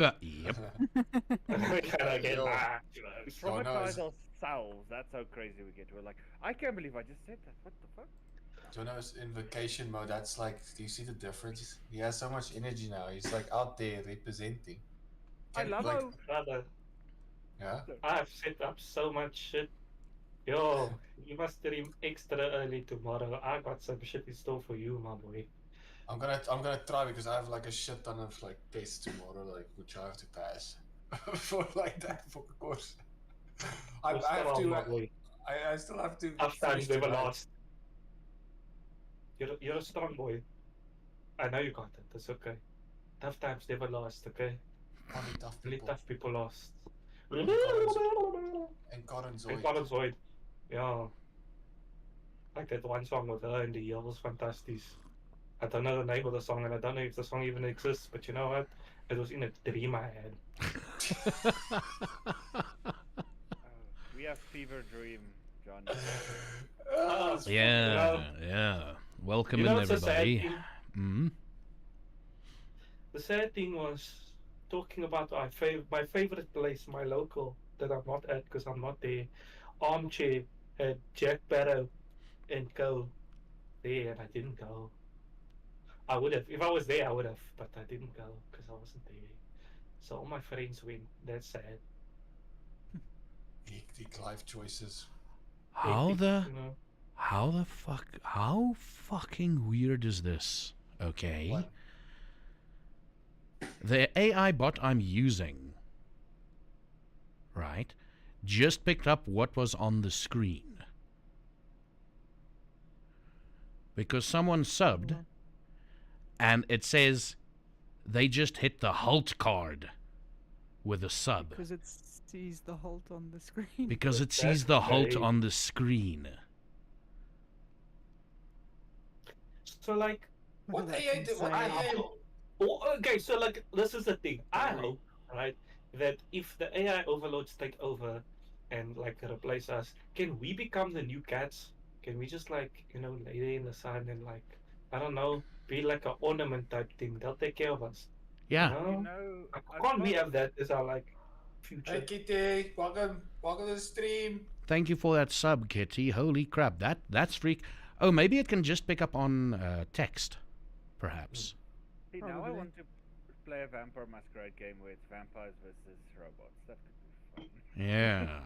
Yep. We gotta get Yo. back. Oh, You know. no, Traumatize it's- ourselves. That's how crazy we get. We're like, I can't believe I just said that. What the fuck? Jono's in vacation mode. That's like, do you see the difference? He has so much energy now. He's like out there representing. I love like, how. Brother, yeah. I've set up so much shit. Yo, you must stream extra early tomorrow. I got some shit in store for you, my boy. I'm gonna try because I have like a shit ton of like tests tomorrow, like which I have to pass for like that for course. I You're have strong, to. my boy. I still have to. Tough finish times never tonight. last. You're a strong boy. I know you got it. It's okay. Tough times never last, okay? Only tough Only people. tough people last. And Karen And Zoid. Colin Zoid. Yeah. Like that one song with her and the yells, fantastic. I don't know the name of the song and I don't know if the song even exists, but you know what? It was in a dream I had. We have fever dream, John. Yeah, yeah. Welcome You know in, what's the sad everybody. thing? Hmm? The sad thing was talking about my favorite place, my local, that I'm not at because I'm not there. Armchair had Jack Barrow and go there, and I didn't go. I would have, if I was there, I would have, but I didn't go because I wasn't there. So all my friends went. That's sad. Hectic life choices. How the You know? how fucking weird is this? Okay. What? The AI bot I'm using, right, just picked up what was on the screen. Because someone subbed, and it says they just hit the halt card with a sub. Because it sees the halt on the screen. Because it That's sees the halt very- on the screen. So like, What That's AI did? What insane. AI? oh, okay, so like this is the thing. I hope, right, that if the AI overloads take over and like replace us, can we become the new cats? Can we just like, you know, lay there in the sun and like, I don't know, be like an ornament type thing? They'll take care of us. Yeah. No? You know, I Can't we thought- have that as our like future? Hey Kitty, welcome to the stream. Thank you for that sub, Kitty. Holy crap, that's freak. Oh, maybe it can just pick up on text, perhaps. See, now I Probably. want to play a Vampire Masquerade game with vampires versus robots. That could be fun. Yeah.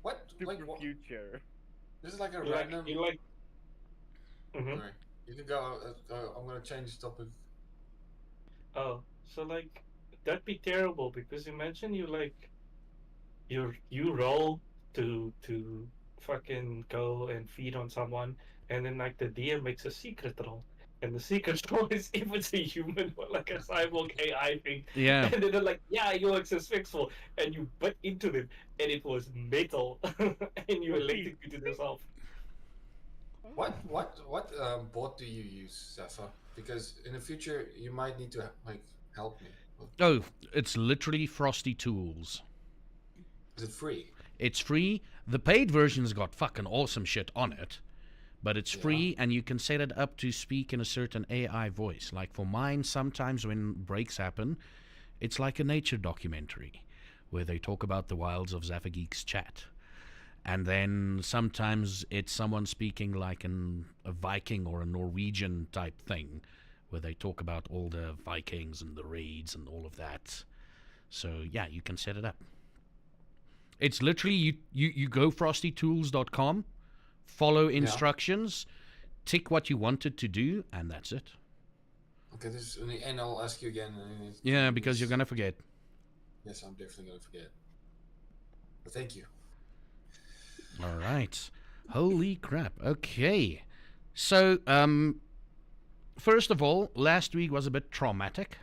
What? Like Super what? future. This is like a You like, random. you like. Mhm. Sorry. You can go. I'm gonna change the topic. Oh, so like that'd be terrible because imagine you like you roll to fucking go and feed on someone and then like the DM makes a secret roll. And the secret roll is if it's a human or like a cyborg AI thing. Yeah. And then they're like, yeah, you're successful. And you bit into them and it was metal. And you electrocuted yourself. What bot do you use, Zaffa? Because in the future you might need to like help me. Oh, it's literally Frosty Tools. Is it free? It's free. The paid version's got fucking awesome shit on it, but it's free, and you can set it up to speak in a certain AI voice. Like for mine, sometimes when breaks happen, it's like a nature documentary where they talk about the wilds of Zaffageek's chat. And then sometimes it's someone speaking like a Viking or a Norwegian type thing, where they talk about all the Vikings and the raids and all of that. So yeah, you can set it up. It's literally you go frostytools.com, follow instructions, tick what you wanted to do, and that's it. Okay, this and I'll ask you again. Yeah, because you're gonna forget. Yes, I'm definitely gonna forget. But thank you. All right. Holy crap. Okay. So, first of all, last week was a bit traumatic,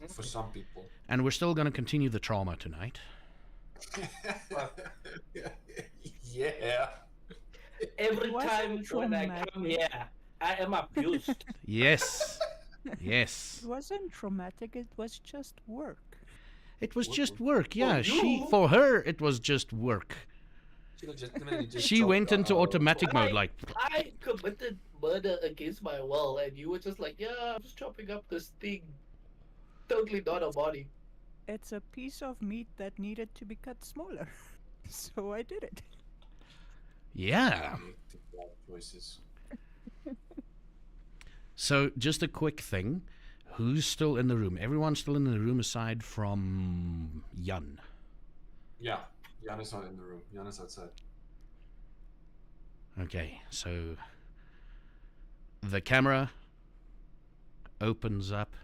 For some people. and we're still gonna continue the trauma tonight. Yeah. Every Wasn't time when I come traumatic. here, I am abused. Yes. Yes. It wasn't traumatic, it was just work. It was What- just work. Yeah, you? for her, it was just work. She went into automatic mode, like, I committed murder against my will, and you were just like, yeah, I'm just chopping up this thing. totally not a body. It's a piece of meat that needed to be cut smaller. So I did it. Yeah. Make the right choices. So, just a quick thing. Who's still in the room? Everyone's still in the room aside from Jan. Yeah, Jan is not in the room. Jan is outside. Okay, so the camera opens up,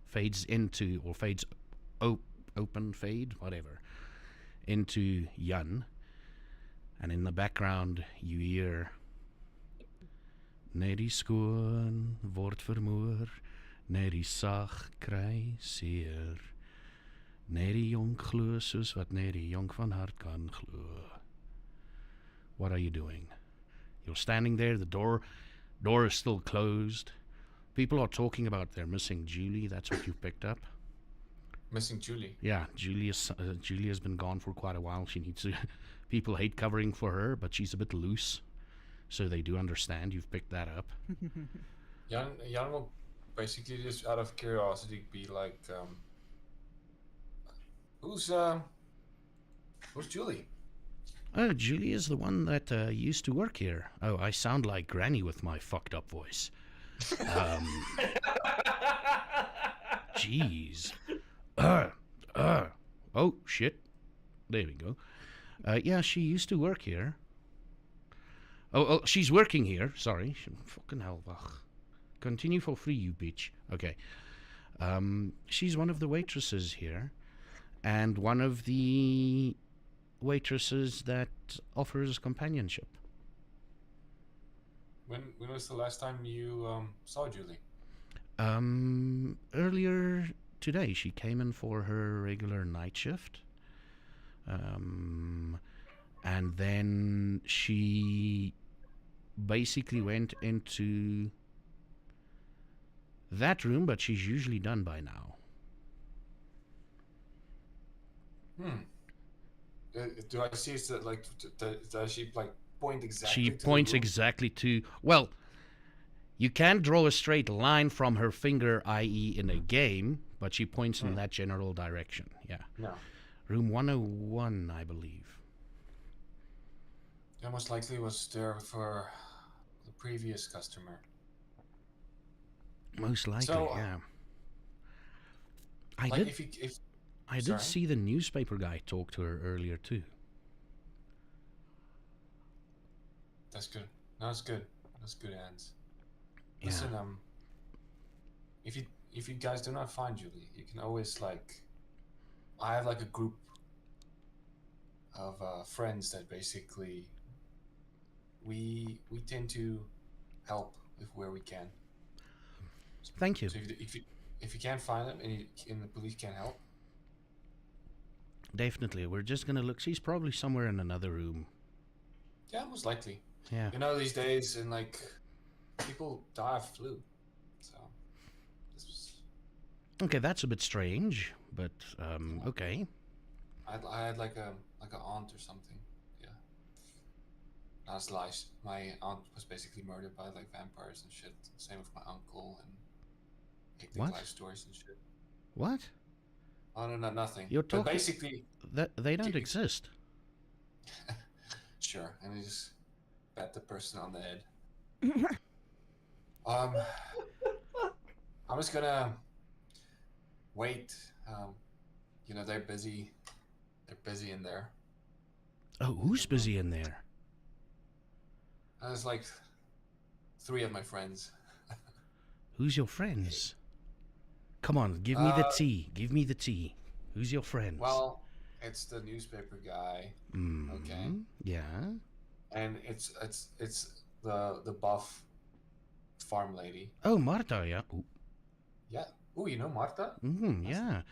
fades into, or fades open, fade, whatever, into Jan. And in the background, you hear... Net die skoon word vermoor, net die sag kry seer. Net die jonk glo soos wat net die jonk van hart kan glo. What are you doing? You're standing there, the door is still closed. People are talking about they're missing Julie, that's what you picked up. Missing Julie. Yeah, Julie has been gone for quite a while. She needs to... People hate covering for her, but she's a bit loose. So they do understand you've picked that up. Jan will basically just out of curiosity be like, who's Julie? Oh, Julie is the one that used to work here. Oh, I sound like Granny with my fucked up voice. Jeez. Oh, shit. There we go. Yeah, she used to work here. Oh, she's working here. Sorry. Fucking hell. Ugh. Continue for free, you bitch. Okay. She's one of the waitresses here. And one of the waitresses that offers companionship. When was the last time you saw Julie? Earlier today, she came in for her regular night shift. And then she basically went into that room, but she's usually done by now. Do I see is that like does she like point exactly? She to the points room? exactly to... Well, you can't draw a straight line from her finger, i.e. in a game, but she points in that general direction. Yeah. No. Room 101, I believe. Yeah, most likely was there for the previous customer. Most likely, So, yeah. Like if I did sorry? see the newspaper guy talk to her earlier too. That's good. No, that's good. That's good, Hans. Yeah. Listen, if you guys do not find Julie, you can always like, I have like a group of friends that basically we tend to help where we can. Thank you. So if you can't find them and the police can't help, Definitely. We're just gonna look. She's probably somewhere in another room. yeah, most likely. Yeah. You know, these days and like people die of flu, so this was. Okay, that's a bit strange, but okay. I had like an aunt or something. Yeah. Last life, my aunt was basically murdered by like vampires and shit. Same with my uncle and hectic What? life stories and shit. What? Oh no, nothing. You're But talking- basically, That they don't Dude. exist. sure, and he just pat the person on the head. I'm just gonna wait. You know, they're busy. They're busy in there. Oh, who's busy in there? There's like 3 of my friends. Who's your friends? Come on, give me the tea. Give me the tea. Who's your friends? Well, it's the newspaper guy, okay. Yeah. and it's the buff farm lady. Oh, Marta, yeah. Ooh. Yeah. Oh, you know Marta? Yeah.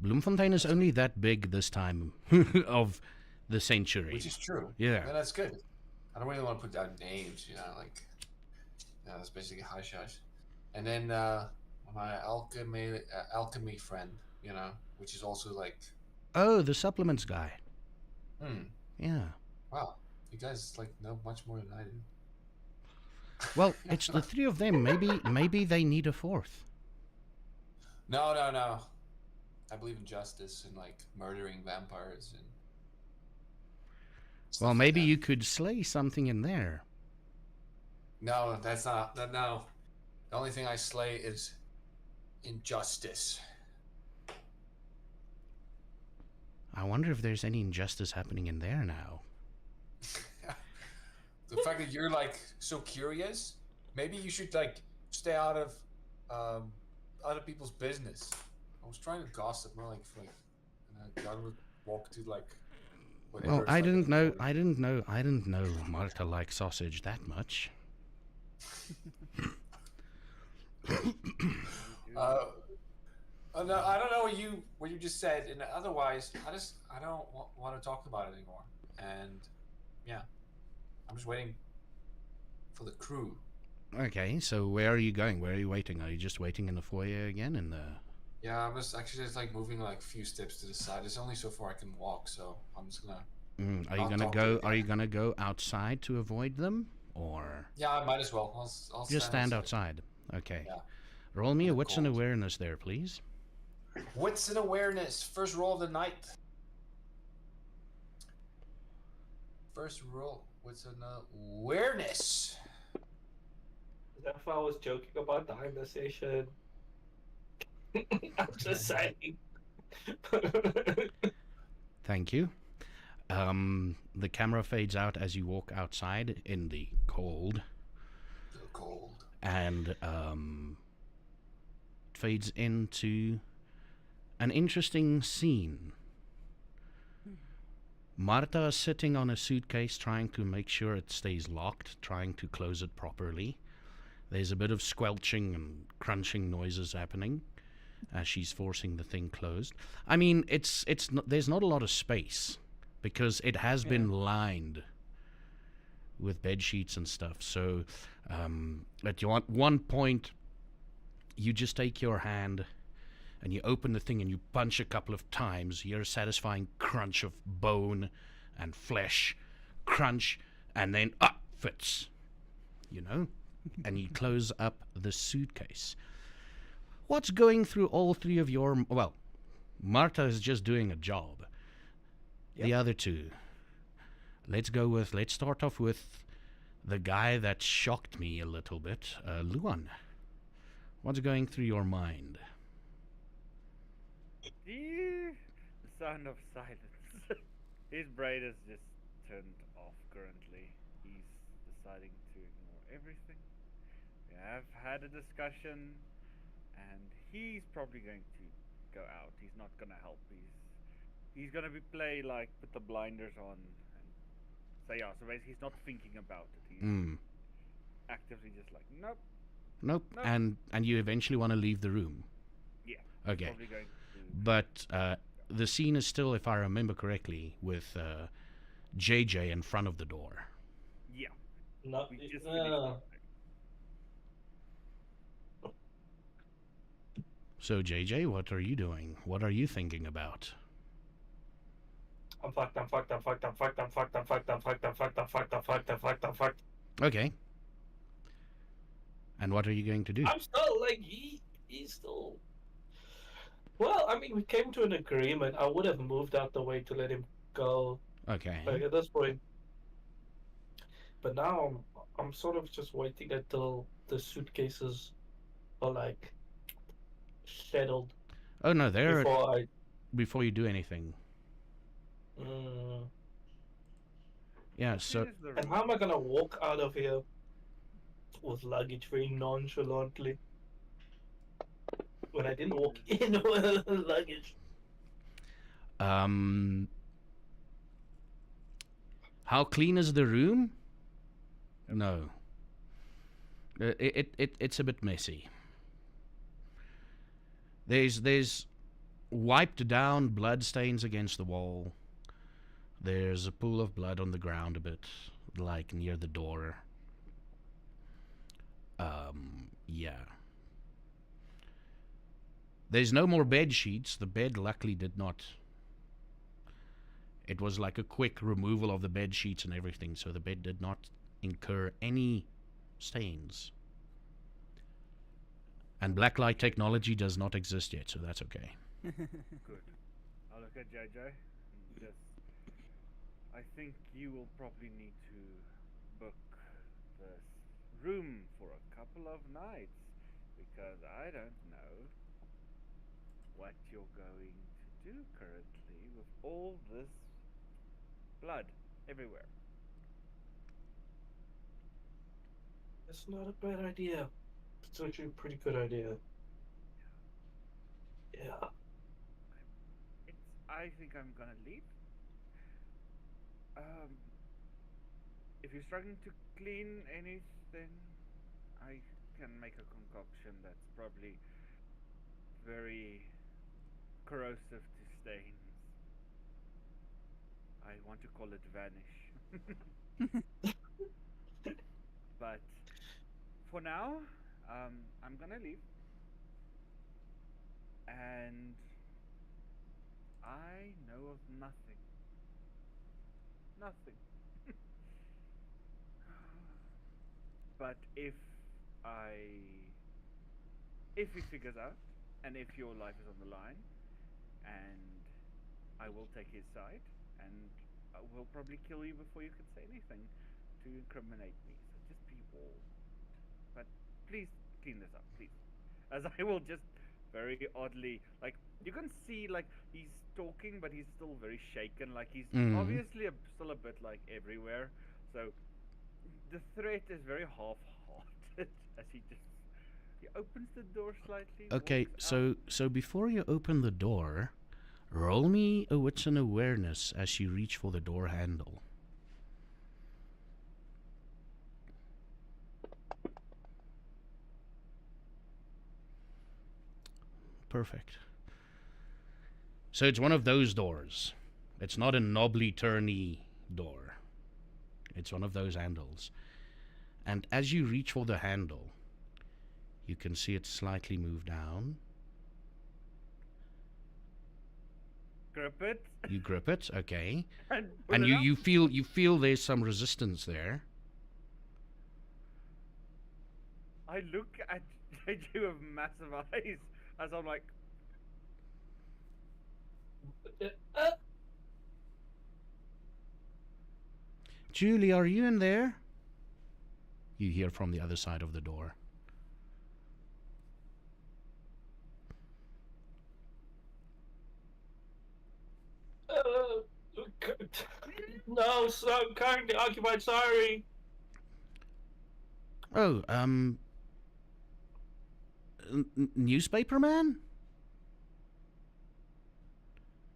Bloemfontein is only that big this time of the century. Which is true. Yeah. Yeah, that's good. I don't really want to put down names, you know, like, yeah, that's basically hush hush. And then my alchemy friend, you know, which is also like, Oh, the supplements guy. hmm, Yeah. wow, you guys like know much more than I do. Well, it's the 3 of them. Maybe they need a 4th. No, no, no. I believe in justice and like murdering vampires and Well, stuff like maybe that. you could slay something in there. No, that's not. No. The only thing I slay is injustice. I wonder if there's any injustice happening in there now. The fact that you're like so curious, maybe you should like stay out of other people's business. I was trying to gossip, more like I would walk to like whatever. Well, it's I like didn't in the know. morning. I didn't know Marta liked sausage that much. No, I don't know what you just said, and otherwise, I don't want to talk about it anymore. And yeah, I'm just waiting for the crew. Okay, so where are you going? Where are you waiting? Are you just waiting in the foyer again? In the Yeah, I was actually just like moving like a few steps to the side. It's only so far I can walk, so I'm just gonna. Are you I'll gonna talk to go? the Are you guy. gonna go outside to avoid them, or Yeah, I might as well. I'll just stand outside? Okay. Yeah. Roll me In a the wits and cold. awareness there, please. Wits and awareness. First roll of the night. First roll. Wits and awareness. That's why I was joking about the Heimler session. I'm just saying. Thank you. The camera fades out as you walk outside in the cold, The cold. and fades into an interesting scene. Marta is sitting on a suitcase trying to make sure it stays locked, trying to close it properly. There's a bit of squelching and crunching noises happening as she's forcing the thing closed. I mean, there's not a lot of space because it has been lined with bed sheets and stuff. So at one point, you just take your hand and you open the thing and you punch a couple of times. You hear a satisfying crunch of bone and flesh, crunch, and then fits, you know? And you close up the suitcase. What's going through all three of your... Well, Marta is just doing a job. The other two. Let's start off with the guy that shocked me a little bit, Luan. What's going through your mind? The sound of silence. His brain is just turned off currently. He's deciding to ignore everything. We have had a discussion, and he's probably going to go out. He's not gonna help. He's gonna play like with the blinders on, and so yeah. So basically, he's not thinking about it. He's actively just like nope. Nope. And you eventually want to leave the room. Yeah. Okay. Probably going to. But the scene is still, if I remember correctly, with JJ in front of the door. Yeah. No, We just no, finished no. our thing. So JJ, what are you doing? What are you thinking about? I'm fucked. Okay. And what are you going to do? I'm still like he's still. Well, I mean, we came to an agreement. I would have moved out the way to let him go. Okay. Like at this point. But now I'm sort of just waiting until the suitcases are like settled Oh no, there before I. before you do anything. Yeah, so Here's the And how am I gonna walk out of here with luggage very nonchalantly when I didn't walk in with luggage? how clean is the room? No. It's a bit messy. There's wiped down blood stains against the wall. There's a pool of blood on the ground a bit, like near the door. Yeah. There's no more bed sheets. The bed luckily did not. It was like a quick removal of the bed sheets and everything, so the bed did not incur any stains. And blacklight technology does not exist yet, so that's okay. Good. I'll look at JJ and just. I think you will probably need to book this room for a couple of nights because I don't know what you're going to do currently with all this blood everywhere. That's not a bad idea. It's actually a pretty good idea. Yeah. I think I'm gonna leave. Um, if you're struggling to clean anything, I can make a concoction that's probably very corrosive to stains. I want to call it vanish. But for now, I'm gonna leave. And I know of nothing. Nothing. But if he figures out, and if your life is on the line, and I will take his side, and I will probably kill you before you can say anything to incriminate me. So just be warned. But please clean this up, please. As I will just very oddly, like, you can see, like, he's talking, but he's still very shaken. Like, he's obviously still a bit, like, everywhere. So the threat is very half-hearted as he opens the door slightly. Okay, walks out. so before you open the door, roll me a wits and awareness as you reach for the door handle. Perfect. So it's one of those doors. It's not a knobbly turny door. It's one of those handles. And as you reach for the handle, you can see it slightly move down. Grip it. You grip it, okay. And And pull it you up. you feel there's some resistance there. I look at JJ with massive eyes as I'm like, Julie, are you in there? You hear from the other side of the door. No, so I'm currently occupied. Sorry. Oh, newspaper man?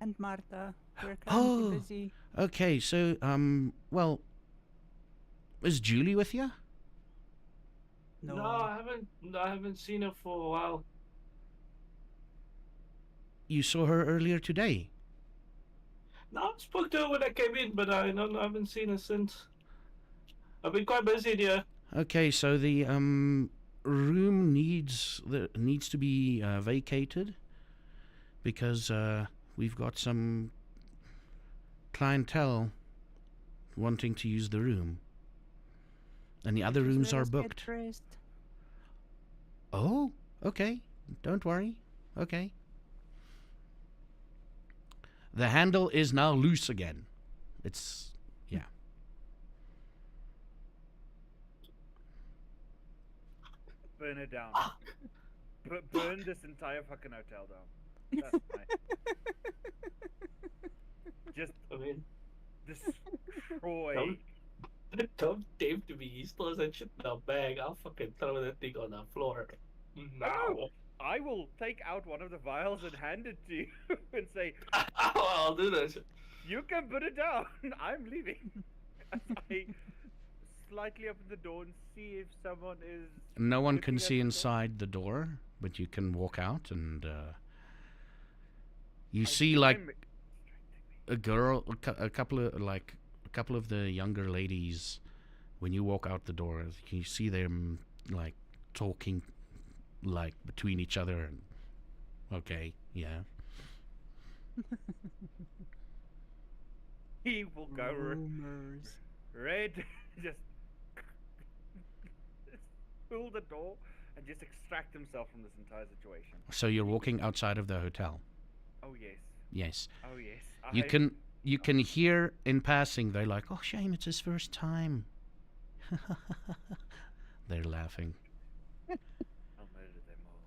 And Martha, we're currently Oh. busy. Okay, so, well, is Julie with you? No. No, I haven't seen her for a while. You saw her earlier today. No, I spoke to her when I came in, but I haven't seen her since. I've been quite busy here. Okay, so the room needs to be vacated because we've got some clientele wanting to use the room, and the other Just rooms let are us booked. Get dressed. Oh, okay. Don't worry. Okay. The handle is now loose again. It's yeah. burn it down. Burn this entire fucking hotel down. That's my. Just I mean, destroy. don't tempt me. He still has that shit in a bag. I'll fucking throw that thing on the floor. Now. I will take out one of the vials and hand it to you and say, I'll do this. you can put it down. I'm leaving. As I slightly open the door and see if someone is. No one looking can at see the door. inside the door, but you can walk out and you see like a girl, a couple of the younger ladies. When you walk out the door, you see them like talking, like between each other. And okay, yeah. He will go Rumors. red, just pull the door and just extract himself from this entire situation. So you're walking outside of the hotel. Oh yes. Yes. Oh yes. You can hear in passing. They're like, "Oh, shame, it's his first time." They're laughing. I'll murder them all.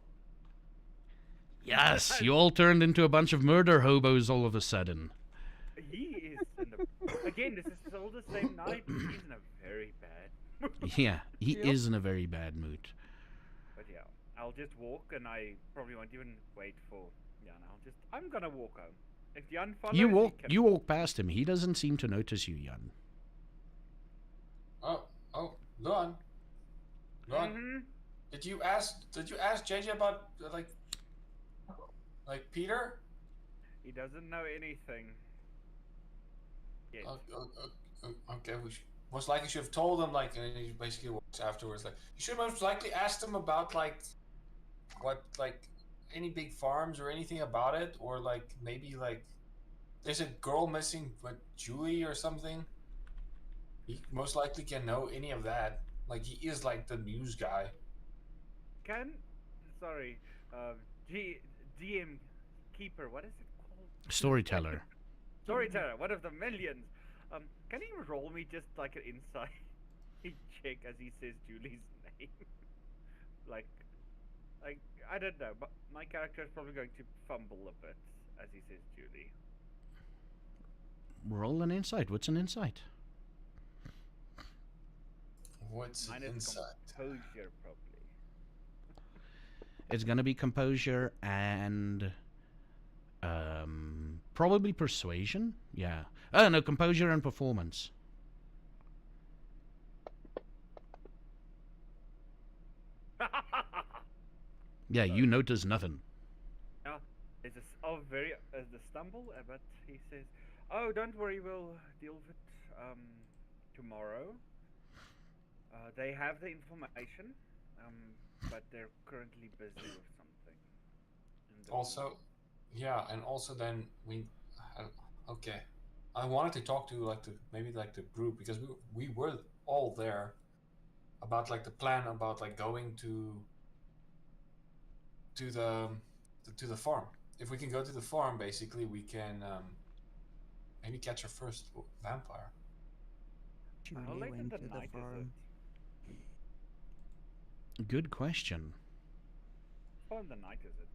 Yes, you all turned into a bunch of murder hobos all of a sudden. He is in a, again. This is all the same night. He's in a very bad mood. Yeah, he Yep. is in a very bad mood. But yeah, I'll just walk, and I probably won't even wait for Jan. I'm gonna walk home. If Jan follows, You he walk can- you walk past him. He doesn't seem to notice you, Jan. Oh, Luan. Luan, Mhm. did you ask JJ about like Peter? He doesn't know anything. Yet. Okay, most likely should have told him, like, and he basically walks afterwards, like, you should have most likely asked him about, like, what, like, any big farms or anything about it, or, like, maybe, like, there's a girl missing with Julie or something. He most likely can know any of that. Like, he is, like, the news guy. Sorry, DM keeper. What is it called? Storyteller. Storyteller. One of the millions. Can you roll me just like an insight check as he says Julie's name? like, I don't know, but my character is probably going to fumble a bit as he says Julie. Roll an insight. What's an insight? What's Mine is inside? composure, probably. It's gonna be composure and probably persuasion. Yeah. Oh no, composure and performance. Yeah, you notice nothing. Yeah, it's very the stumble, but he says, "Oh, don't worry, we'll deal with it tomorrow. They have the information, but they're currently busy with something." in the Also, yeah, and also then okay. I wanted to talk to maybe the group, because we were all there about like the plan about like going to the to the farm. If we can go to the farm, basically we can maybe catch our first vampire. How Julie late in went the to the night is farm. Good question. How in the night is it?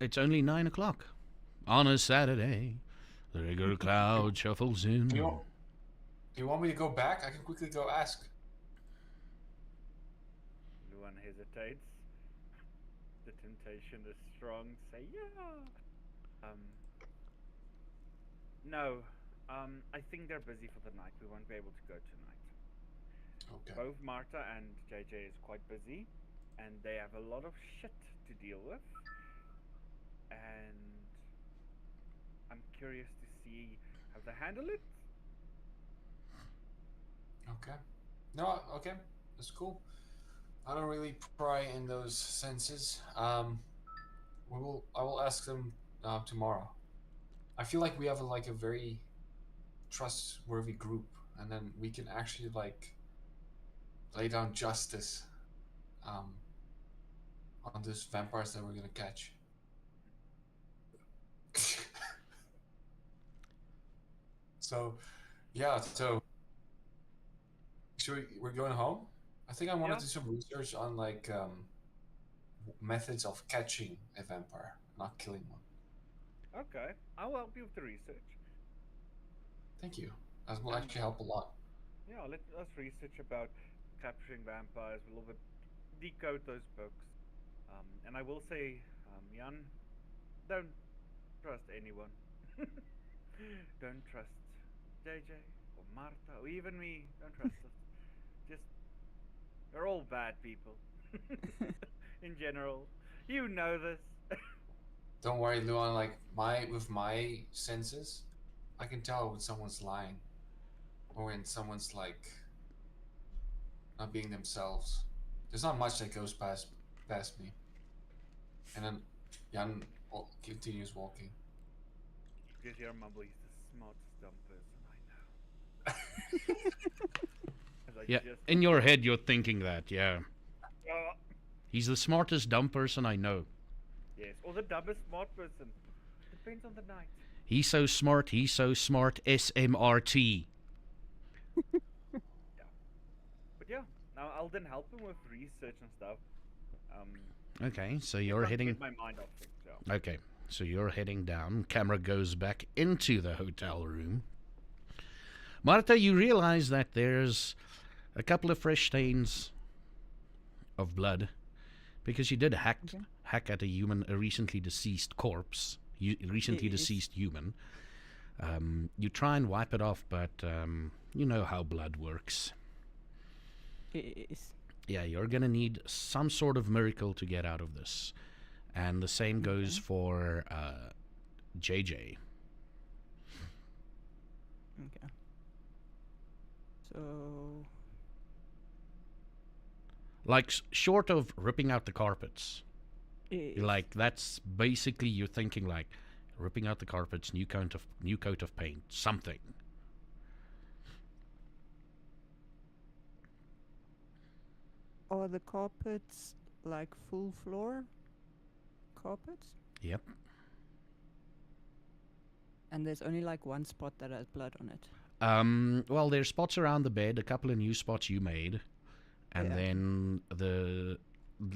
It's only 9 o'clock on a Saturday. The regular crowd shuffles in. Do you want me to go back? I can quickly go ask. Luan hesitates. The temptation is strong to say yeah. No. I think they're busy for the night. We won't be able to go tonight. Okay. Both Marta and JJ is quite busy, and they have a lot of shit to deal with. And I'm curious to see how they handle it. Okay. No, okay. That's cool. I don't really pry in those senses. I will ask them tomorrow. I feel like we have a very trustworthy group, and then we can actually like lay down justice on these vampires that we're gonna catch. So, yeah. So, we're going home. I think I want Yeah. to do some research on like methods of catching a vampire, not killing one. Okay, I'll help you with the research. Thank you. That will actually help a lot. Yeah, let us research about capturing vampires. We'll a little bit decode those books. And I will say, Jan, don't trust anyone. Don't trust JJ or Marta or even me. Don't trust us. Just, they're all bad people. In general. You know this. Don't worry, Luan. Like with my senses, I can tell when someone's lying, or when someone's like not being themselves. There's not much that goes past me. And then Jan continues walking. Because you're mumble, he's the smartest dumb person I know. As I Yeah, just in your head you're thinking that, yeah. Ah, He's the smartest dumb person I know. yes, or the dumbest smart person. Depends on the night. He's so smart, SMRT. Yeah. But yeah, now I'll then help him with research and stuff. Um, Okay, so just you're trying to heading... get my mind off things. Yeah. Okay, so you're heading down. Camera goes back into the hotel room. Marta, you realize that there's a couple of fresh stains of blood because you did hack at a recently deceased corpse, recently Yes. deceased human. You try and wipe it off, but you know how blood works. Yes. Yeah, you're gonna need some sort of miracle to get out of this, and the same goes for JJ. Okay. So Like short of ripping out the carpets, yes. like that's basically you're thinking like ripping out the carpets, new coat of paint, something. Are the carpets like full floor carpets? Yep. And there's only like one spot that has blood on it. Well, there's spots around the bed, a couple of new spots you made, and Yeah. then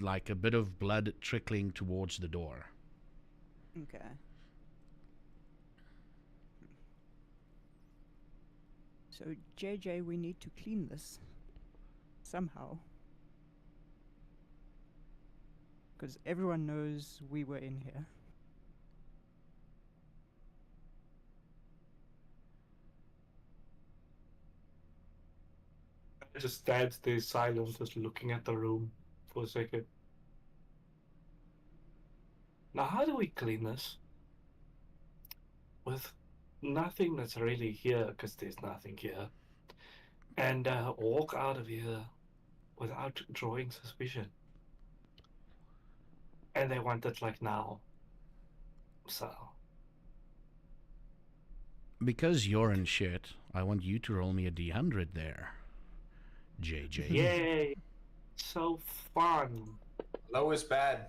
like a bit of blood trickling towards the door. Okay. So JJ, we need to clean this somehow. Because everyone knows we were in here. I just stands there silent, just looking at the room for a second. Now, how do we clean this? With nothing that's really here, because there's nothing here. And walk out of here without drawing suspicion. And they want it like now. So. Because you're in shit, I want you to roll me a D100 there, JJ. Yay! So fun. Low is bad.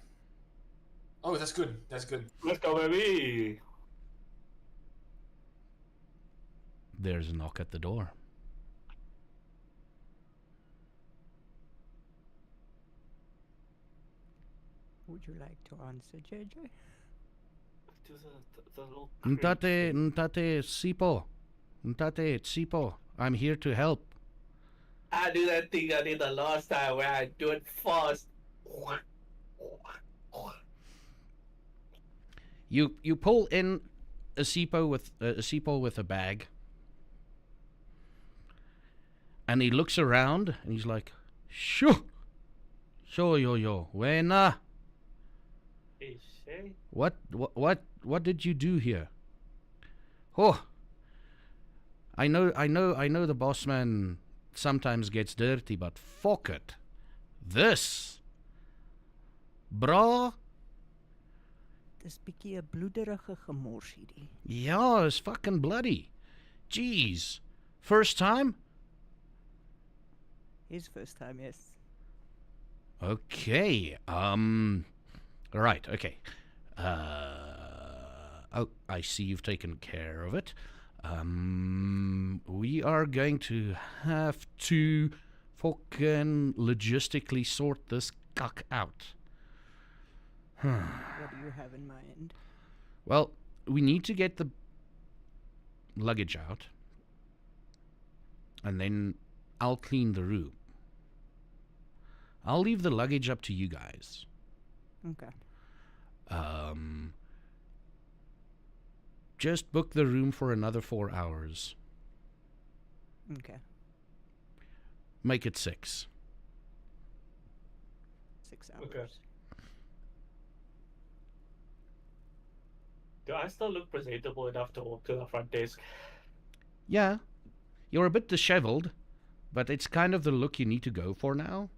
Oh, that's good. That's good. Let's go, baby! There's a knock at the door. Would you like to answer, JJ? Do the little Ntate Sipo, I'm here to help. I do that thing I did the last time where I do it fast. You pull in a Sipo with a bag, and he looks around and he's like, "Shoo, yo, wena. What did you do here? Oh, I know the boss man sometimes gets dirty, but fuck it. This, bra, Dis bietjie 'n bloederige gemors hierdie. yeah, it's fucking bloody. Jeez. First time? His first time, yes. Okay. Right, okay. Oh, I see you've taken care of it. We are going to have to fucking logistically sort this cuck out. What do you have in mind? Well, we need to get the luggage out, and then I'll clean the room. I'll leave the luggage up to you guys. Okay. Just book the room for another 4 hours. Okay. Make it 6. 6 hours. Okay. Do I still look presentable enough to walk to the front desk? Yeah, you're a bit disheveled, but it's kind of the look you need to go for now.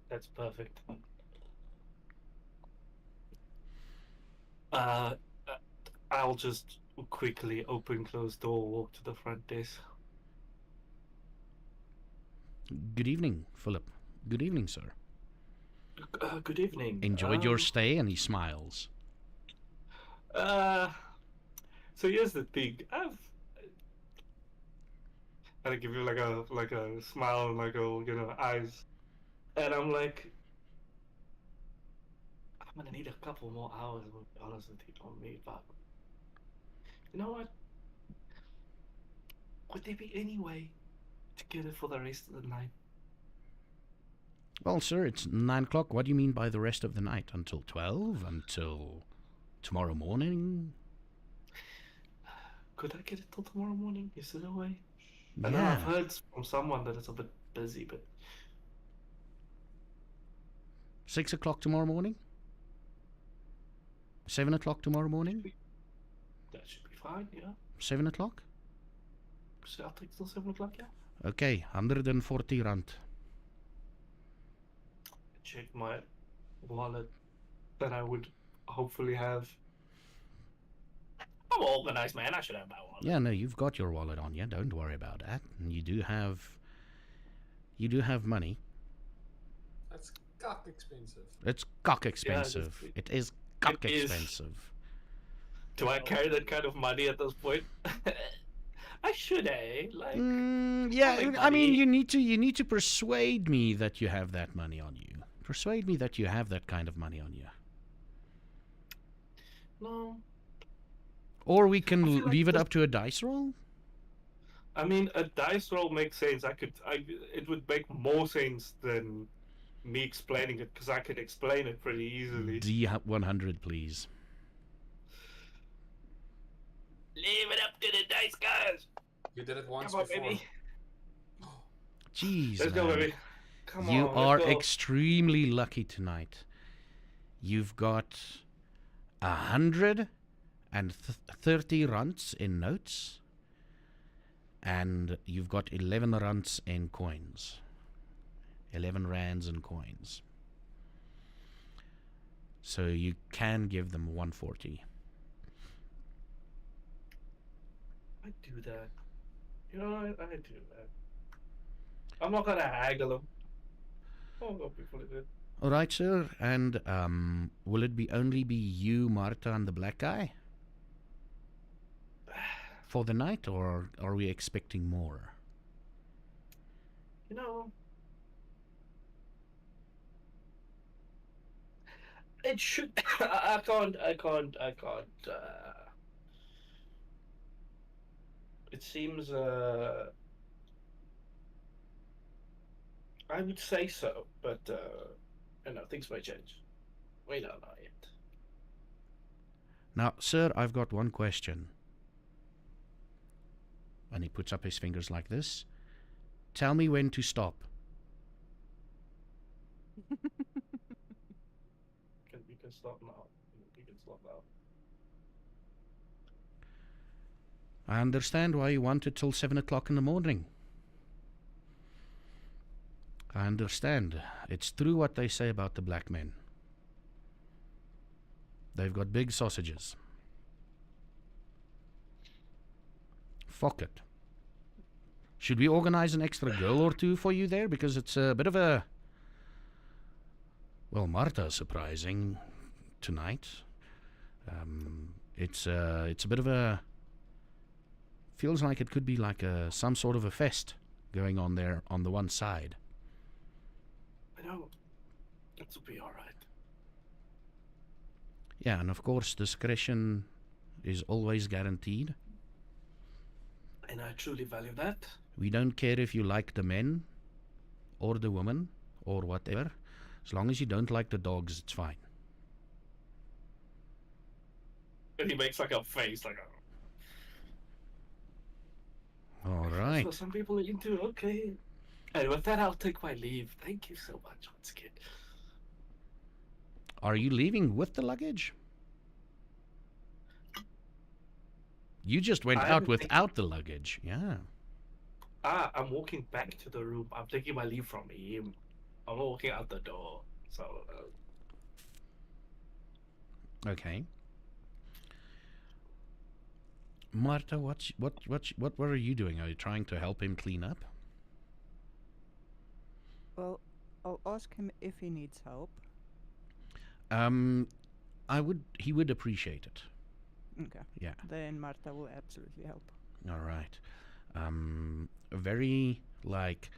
That's perfect. I'll just quickly open, close door, walk to the front desk. Good evening, Philip. Good evening, sir. Good evening. Enjoyed your stay? And he smiles. So here's the thing. I give you like a smile and like a eyes, and I'm like, I'm gonna need a couple more hours. To be honest with you, on me, but you know what? Would there be any way to get it for the rest of the night? Well, sir, it's 9 o'clock. What do you mean by the rest of the night? Until 12? Until tomorrow morning? Could I get it till tomorrow morning? Is there a way? I know I've heard from someone that it's a bit busy, but 6 o'clock tomorrow morning? 7 o'clock tomorrow morning? that should be fine. Yeah. 7 o'clock? So I'll take till 7 o'clock. Yeah. Okay, 140 rand. Check my wallet that I would hopefully have. I'm an organized man. I should have my wallet. Yeah, no, you've got your wallet on you. Don't worry about that. And you do have money. That's cock expensive. It's cock expensive. Yeah, it is cock it is. expensive. Do I carry that kind of money at this point? I should, Like, Yeah, make I mean, money. you need to persuade me that you have that money on you. Persuade me that you have that kind of money on you. No. Or we I can feel like leave it this- up to a dice roll. I mean, a dice roll makes sense. It would make more sense than me explaining it because I could explain it pretty easily. D100, please. Leave it up to the dice guys. You did it once Come on, before. baby. Jeez, Let's go, man. baby. Come You on, are let's go. extremely lucky tonight. You've got 130 rands in notes, and you've got 11 rands in coins. 11 rands in coins. So you can give them 140. I do that. You know, I do that. I'm not gonna haggle them. Oh, go people do it. All right, sir. And will it only be you, Marta, and the black guy for the night, or are we expecting more? You know, it should. I can't. It seems. I would say so, but things may change. We don't know yet. Now, sir, I've got one question. And he puts up his fingers like this. Tell me when to stop. We can stop now. We can stop now. I understand why you want it till 7 o'clock in the morning. I understand. It's true what they say about the black men. They've got big sausages. Fuck it. Should we organize an extra girl or two for you there? Because it's a bit of a... Well, Marta's surprising tonight. It's a bit of a... Feels like it could be like some sort of a fest going on there on the one side. I know. It'll be alright. Yeah, and of course discretion is always guaranteed. And I truly value that. We don't care if you like the men or the women or whatever. As long as you don't like the dogs, it's fine. And he makes like a face, like a... All right. So some people are into okay. And with that, I'll take my leave. Thank you so much once again. Are you leaving with the luggage? You just went I out haven't without the luggage. Yeah. I'm walking back to the room. I'm taking my leave from him. I'm walking out the door. So. Okay. Marta, what are you doing? Are you trying to help him clean up? Well, I'll ask him if he needs help. He would appreciate it. Okay. Yeah. Then Marta will absolutely help. All right. Very like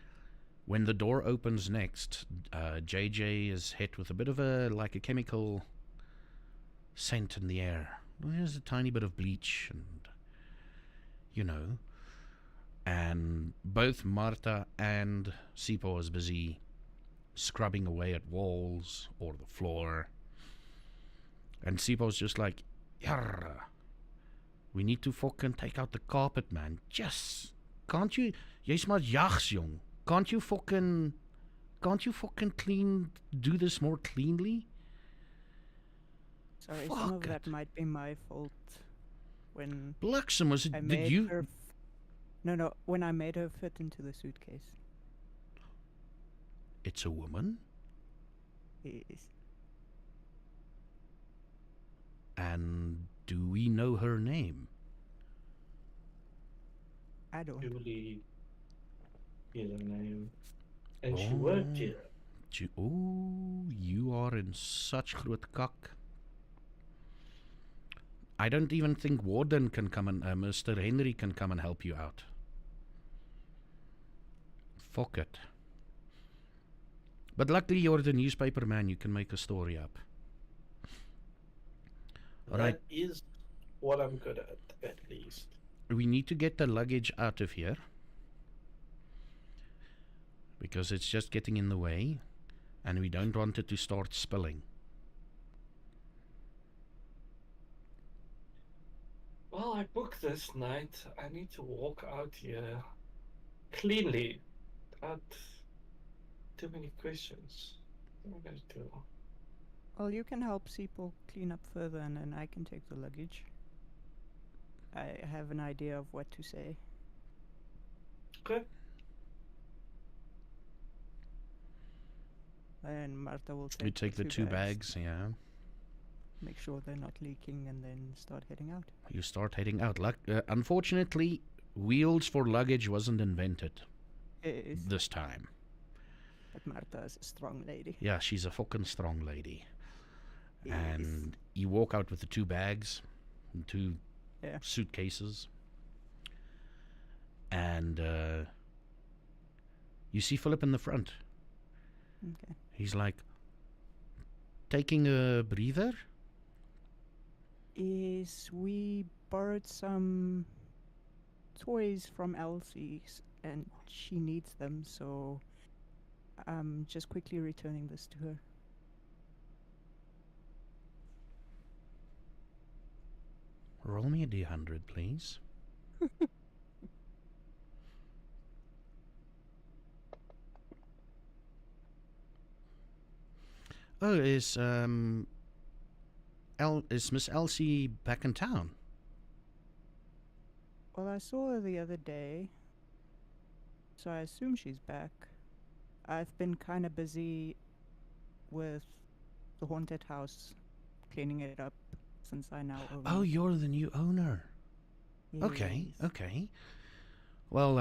when the door opens next, JJ is hit with a bit of a chemical scent in the air. There's a tiny bit of bleach and and both Marta and Sipo is busy scrubbing away at walls or the floor. And Sipo's just like, yarra. We need to fucking take out the carpet, man. Just can't you? Jy's maar jags, jong. Can't you fucking do this more cleanly? Sorry, some of Fuck that it. might be my fault. When Bliksem, was it? I Did made you? her. No, when I made her fit into the suitcase. It's a woman, Yes. and do we know her name? I don't. Julie is her name. And she worked here. You are in such groot kak. I don't even think Warden can come and Mr. Henry can come and help you out. Fuck it. But luckily you're the newspaper man, you can make a story up. Alright, That is what I'm good at least. we need to get the luggage out of here. Because it's just getting in the way. And we don't want it to start spilling. Well, I booked this night. I need to walk out here cleanly. Without too many questions. What am I going to do? Well, you can help Sipo clean up further, and then I can take the luggage. I have an idea of what to say. Okay. And Marta will take We take the two bags, yeah. make sure they're not leaking, and then start heading out. You start heading out. Unfortunately, wheels for luggage wasn't invented Yes, this time. but Marta is a strong lady. Yeah, she's a fucking strong lady. Yes. And you walk out with the two bags, and two Yeah. suitcases, and you see Philip in the front. Okay. He's like, taking a breather? Is we borrowed some toys from Elsie's, and she needs them, so I'm just quickly returning this to her. Roll me a D100, please. Oh, is Miss Elsie back in town? Well, I saw her the other day, so I assume she's back. I've been kind of busy with the haunted house, cleaning it up since I now own Oh, it. you're the new owner. Okay, Yes. okay. Well,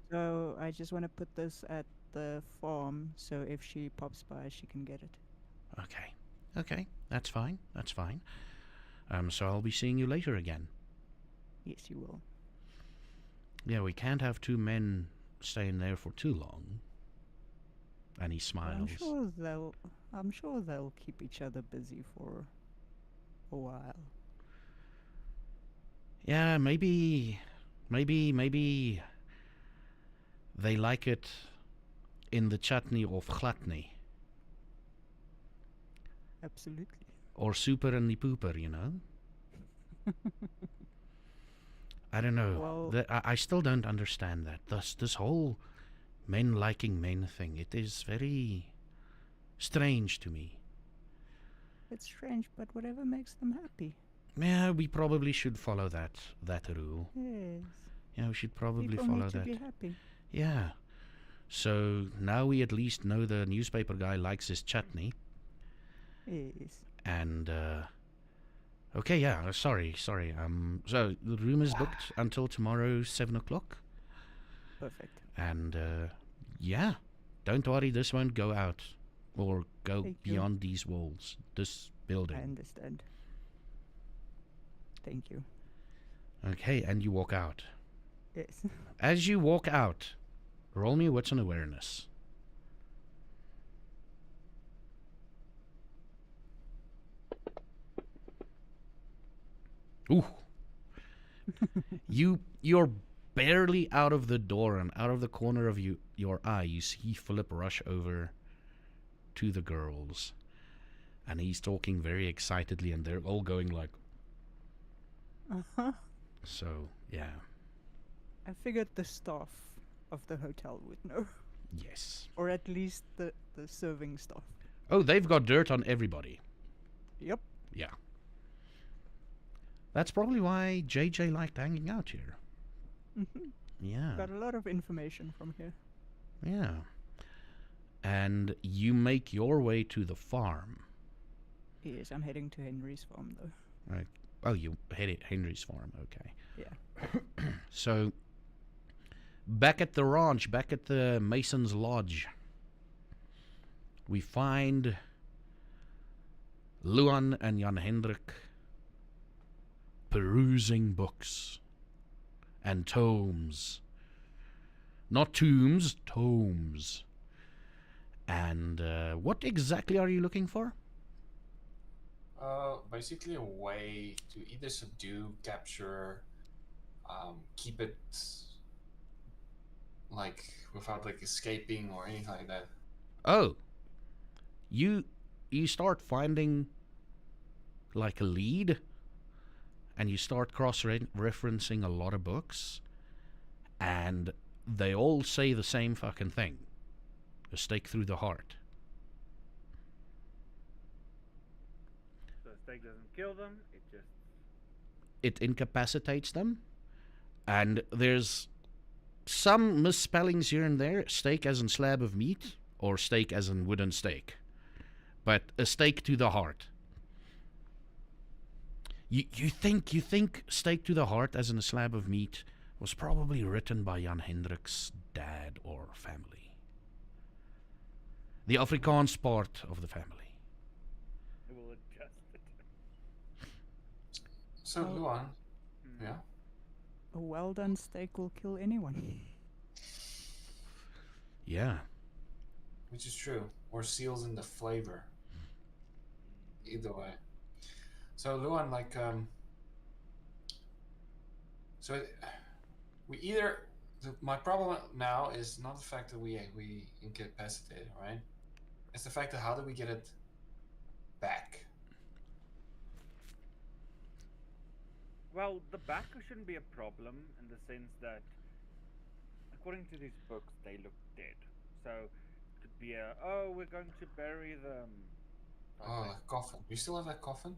So I just want to put this at the farm, so if she pops by, she can get it. okay. Okay, that's fine. That's fine. So I'll be seeing you later again. Yes, you will. Yeah, we can't have two men staying there for too long. And he smiles. I'm sure they'll keep each other busy for a while. Yeah, maybe they like it in the chutney of gladney. Absolutely. Or super in the pooper, you know? I don't know. Well- I still don't understand that. This whole men liking men thing, it is very strange to me. It's strange, but whatever makes them happy. Yeah, we probably should follow that rule. Yes. Yeah, we should probably People follow need to that. be happy. Yeah. So now we at least know the newspaper guy likes his chutney. Yes. And okay, yeah. Sorry. So the room is booked until tomorrow 7 o'clock. Perfect. And yeah, Don't worry, this won't go out or go Thank you. beyond these walls. This I building. understand. Thank you. Okay, and you walk out. Yes. As you walk out, roll me wits and awareness. Ooh. You're barely out of the door, and out of the corner of your eye you see Philip rush over to the girls. And he's talking very excitedly, and they're all going like, Uh-huh. so, yeah. I figured the staff of the hotel would know. Yes. Or at least the serving staff. Oh, they've got dirt on everybody. Yep. Yeah. That's probably why JJ liked hanging out here. Mm-hmm. Yeah. Got a lot of information from here. Yeah. And you make your way to the farm. Yes, I'm heading to Henry's farm though. Right. Oh, you hit it, Henry's farm. Okay. Yeah. So, back at the ranch, back at the Mason's Lodge, we find Luan and Jan Hendrik perusing books and tomes. Not tombs, tomes. And what exactly are you looking for? Basically a way to either subdue, capture, keep it like without like escaping or anything like that. Oh, you start finding like a lead, and you start cross-referencing a lot of books, and they all say the same fucking thing: a stake through the heart. So the stake doesn't kill them, It incapacitates them, and there's some misspellings here and there. Steak as in slab of meat, or steak as in wooden steak, but a stake to the heart. You think stake to the heart as in a slab of meat was probably written by Jan Hendrik's dad or family, the Afrikaans part of the family. it will adjust it. So Oh. Luan, yeah. A well done steak will kill anyone. Yeah. Which is true, or seals in the flavor. Either way. So Luan, like, so we either my problem now is not the fact that we incapacitate, right? It's the fact that how do we get it back? Well, the back shouldn't be a problem in the sense that, according to these books, they look dead. So it could be we're going to bury them. type Oh, thing. a coffin. You still have that coffin?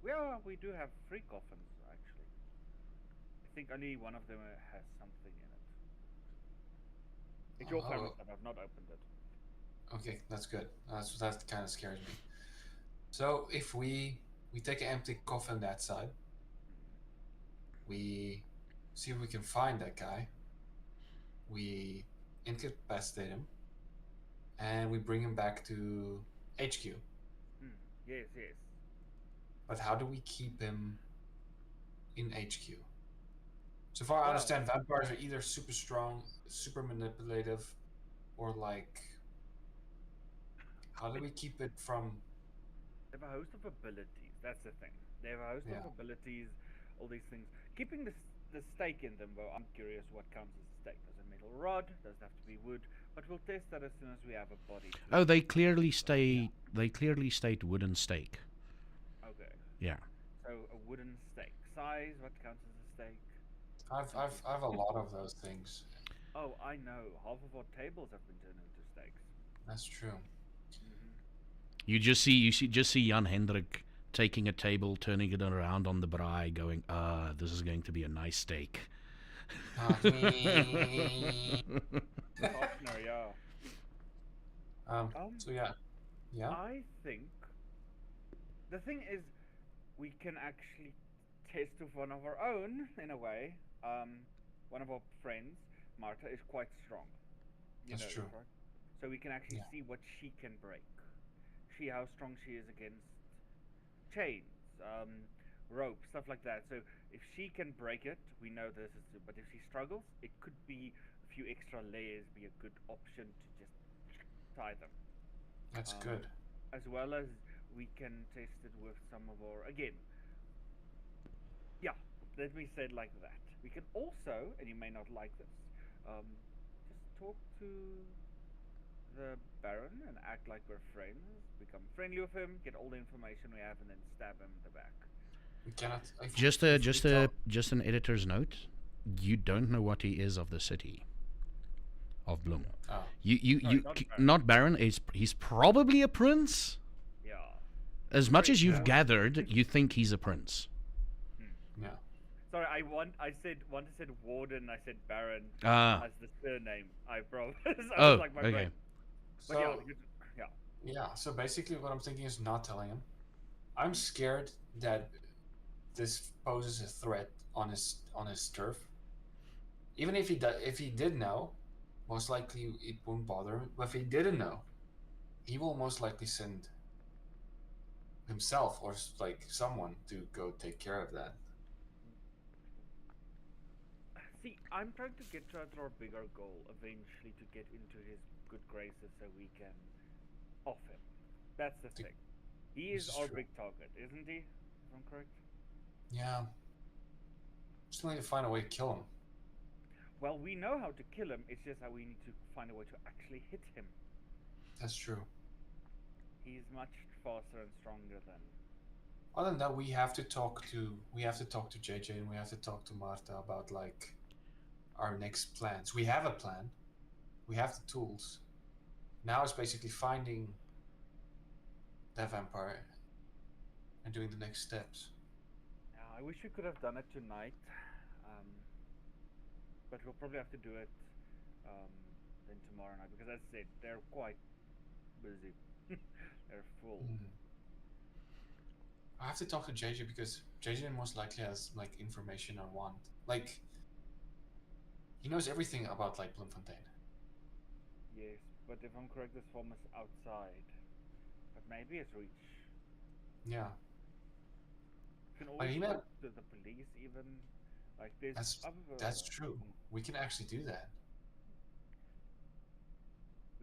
Well, we do have 3 coffins actually. I think only one of them has something in it. It's your Oh. family, but I've not opened it. Okay, that's good. That kind of scares me. So if we take an empty coffin that side, we see if we can find that guy. We incapacitate him, and we bring him back to HQ. Yes, yes. But how do we keep him in HQ? So far, I Well- understand vampires are either super strong, super manipulative, or like. How do we keep it from? They have a host of abilities. That's the thing. They have a host Yeah. of abilities, all these things. Keeping the stake in them, though, I'm curious what counts as a stake. Does a metal rod? Does it have to be wood? But we'll test that as soon as we have a body. to- Oh, they clearly state wooden stake. Okay. Yeah. So a wooden stake. Size? What counts as a stake? I've a lot of those things. Oh, I know. Half of our tables have been turned into stakes. That's true. You just see Jan Hendrik taking a table, turning it around on the braai, going, this is going to be a nice steak. Partner, yeah. So yeah. I think the thing is, we can actually test with one of our own in a way. One of our friends, Marta, is quite strong. That's true. Right? so we can actually Yeah. see what she can break, see how strong she is against chains, rope, stuff like that. So if she can break it, we know this is. But if she struggles, it could be a few extra layers be a good option to just tie them. That's Um, good. as well as we can test it with some of our again. Yeah, let me say it like that. We can also, and you may not like this, um, just talk to the Baron and act like we're friends, become friendly with him, get all the information we have, and then stab him in the back. We cannot. Just a just a just an editor's note. You don't know what he is of the city of Bloem. Oh, You not Baron. not Baron. He's probably a prince. Yeah. As much as you've Yeah. gathered, you think he's a prince. yeah. Sorry, I said Warden, I said Baron Ah. as the surname. I promise. Oh, like my okay. brain. But So yeah, yeah. yeah. So basically, what I'm thinking is not telling him. I'm scared that this poses a threat on his turf. Even if he did know, most likely it won't bother him. But if he didn't know, he will most likely send himself or like someone to go take care of that. See, I'm trying to get to our bigger goal eventually to get into his good graces so we can off him. That's the To- thing. He this is is our true. big target, isn't he? If I'm correct. Yeah. Still need to find a way to kill him. Well, we know how to kill him. It's just that we need to find a way to actually hit him. That's true. He's much faster and stronger than. Other than that, we have to talk to JJ and we have to talk to Marta about like our next plans. We have a plan. We have the tools. Now it's basically finding that vampire and doing the next steps. Yeah, I wish we could have done it tonight, um, but we'll probably have to do it um, then tomorrow night because, as I said, they're quite busy. They're full. I have to talk to JJ because JJ most likely has like information I want. Like he knows everything about like Bloemfontein. Yes, but if I'm correct, this farm is outside. But maybe it's reach. Yeah, You can but always he talk know to the police, even. Like, there's that's true. We can actually do that.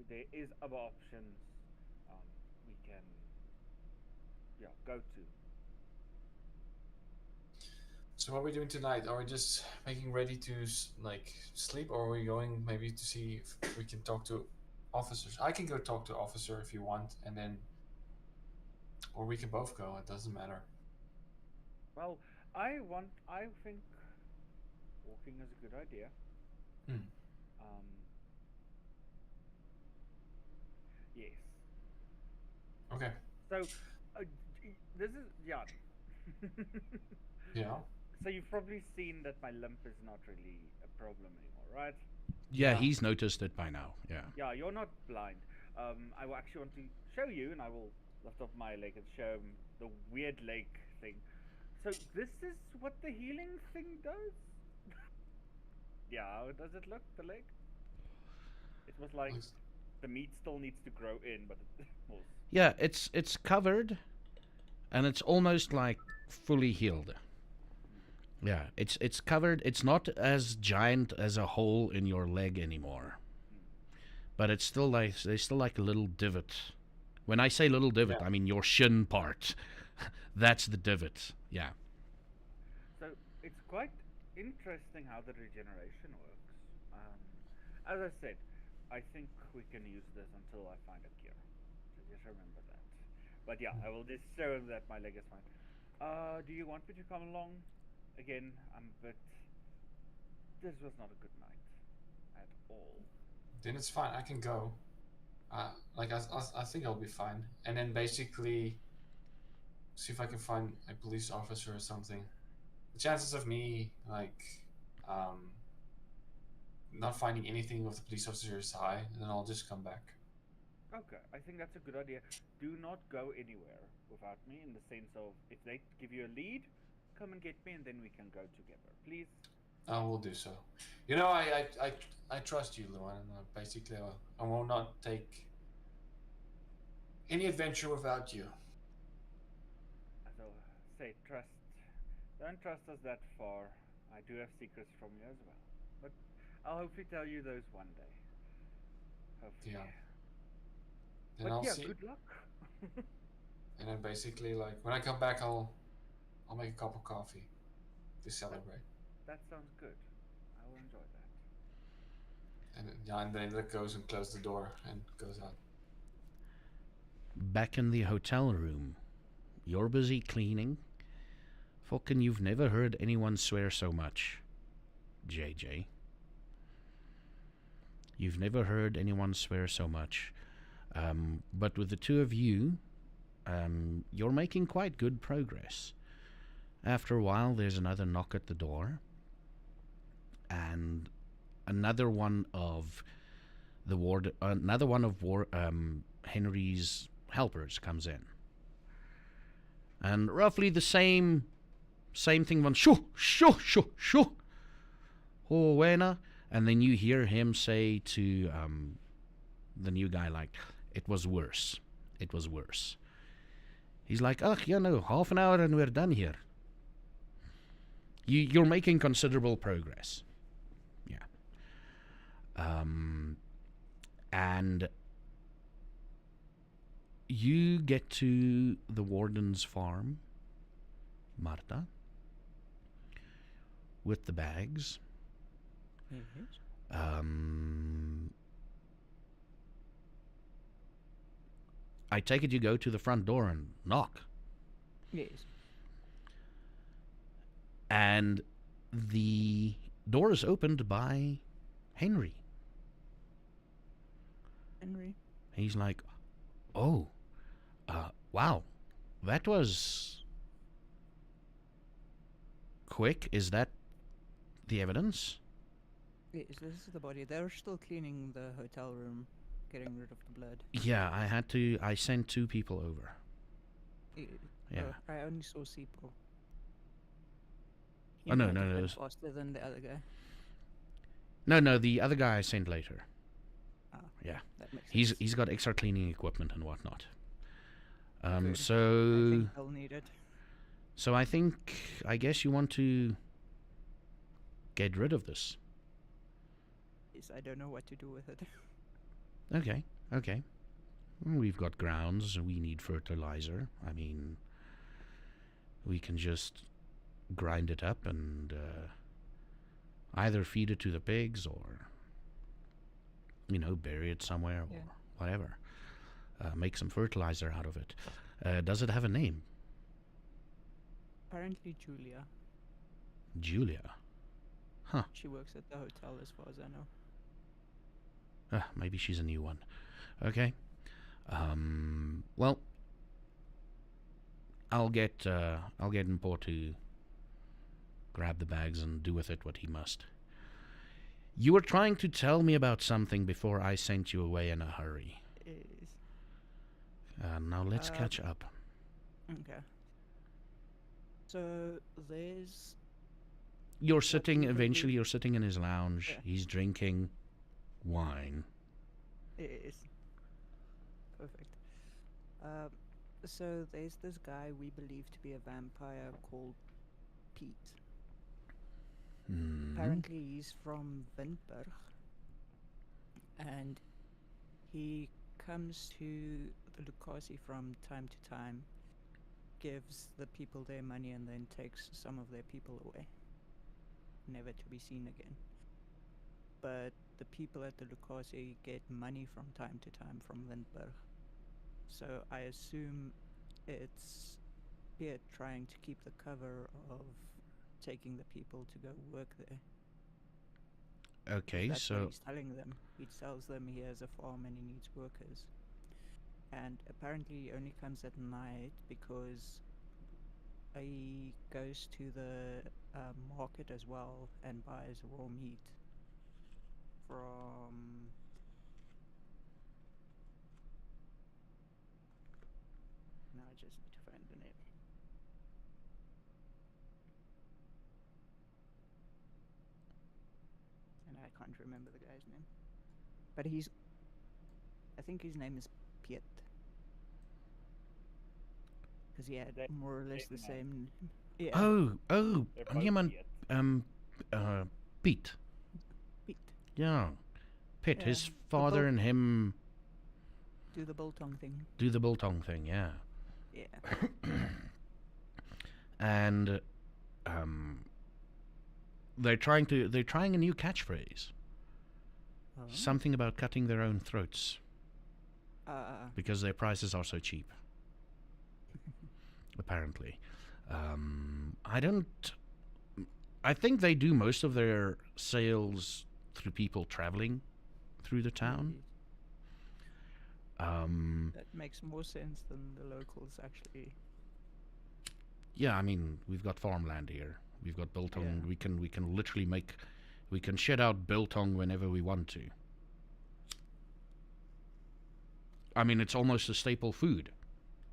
there is other options we can, yeah, go to. So what are we doing tonight? Are we just making ready to like sleep, or are we going maybe to see if we can talk to officers? I can go talk to officer if you want, and then, or we can both go. It doesn't matter. Well, I think walking is a good idea. Hmm. Um, yes. Okay. So, this is, yeah. Yeah. So you've probably seen that my limp is not really a problem anymore, right? Yeah, Yeah. he's noticed it by now. Yeah. Yeah, you're not blind. I will actually want to show you, and I will lift up my leg and show him the weird leg thing. So this is what the healing thing does. Yeah, how does it look? The leg? It was like Looks- the meat still needs to grow in, but it was. Yeah, it's covered, and it's almost like fully healed. Yeah, it's covered. It's not as giant as a hole in your leg anymore, but it's still like there's still like a little divot. When I say little divot, Yeah. I mean your shin part. That's the divot. Yeah. So it's quite interesting how the regeneration works. As I said, I think we can use this until I find a cure. So just remember that. But yeah, I will just show him that my leg is fine. Do you want me to come along? Again, but this was not a good night at all. Then it's fine. I can go. Like I think I'll be fine. And then basically see if I can find a police officer or something. The chances of me like um not finding anything with the police officer is high, and then I'll just come back. Okay, I think that's a good idea. Do not go anywhere without me, in the sense of if they give you a lead, come and get me, and then we can go together. Please. I will do so. You know, I trust you, Luan. Basically, I will not take any adventure without you. So, say trust. Don't trust us that far. I do have secrets from you as well. But I'll hopefully tell you those one day. Hopefully. Yeah. Then But I'll yeah, see. good luck. And then basically, like when I come back, I'll make a cup of coffee to celebrate. That sounds good. I will enjoy that. And then it goes and closes the door and goes out. Back in the hotel room, you're busy cleaning. Fucking, you've never heard anyone swear so much, JJ. You've never heard anyone swear so much. But with the two of you, you're making quite good progress. After a while, there's another knock at the door, and another one of Henry's helpers comes in, and roughly the same thing. One shoo shoo shoo shoo. Oh, wena. And then you hear him say to the new guy, like, it was worse. It was worse. He's like, ugh, half an hour and we're done here. You're making considerable progress. Yeah. And you get to the warden's farm, Marta, with the bags. Yes. I take it you go to the front door and knock. Yes. And the door is opened by Henry. Henry. He's like, oh, wow, that was quick. Is that the evidence? Yes, this is the body. They're still cleaning the hotel room, getting rid of the blood. Yeah, I sent 2 people over. Yeah. I only saw Sipo. Oh, no. Faster than the other guy. No, the other guy I sent later. Ah, Yeah. that makes sense. He's got extra cleaning equipment and whatnot. Good. I So think they'll need it. so I guess you want to get rid of this. Yes, I don't know what to do with it. Okay. We've got grounds. We need fertilizer. I mean, we can just grind it up and either feed it to the pigs or, bury it somewhere Yeah. or whatever. Make some fertilizer out of it. Does it have a name? Apparently Julia. Julia. Huh. She works at the hotel as far as I know. Maybe she's a new one. Okay. Well, I'll get Mpo to grab the bags and do with it what he must. You were trying to tell me about something before I sent you away in a hurry. Is Now let's catch up. okay. So there's You're sitting. you can do- Eventually, you're sitting in his lounge. Yeah. He's drinking wine. is perfect. So there's this guy we believe to be a vampire called Pete. Hmm. Apparently he's from Windberg, and he comes to the Lucasi from time to time, gives the people their money, and then takes some of their people away, never to be seen again. But the people at the Lucasi get money from time to time from Windberg, so I assume it's Piet trying to keep the cover of taking the people to go work there. Okay, That's what so he's telling them. He tells them he has a farm and he needs workers. And apparently he only comes at night because he goes to the market as well and buys raw meat from... Now I just need to find the name. I can't remember the guy's name. But he's, I think his name is Piet. Because he had That more or less the same same. Yeah. Oh, They're and both him and Piet. Pete. Piet. Yeah, Pete. Yeah, His the father Bil- and him Do the biltong thing. do the biltong thing. Yeah, Yeah. and they're trying a new catchphrase. Oh. Something about cutting their own throats because their prices are so cheap. Apparently, I think they do most of their sales through people traveling through the town. That makes more sense than the locals actually. Yeah, I mean, we've got farmland here. We've got biltong. Yeah. We can literally we can shed out biltong whenever we want to. I mean, it's almost a staple food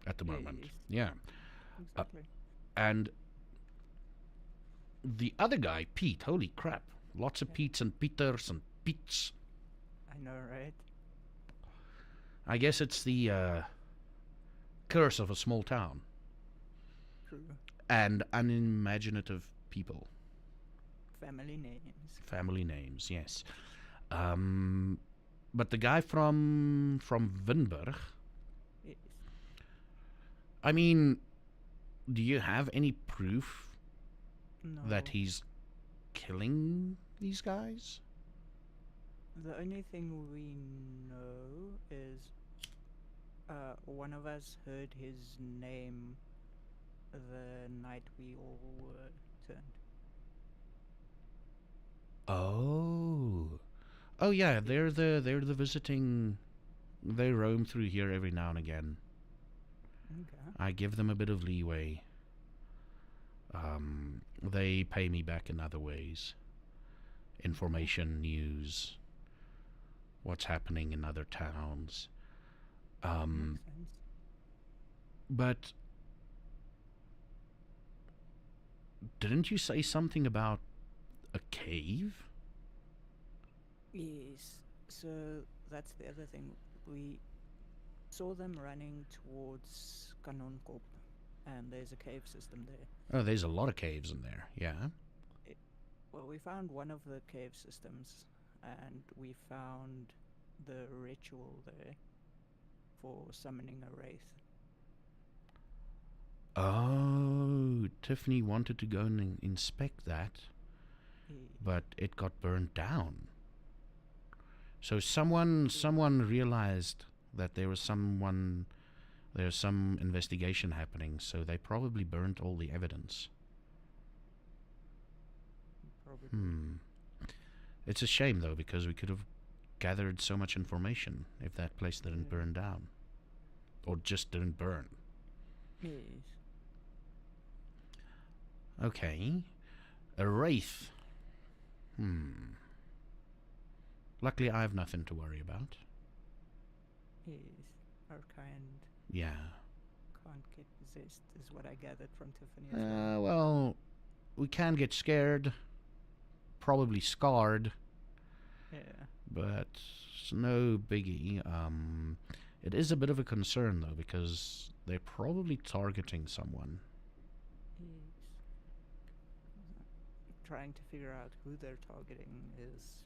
at the moment. Yes. Yeah. Exactly. And the other guy, Pete, holy crap. Lots of Petes and Peters and Petes. I know, right? I guess it's the curse of a small town True. and unimaginative people. Family names. Family names, yes. But the guy from Winburg, Yes. I mean, do you have any proof No. that he's killing these guys? The only thing we know is one of us heard his name the night we all were turned. Oh yeah, they're the visiting. They roam through here every now and again. Okay. I give them a bit of leeway. They pay me back in other ways. Information, news, what's happening in other towns. Makes sense. But didn't you say something about a cave? Yes. So that's the other thing. We saw them running towards Kanonkop, and there's a cave system there. Oh, there's a lot of caves in there. Yeah. Well, we found one of the cave systems, and we found the ritual there for summoning a wraith. Oh, Tiffany wanted to go and inspect that, Yes. but it got burned down. So someone realized that there's some investigation happening, so they probably burnt all the evidence. Probably. It's a shame though, because we could have gathered so much information if that place didn't Yeah. burn down. Or just didn't burn. Yes. Okay. A wraith. Luckily I have nothing to worry about. Yes. Our kind Yeah. can't get possessed, is what I gathered from Tiffany as well. Well, we can get scared. Probably scarred. Yeah. But it's no biggie. It is a bit of a concern though, because they're probably targeting someone. Yes. Trying to figure out who they're targeting is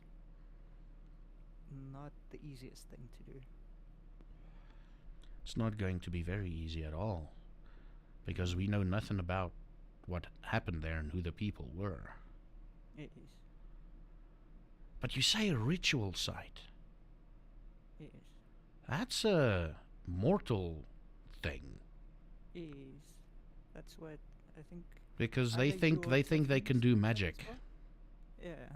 not the easiest thing to do. It's not going to be very easy at all, because we know nothing about what happened there and who the people were. Yes. But you say a ritual site. Yes. That's a mortal thing, Yes. That's what I think. because I they think think you they can do also think that as magic. well. Yeah.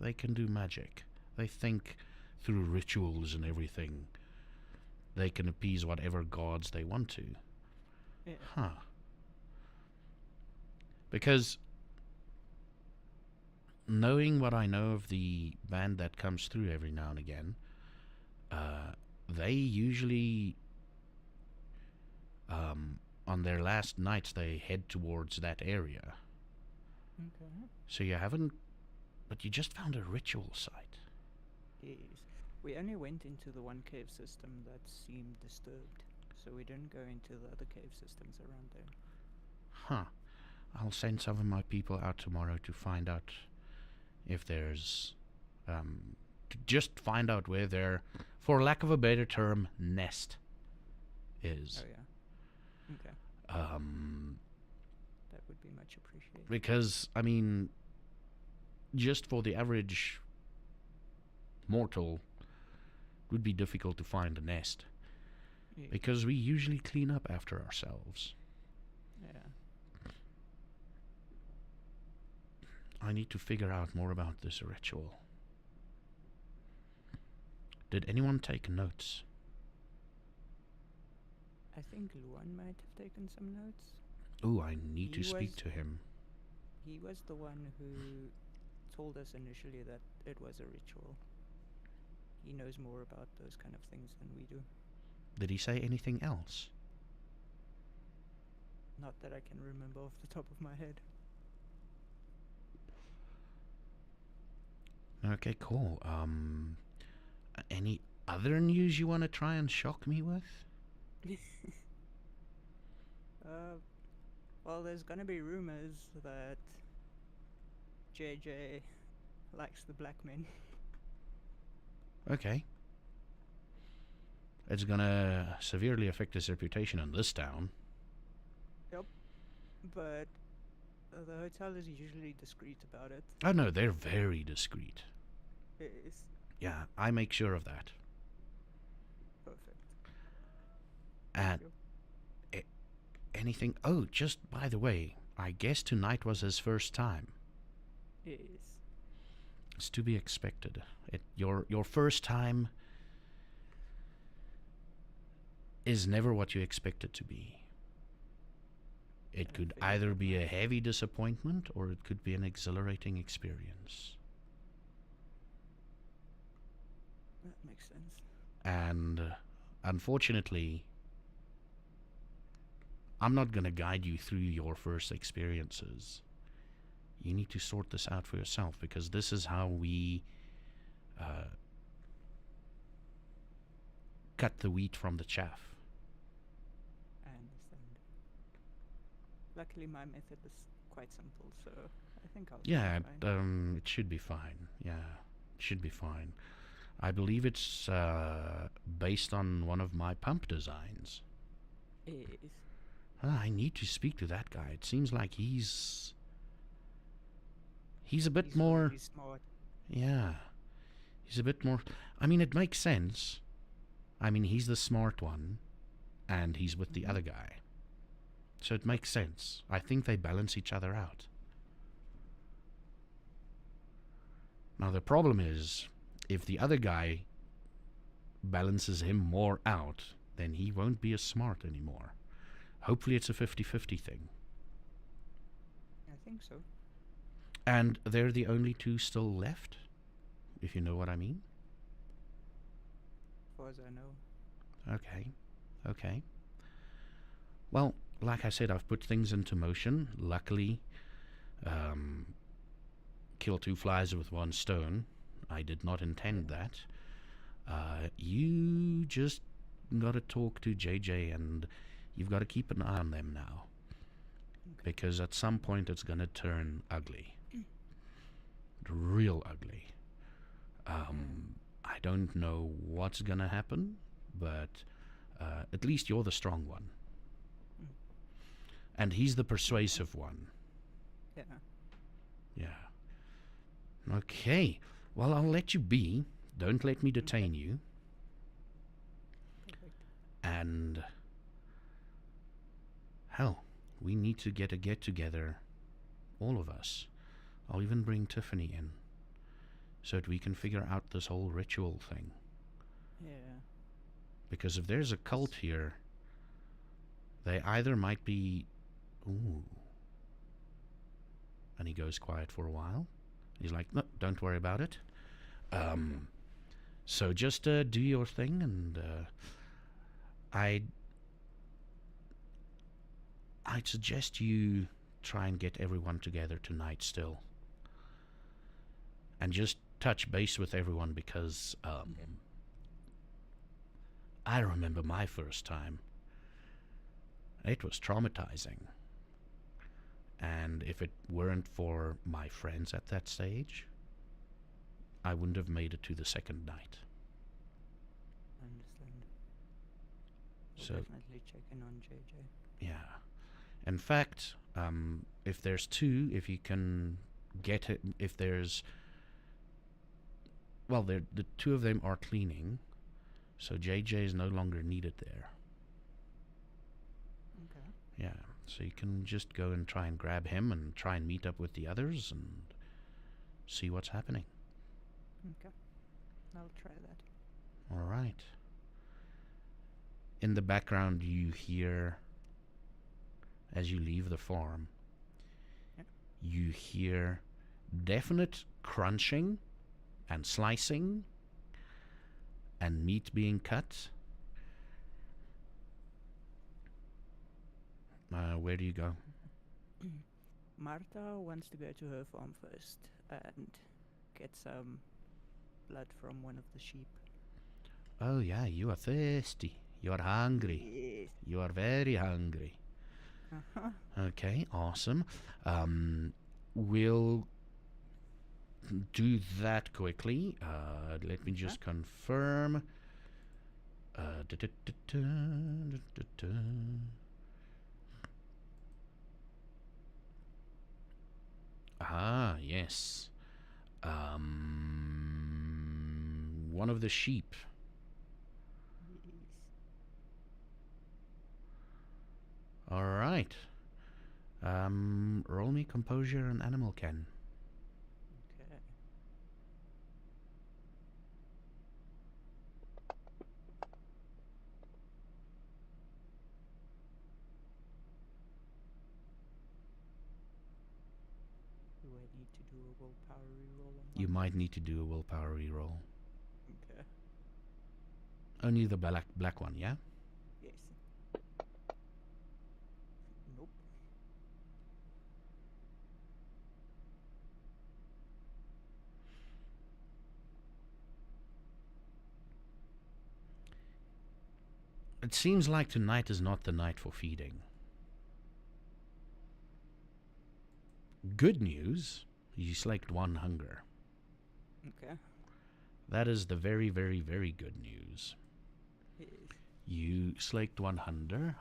They can do magic. They think through rituals and everything. They can appease whatever gods they want to. Yeah. Huh. Because knowing what I know of the band that comes through every now and again, they usually, on their last nights, they head towards that area. Okay. So you haven't But you just found a ritual site. Yes. We only went into the one cave system that seemed disturbed, so we didn't go into the other cave systems around there. Huh. I'll send some of my people out tomorrow to find out if there's... to just find out where their, for lack of a better term, nest is. Oh yeah. Okay. That would be much appreciated. Because, I mean, just for the average mortal, it would be difficult to find a nest. Yeah. Because we usually clean up after ourselves. Yeah. I need to figure out more about this ritual. Did anyone take notes? I think Luan might have taken some notes. Ooh, I need to He speak was- to him. He was the one who told us initially that it was a ritual. He knows more about those kind of things than we do. Did he say anything else? Not that I can remember off the top of my head. Okay, cool. Any other news you want to try and shock me with? Well, there's gonna be rumors that JJ likes the black men. Okay. It's gonna severely affect his reputation in this town. But the hotel is usually discreet about it. Oh no, they're very discreet. It's Yeah, I make sure of that. perfect. And you. anything... Oh, just by the way, I guess tonight was his first time. Yes. It's to be expected. Your first time is never what you expect it to be. It I could figured either that be a much. heavy disappointment or it could be an exhilarating experience. That makes sense. And unfortunately, I'm not going to guide you through your first experiences. You need to sort this out for yourself, because this is how we cut the wheat from the chaff. I understand. Luckily, my method is quite simple, so I think I'll be Yeah, fine. it should be fine. Yeah, it should be fine. I believe it's based on one of my pump designs. Yes. I need to speak to that guy. It seems like he's a bit He's more... really smart. Yeah. He's a bit more... I mean, it makes sense. I mean, he's the smart one, and he's with the Mhm. other guy. So it makes sense. I think they balance each other out. Now, the problem is, if the other guy balances him more out, then he won't be as smart anymore. Hopefully it's a 50-50 thing. I think so. And they're the only two still left, if you know what I mean. As far as I know. Okay. Okay. Well, like I said, I've put things into motion. Luckily, kill two flies with one stone. I did not intend that. You just got to talk to JJ, and you've got to keep an eye on them now. Okay. Because at some point it's going to turn ugly. Real ugly. I don't know what's going to happen, but at least you're the strong one. Mm. And he's the persuasive one. Yeah. Yeah. Okay. Well, I'll let you be. Don't let me detain you. Perfect. And hell, we need to get a get-together, all of us. I'll even bring Tiffany in, so that we can figure out this whole ritual thing. Yeah. Because if there's a cult here, they either might be... Ooh. And he goes quiet for a while. He's like, no, don't worry about it. So just do your thing, and I'd suggest you try and get everyone together tonight still. and just touch base with everyone because I remember my first time. It was traumatizing. And if it weren't for my friends at that stage, I wouldn't have made it to the second night. I understand. We'll So, definitely check in on JJ. yeah. In fact, if there's two, if you can get it, if there's, well, the two of them are cleaning, so JJ is no longer needed there. Okay. Yeah, so you can just go and try and grab him and try and meet up with the others and see what's happening. Okay. I'll try that. All right. In the background, you hear, as you leave the farm, Yep. you hear definite crunching and slicing and meat being cut. Where do you go? Marta wants to go to her farm first and get some blood from one of the sheep. Oh, yeah, you are thirsty. You are hungry. Yes. You are very hungry. Uh-huh. Okay, awesome. We'll do that quickly. Let me just confirm. Ah, yes. One of the sheep. Yes. All right. Roll me composure and animal ken. Okay. Do I need to do a willpower reroll on You that? might need to do a willpower reroll. Okay. Only the black one, yeah? Yes. Nope. It seems like tonight is not the night for feeding. Good news, you slaked one hunger. Okay. That is the very, very, very good news. Yes. You slaked one hunger.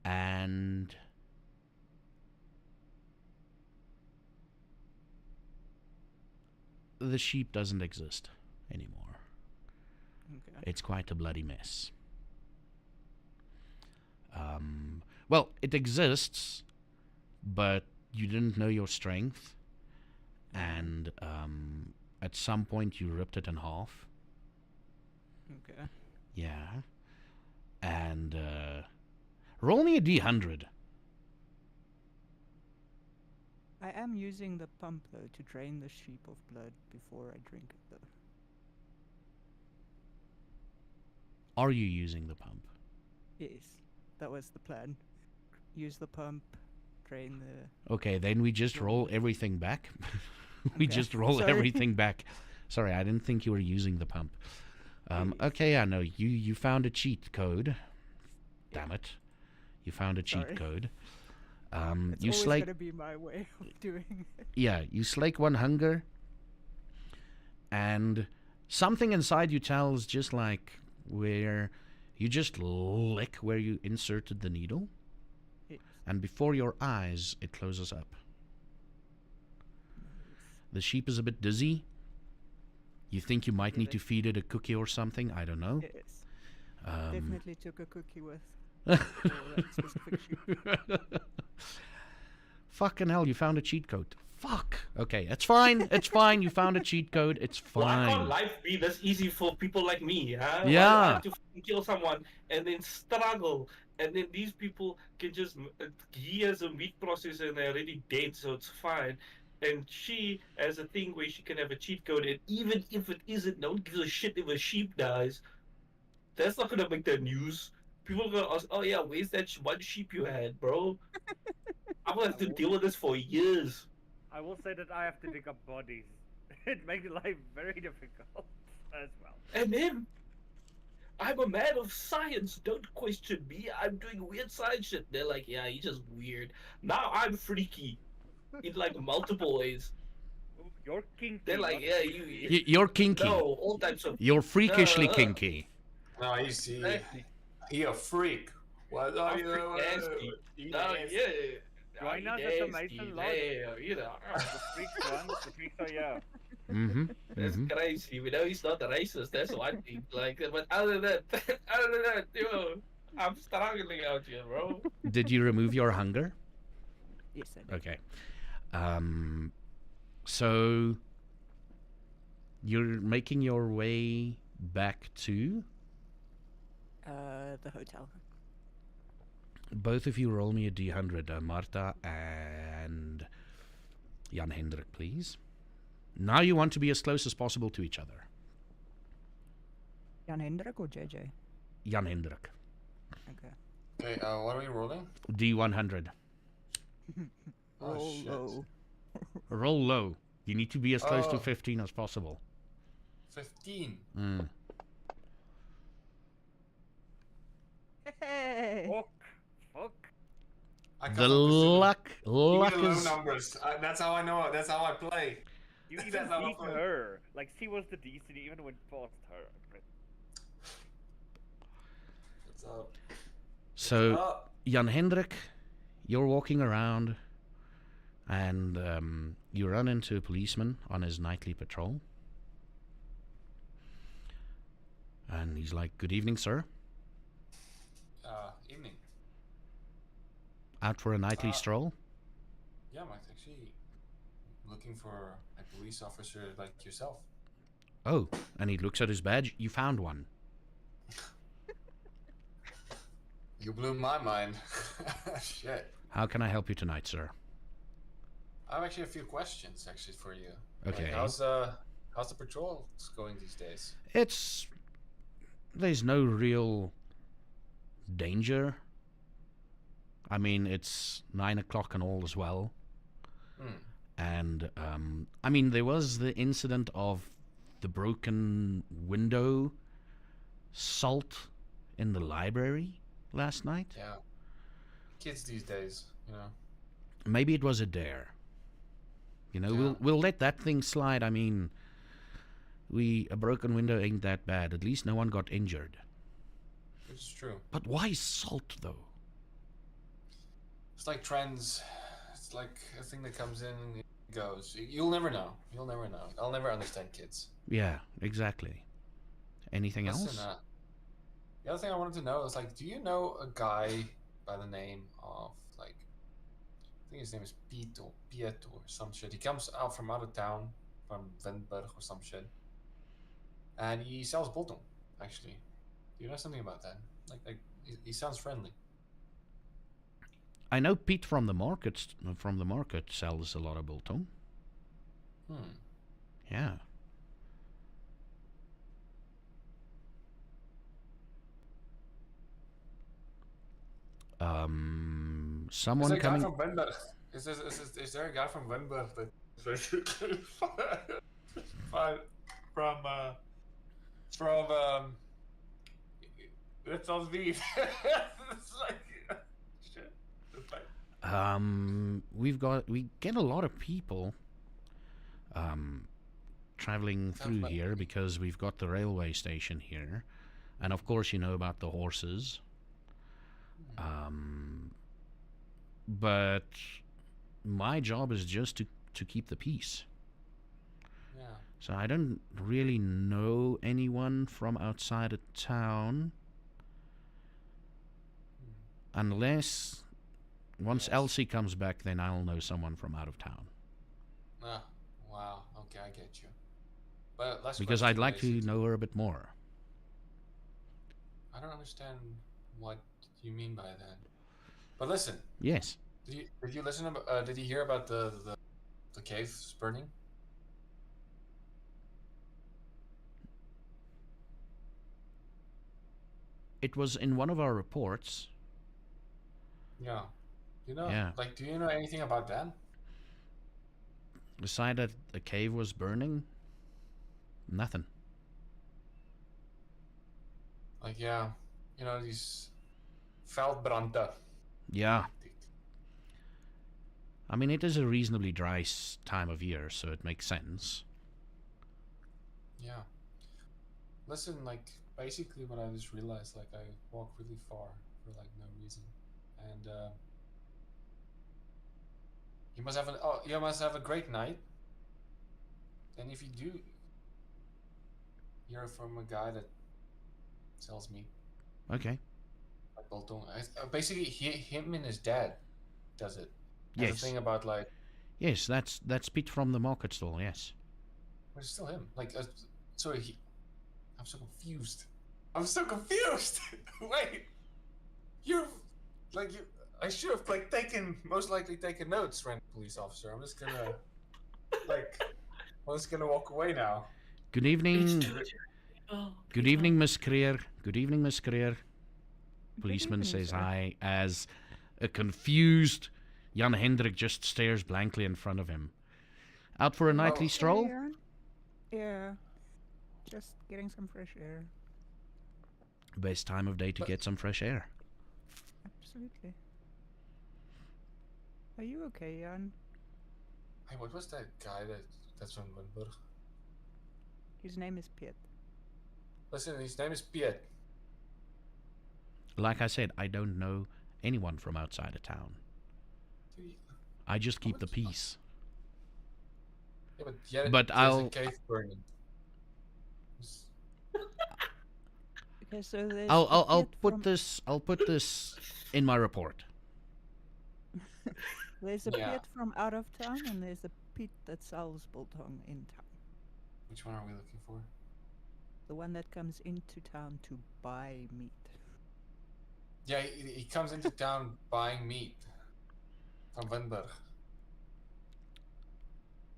And the sheep doesn't exist anymore. Okay. It's quite a bloody mess. Well, it exists, but you didn't know your strength, and at some point you ripped it in half. Okay. Yeah. And roll me a d100. I am using the pump though to drain the sheep of blood before I drink it though. Are you using the pump? Yes. That was the plan. Use the pump, drain the. Okay, then we just roll everything back. We Okay. just roll Sorry. everything back. Sorry, I didn't think you were using the pump. Okay, I know. You found a cheat code. Damn it. You found a cheat Sorry. code. It's You always slake. gonna be my way of doing it. Yeah, you slake one hunger, and something inside you tells just like where you just lick where you inserted the needle, Yes. and before your eyes it closes up. The sheep is a bit dizzy. You think you might need to feed it a cookie or something. I don't know. Yes. Um, Definitely took a cookie with for that specific sheep. Fucking hell, you found a cheat code. Fuck. Okay, it's fine. It's fine. You found a cheat code. It's Why fine. can't life be this easy for people like me? Huh? Why do Yeah. I have to fucking kill someone and then struggle, and then these people can just he has a meat processor and they're already dead, so it's fine. And she has a thing where she can have a cheat code, and even if it isn't, no one gives a shit if a sheep dies. That's not gonna make the news. People are gonna ask, "Oh yeah, where's that one sheep you had, bro?" I'm gonna have to deal with this for years. I will say that I have to dig up bodies. It makes life very difficult as well. And then I'm a man of science. Don't question me. I'm doing weird science shit. They're like, "Yeah, he's just weird." Now I'm freaky in like multiple ways. Ooh, you're kinky. They're like, not "Yeah, freaky. You're kinky. no, all types of You're freakishly no, kinky. No, exactly. he a freak. What are I'm you? freak nasty. He No, nasty. yeah. Join us I'm at the nasty, Mason Lodge. yeah, you know. The freaks one, the freaks are yeah. Mm-hmm. That's Mm-hmm. crazy. We know he's not a racist. That's one thing. Like, but other than that, other than that, I'm struggling out here, bro. Did you remove your hunger? Yes, I did. Okay. So you're making your way back to. The hotel. Both of you roll me a D100, Marta and Jan Hendrik, please. Now you want to be as close as possible to each other. Jan Hendrik or JJ? Jan Hendrik. Okay. Okay, what are we rolling? D100. Oh, Roll shit. low. Roll low. You need to be as close to Oh. 15 as possible. 15. Mm. Hey! Fuck. I The can't listen. luck Even low is. numbers. That's how I know. That's how I play. You That's even how I beat play. her. Like she was the decent, you even went past her. What's up? So, Up. Jan Hendrik, you're walking around and you run into a policeman on his nightly patrol. And he's like, "Good evening, sir. Evening. Out for a nightly stroll?" Yeah, I'm actually looking for a police officer like yourself. Oh, and he looks at his badge. You found one. You blew my mind. Shit. How can I help you tonight, sir? I have actually a few questions actually for you. Okay. Like, how's the patrol going these days? There's no real danger. I mean, it's 9 o'clock and all as well. And, I mean, there was the incident of the broken window salt in the library last night. Yeah. Kids these days, you know. Maybe it was a dare. You know, Yeah. we'll let that thing slide. I mean, a broken window ain't that bad. At least no one got injured. Which is true. But why salt, though? It's like trends. It's like a thing that comes in and it goes. You'll never know. You'll never know. I'll never understand kids. Yeah, exactly. Anything Listen, else? the other thing I wanted to know is like, do you know a guy by the name of like, I think his name is Piet or some shit. He comes out from out of town, from Venberg or some shit, and he sells biltong. Actually, do you know something about that? Like he sounds friendly. I know Pete from the market sells a lot of biltong. Yeah. Someone is there a coming. guy from Venberg? Is there a guy from Venberg that basically from that sounds mean. It's like shit. It's like, We get a lot of people traveling through like- here because we've got the railway station here, and of course you know about the horses. But my job is just to keep the peace. yeah. So I don't really know anyone from outside of town, unless once Yes. Elsie comes back, then I'll know someone from out of town. Ah, wow. Okay, I get you. But last Because question, I'd like to basically. know her a bit more. I don't understand what you mean by that. But listen, Yes. did you listen about? Did you hear about the caves burning? It was in one of our reports. Yeah. You know, Yeah. like, do you know anything about that? The side that the cave was burning? Nothing. Like, yeah, you know, these veldbranden. Yeah. I mean, it is a reasonably dry time of year, so it makes sense. Yeah. Listen, like, basically what I just realized, like, I walk really far for, like, no reason. And, you must have a great night. And if you do hear from a guy that sells meat, Okay. like biltong, basically, him and his dad does it. Has a Yes. thing about, like, Yes, that's Pete from the market stall, yes. but it's still him. Like, sorry, I'm so confused. I'm so confused. Wait, you're like you. I should have like most likely taken notes, random police officer. I'm just gonna I'm just gonna walk away now. Good evening. Oh, Good evening, Miss Creer. Good evening, Miss Creer. Good Policeman evening, says sir. hi as a confused Jan Hendrik just stares blankly in front of him. Out for a nightly Well- stroll? Jan? Yeah. Just getting some fresh air. Best time of day to get some fresh air. Absolutely. Are you okay, Jan? Hey, what was that guy that's from Limburg? His name is Piet. Listen, his name is Piet. Like I said, I don't know anyone from outside of town. Dude, I just keep the much- peace. yeah, but yeah, But there's I'll- a cave burning. Okay, so there's I'll a I'll Piet put from- this in my report. There's a Yeah. Piet from out of town, and there's a Piet that sells biltong in town. Which one are we looking for? The one that comes into town to buy meat. Yeah, he comes into town buying meat from Limburg.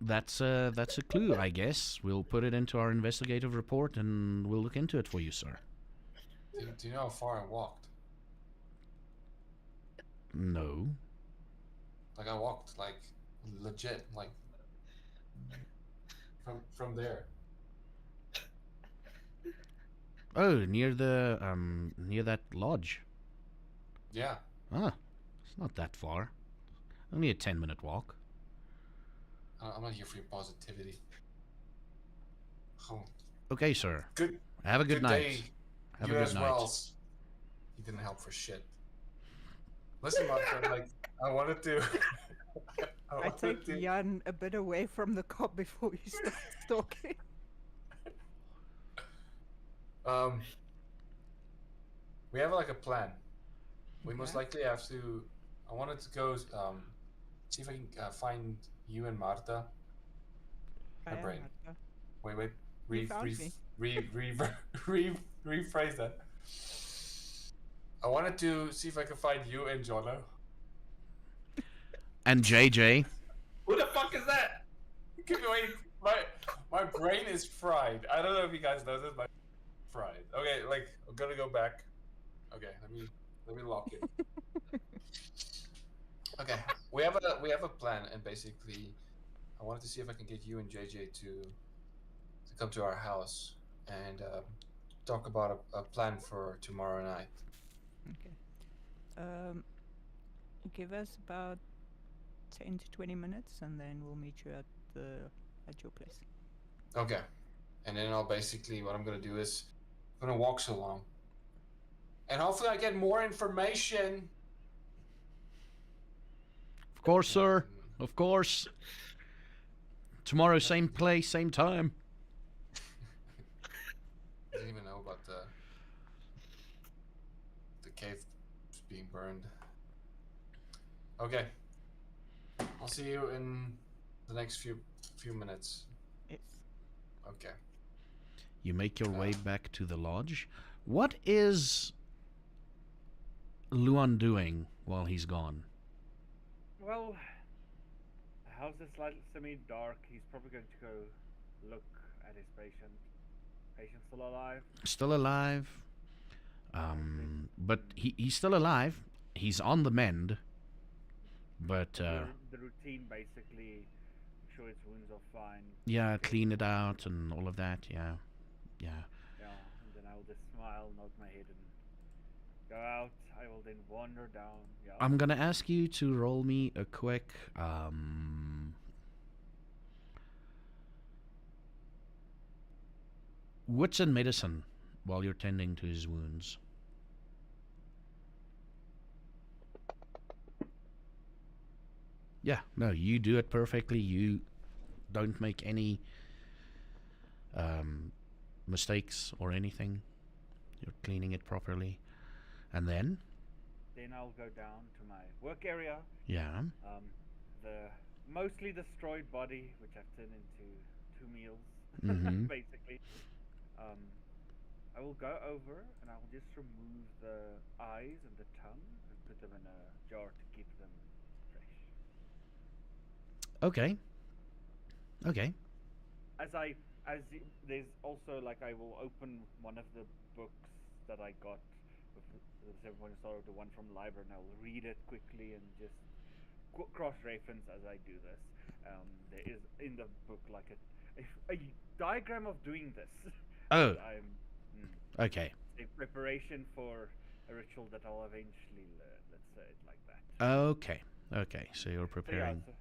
That's a clue, I guess. We'll put it into our investigative report and we'll look into it for you, sir. Do you know how far I walked? No. Like I walked like legit like from there. Oh, near that lodge. Yeah. Ah, it's not that far. Only a 10-minute walk. I'm not here for your positivity. Oh, Okay, sir. good. Have a good night. Day. Have You a good as night. well. He didn't help for shit. Listen, my friend, like I wanted to. I wanted take to- Jan a bit away from the cop before he starts talking. We have like a plan. We most Okay. likely have to. I wanted to go see if I can find you and Marta. I My am brain. Marta. Wait. You found me. Rephrase that. I wanted to see if I could find you and Jono. And JJ. who the fuck is that? Wait, my brain is fried. I don't know if you guys know this, but fried. Okay, like I'm gonna go back. Okay, let me lock it. Okay, we have a plan, and basically, I wanted to see if I can get you and JJ to come to our house and talk about a plan for tomorrow night. Okay. Give us about 10 to 20 minutes, and then we'll meet you at your place. Okay, and then what I'm gonna do is I'm gonna walk so long, and hopefully I get more information. Of course, sir. Of course. Tomorrow, same place, same time. I didn't even know about the cave being burned. Okay. I'll see you in the next few minutes. Yes. Okay. You make your way back to the lodge. What is Luan doing while he's gone? Well, the house is slightly semi-dark. He's probably going to go look at his patient. Patient still alive? Still alive. But he's still alive. He's on the mend. But The routine basically, make sure its wounds are fine. yeah, clean it out and all of that. Yeah. Yeah, and then I will just smile, nod my head, and go out. I will then wander down. Yeah. I'm gonna ask you to roll me a quick wits and medicine while you're tending to his wounds. Yeah, no, you do it perfectly. You don't make any mistakes or anything. You're cleaning it properly. And then? Then I'll go down to my work area. Yeah. The mostly destroyed body, which I've turned into 2 meals, Mhm. basically. I will go over and I will just remove the eyes and the tongue and put them in a jar to keep them fresh. Okay. Okay. There's also like I will open one of the books that I got with the 7 Star, the one from the library, and I will read it quickly and just cross-reference as I do this. There is in the book like a diagram of doing this. Oh. Okay. A preparation for a ritual that I'll eventually learn. Let's say it like that. Okay. Okay. So you're preparing. So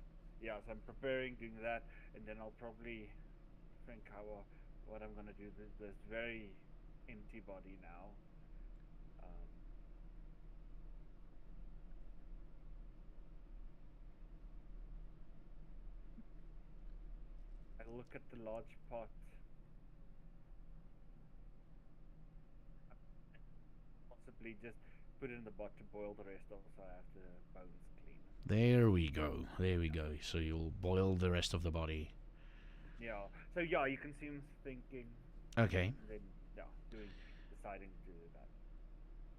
I'm preparing, doing that, and then I'll probably think what I'm gonna do. This very empty body now. I look at the large pot. Possibly just put it in the pot to boil the rest of, so I have the bones clean. There we go. There we go. So you'll boil the rest of the body. Yeah. So yeah, you can see him thinking. Okay. And then deciding to do that.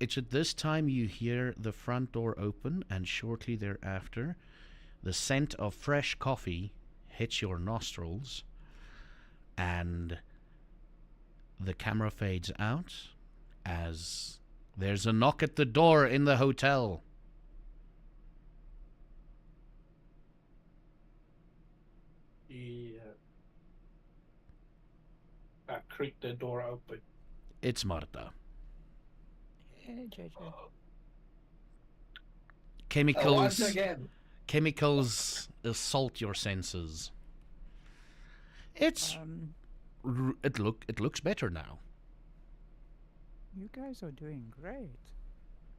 It's at this time you hear the front door open, and shortly thereafter, the scent of fresh coffee hits your nostrils, and the camera fades out as there's a knock at the door in the hotel. Yeah. I creak the door open. It's Marta. Hey, JJ. Chemicals. Once again. Chemicals assault your senses. It looks better now. You guys are doing great.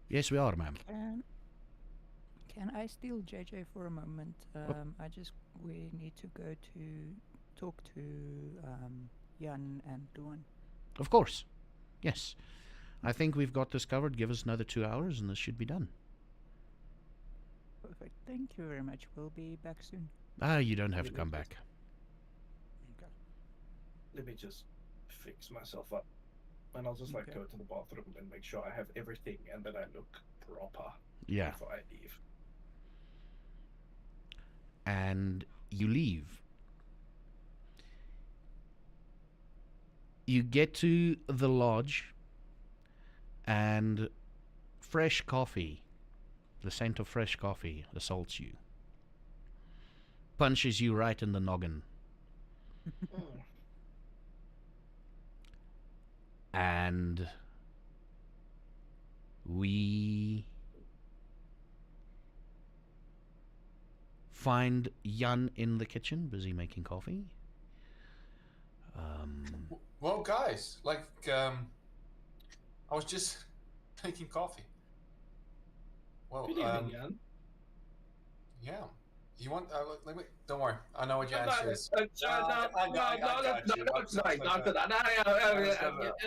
Yes, we are, ma'am. Can I steal JJ for a moment? We need to go to talk to Jan and Duan. Of course. Yes. I think we've got this covered. Give us another 2 hours and this should be done. Perfect. Thank you very much. We'll be back soon. You don't have to come back. Okay. Let me just fix myself up. And I'll just Okay. go to the bathroom and make sure I have everything and that I look proper Yeah. before I leave. And you leave. You get to the lodge, and fresh coffee, the scent of fresh coffee, assaults you. Punches you right in the noggin. And we find Jan in the kitchen, busy making coffee. Well, guys, I was just making coffee. Well, Good evening, Jan. yeah. You want? Let me. Don't worry. I know what your No, answer is. no, you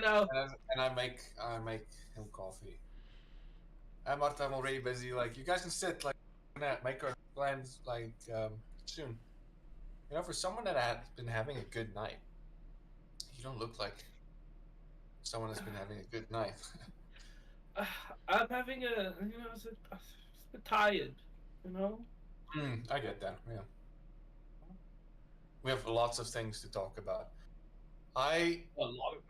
know. And I make him coffee. And Marta, I'm already busy. Like, you guys can sit. Like, make our plans. Like, soon. You know, for someone that has been having a good night, you don't look like someone that's been having a good night. I'm having a, I was a bit tired, you know. I get that. Yeah. We have lots of things to talk about. A lot.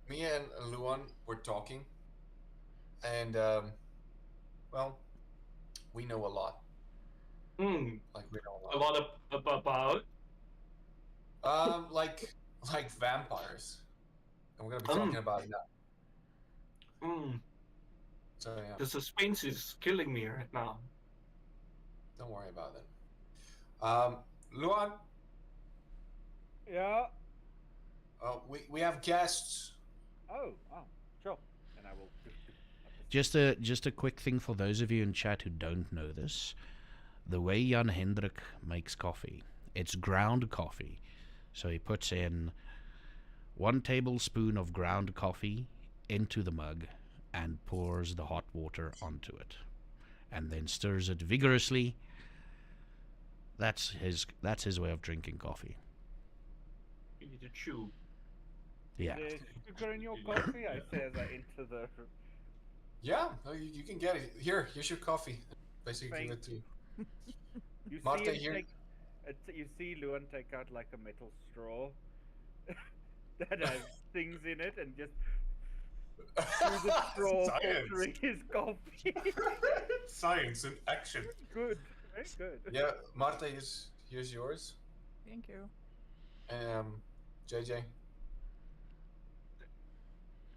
Me and Luan were talking, and well, we know a lot. Hmm. Like we know a A lot. lot about. Like vampires, and we're gonna be talking Um. about it now. Hmm. So yeah, The suspense is killing me right now. don't worry about it. Luan, Yeah. we have guests. Oh, sure. And I will do at the Just a quick thing for those of you in chat who don't know this. The way Jan Hendrik makes coffee, it's ground coffee. So he puts in 1 tablespoon of ground coffee into the mug and pours the hot water onto it, and then stirs it vigorously. That's his way of drinking coffee. You need to chew. Yeah. Is there sugar in your coffee? I say as I enter the. Yeah, you can get it. Here's your coffee. Basically, give Thank it to you. You Marta, see him here. take. You see Luan take out like a metal straw that has things in it, and just through the straw filtering his coffee. Science in action. Good, very good. Yeah, Marta, here's yours. Thank you. JJ.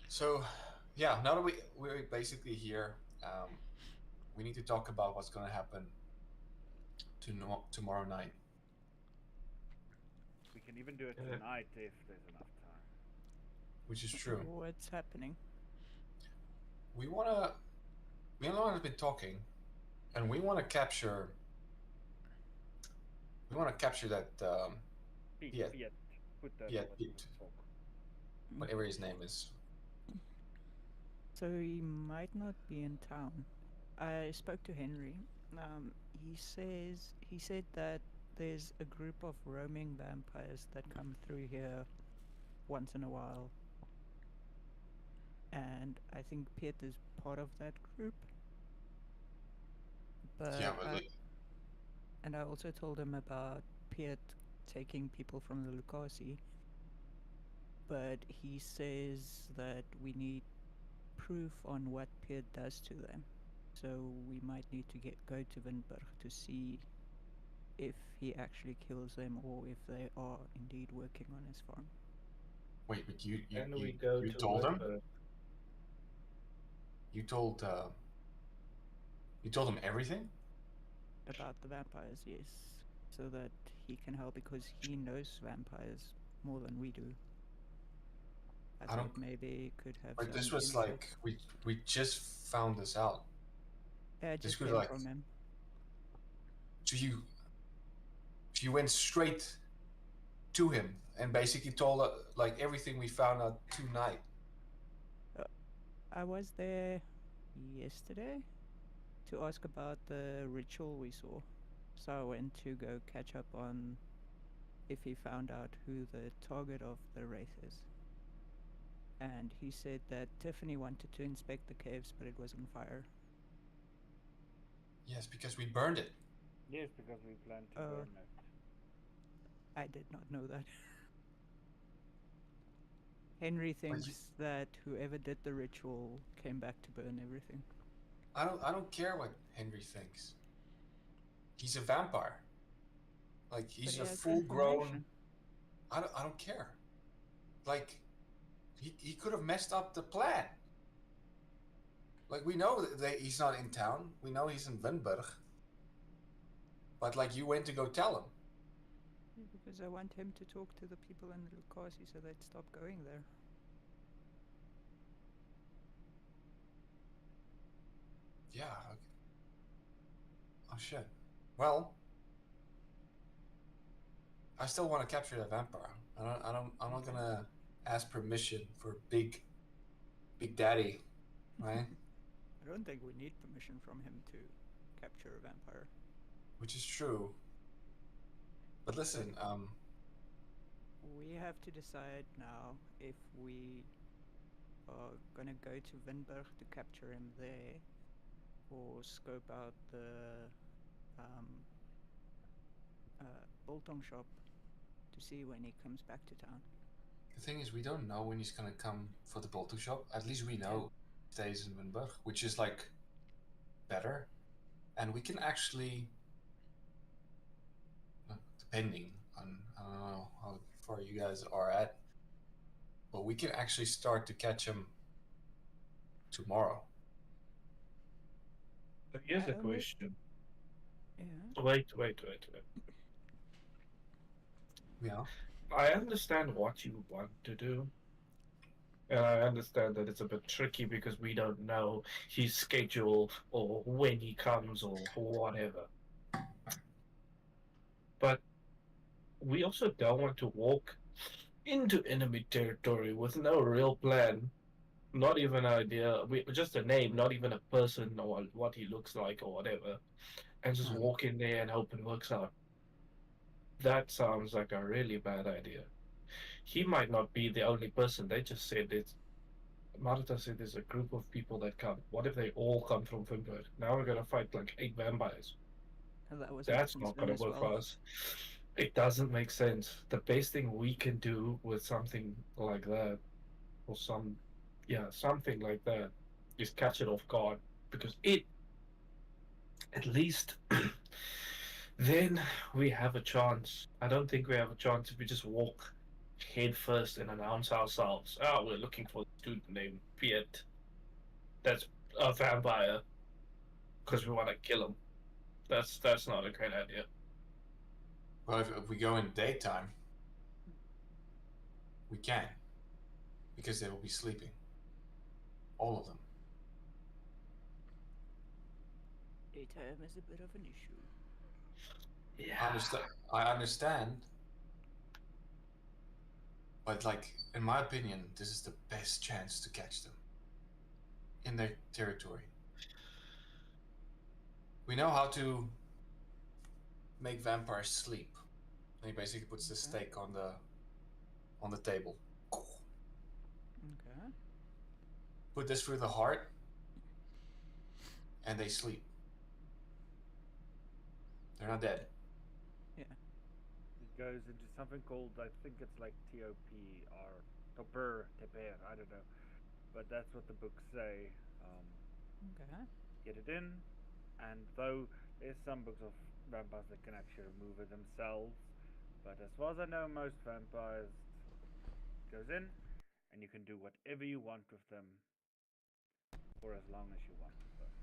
So, yeah, now that we're basically here, we need to talk about what's going to happen tomorrow night. We can even do it Yeah. tonight if there's enough time. Which is true. What's happening? Me and Lauren have been talking, and we want to capture that Pete, Yeah. Pete, put that Yeah, on the Pete. talk. whatever his name is. So he might not be in town. I spoke to Henry. He said that there's a group of roaming vampires that come through here once in a while, and I think Piet is part of that group. But Yeah, but and I also told him about Piet taking people from the Lukasi. But he says that we need proof on what Piet does to them. So we might need to go to Winburg to see if he actually kills them or if they are indeed working on his farm. wait, but And we go you to told him? Winburg. You told him everything? About the vampires, yes. So that he can help because he knows vampires more than we do. I I thought don't- maybe it could have Like this some was info. like we just found this out. Yeah, it this just could, came like- from him. So you went straight to him and basically told like everything we found out tonight. I was there yesterday to ask about the ritual we saw. So I went to go catch up on if he found out who the target of the wraith is. And he said that Tiffany wanted to inspect the caves, but it was on fire. Yes, because we burned it. Yes, because we plan to Oh. burn it. I did not know that. Henry thinks that whoever did the ritual came back to burn everything. I don't care what Henry thinks. He's a vampire. Like he's But he a has full grown. information. I don't care. Like he could have messed up the plan. Like we know that he's not in town. We know he's in Winburg. But like you went to go tell him. Because I want him to talk to the people in the Lukasi so they'd stop going there. Yeah. Okay. Oh shit. Well, I still want to capture that vampire. I'm not gonna ask permission for Big Daddy, right? I don't think we need permission from him to capture a vampire. Which is true. But listen, We have to decide now if we are gonna go to Winburg to capture him there, or scope out the biltong shop to see when he comes back to town. The thing is, we don't know when he's gonna come for the Bolto shop. At least we know he stays in Winburg, which is like better, and we can actually, depending on I don't know how far you guys are at, but we can actually start to catch him tomorrow. Here's I a only- question. Yeah. Wait. Yeah. I understand what you want to do. And I understand that it's a bit tricky because we don't know his schedule or when he comes or whatever. But we also don't want to walk into enemy territory with no real plan, not even an idea, just a name, not even a person or what he looks like or whatever, and just walk in there and hope it works out. That sounds like a really bad idea. He might not be the only person. They just said it's Marta said there's a group of people that come. What if they all come from Finberg? Now we're gonna fight like 8 vampires. That was my That's not concern gonna as work well. for us. It doesn't make sense. The best thing we can do with something like that, or something like that, is catch it off guard because it, at least, then we have a chance. I don't think we have a chance if we just walk head first and announce ourselves. Oh, we're looking for a student named Piet. That's a vampire because we want to kill him. That's not a great idea. Well, if we go in daytime, we can, because they will be sleeping. All of them. Daytime is a bit of an issue. Yeah. I understand, but like in my opinion, this is the best chance to catch them in their territory. We know how to make vampires sleep. And he basically puts the steak on the table. Okay. Put this through the heart, and they sleep. They're not dead. It goes into something called, I think it's like TOP or Topper, I don't know. But that's what the books say. Okay. Get it in, and though there's some books of vampires that can actually remove it themselves, but as far as I know, most vampires goes in, and you can do whatever you want with them for as long as you want with them.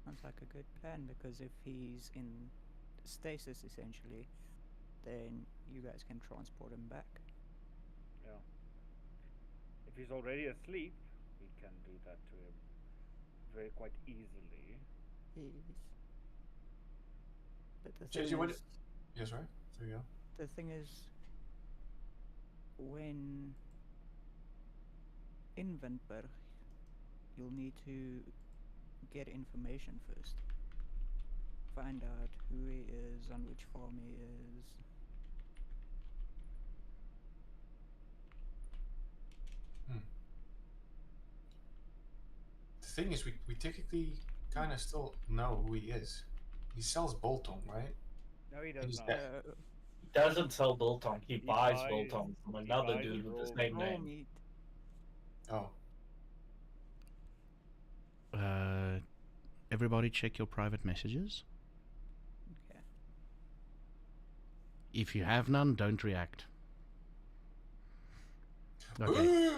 Sounds like a good plan because if he's in stasis essentially, then you guys can transport him back. Yeah. If he's already asleep, we can do that to him quite easily. Yes. But the JJ, thing what? is, Yes, right. There you go. the thing is, when in Windberg, you'll need to get information first. Find out who he is, on which farm he is. The thing is, we technically kind of still know who he is. He sells Bolton, right? No, he And does he's not. dead. He doesn't sell biltong. He buys buys- biltong from he another buys dude with the raw same Raw name. meat. Oh, Everybody check your private messages. Okay. If you have none, don't react. Okay.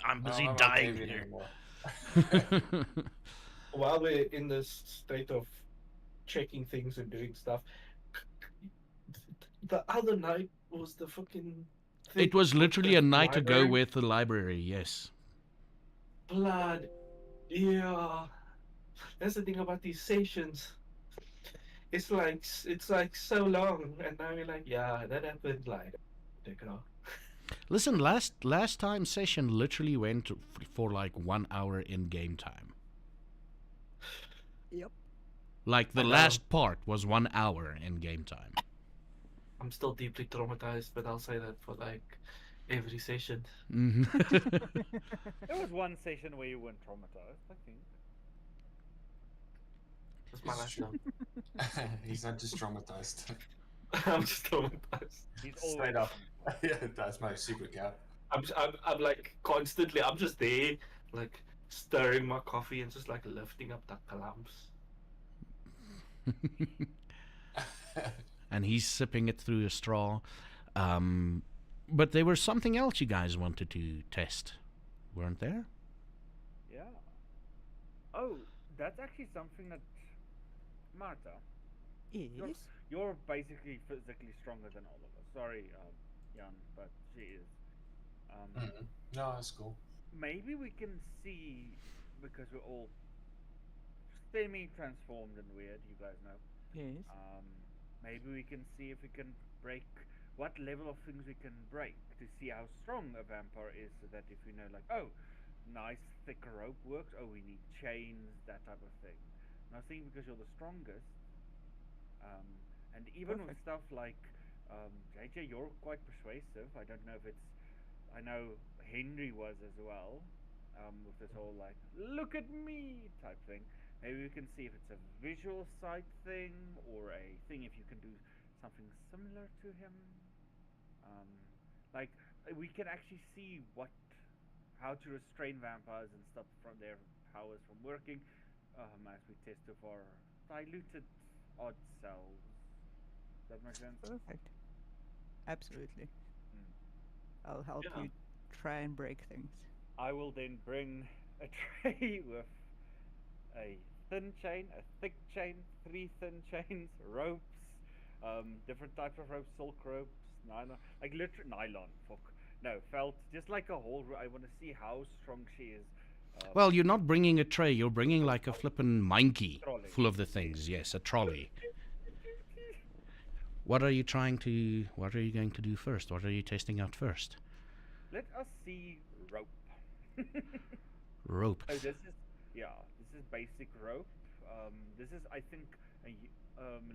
I'm busy I'm not dying David here. anymore. While we're in this state of checking things and doing stuff, the other night was the fucking thing It was with literally the a night to go library. with the library, yes. Blood. Yeah. That's the thing about these sessions. It's like so long, and now you're like, yeah, that happened like a week ago. Listen, last time session literally went for like 1 hour in game time. Yep. Like the I know. last part was 1 hour in game time. I'm still deeply traumatized, but I'll say that for like every session. There was one session where you weren't traumatized, I think. That's my It's last true. note. He's not just traumatized. I'm just traumatized. He's always Straight up. Yeah, that's my secret gap. I'm like constantly. I'm just there, like stirring my coffee and just like lifting up the clumps. And he's sipping it through a straw. But there was something else you guys wanted to test, weren't there? Yeah. Oh, that's actually something that Marta, you're, Yes. you're basically physically stronger than all of us. Sorry, Jan, but she is. No, that's cool. Maybe we can see, because we're all semi-transformed and weird, you guys know. Yes. Maybe we can see if we can break what level of things we can break to see how strong a vampire is, so that if we know, like, oh, nice thick rope works, oh, we need chains, that type of thing. And I think because you're the strongest, um, and even with Perfect. stuff like JJ, you're quite persuasive. I don't know if it's. I know Henry was as well, with this whole like "look at me" type thing. Maybe we can see if it's a visual sight thing or a thing if you can do something similar to him. Um, like we can actually see how to restrain vampires and stop from their powers from working, as we test of our diluted odd cells. Does that make sense? Perfect. Absolutely. Mm. I'll help Yeah. you try and break things. I will then bring a tray with a thin chain, a thick chain, 3 thin chains, ropes, different types of ropes, silk ropes, nylon, like literally nylon. Fuck, no, felt. Just like a whole. I want to see how strong she is. Well, you're not bringing a tray, you're bringing like a flippin' monkey Trolley. full of the things. Yes, a trolley. What are you going to do first? What are you testing out first? Let us see rope. Rope. Oh, this is this is basic rope. This is I think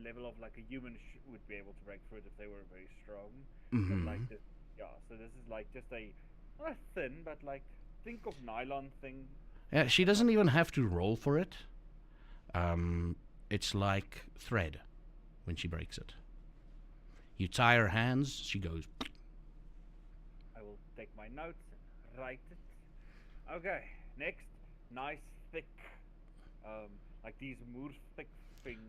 level of like a human would be able to break through it if they were very strong. But Hmm. like this, yeah. So this is like just a not thin, but like think of nylon thing. Yeah, she But not doesn't even have to roll for it. It's like thread when she breaks it. You tie her hands, she goes. I will take my notes and write it. Okay, next, nice thick, like these more thick things.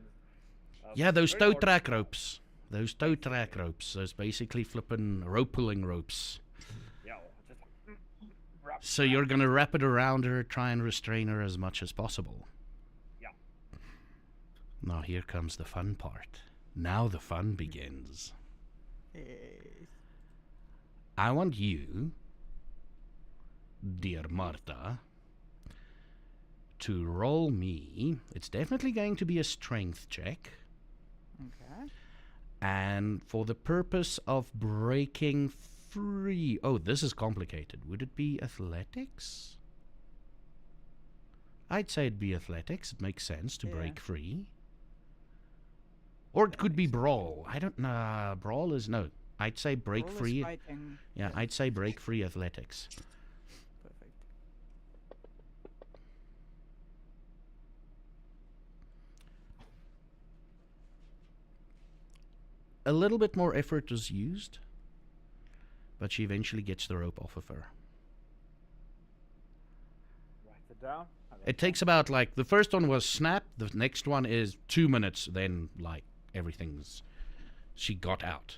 Yeah, those Very tow hard to track grab. ropes. Those tow track Basically. ropes. Those basically flippin' rope pulling ropes. Yeah, just wrap, So wrap. you're gonna wrap it around her, try and restrain her as much as possible. Yeah. Now here comes the fun part. Now the fun begins. Yes. I want you, dear Marta, to roll me. It's definitely going to be a strength check. Okay. And for the purpose of breaking free. Oh, this is complicated. Would it be athletics? I'd say it'd be athletics. It makes sense to Yeah. break free. Or it That could be makes sense. brawl. I don't know. Brawl is no. I'd say break Brawl is free. fighting. Yeah, I'd say break free athletics. Perfect. A little bit more effort was used, but she eventually gets the rope off of her. Write it down. I got It takes about like the first one was snap, the next one is 2 minutes, then like everything's she got out.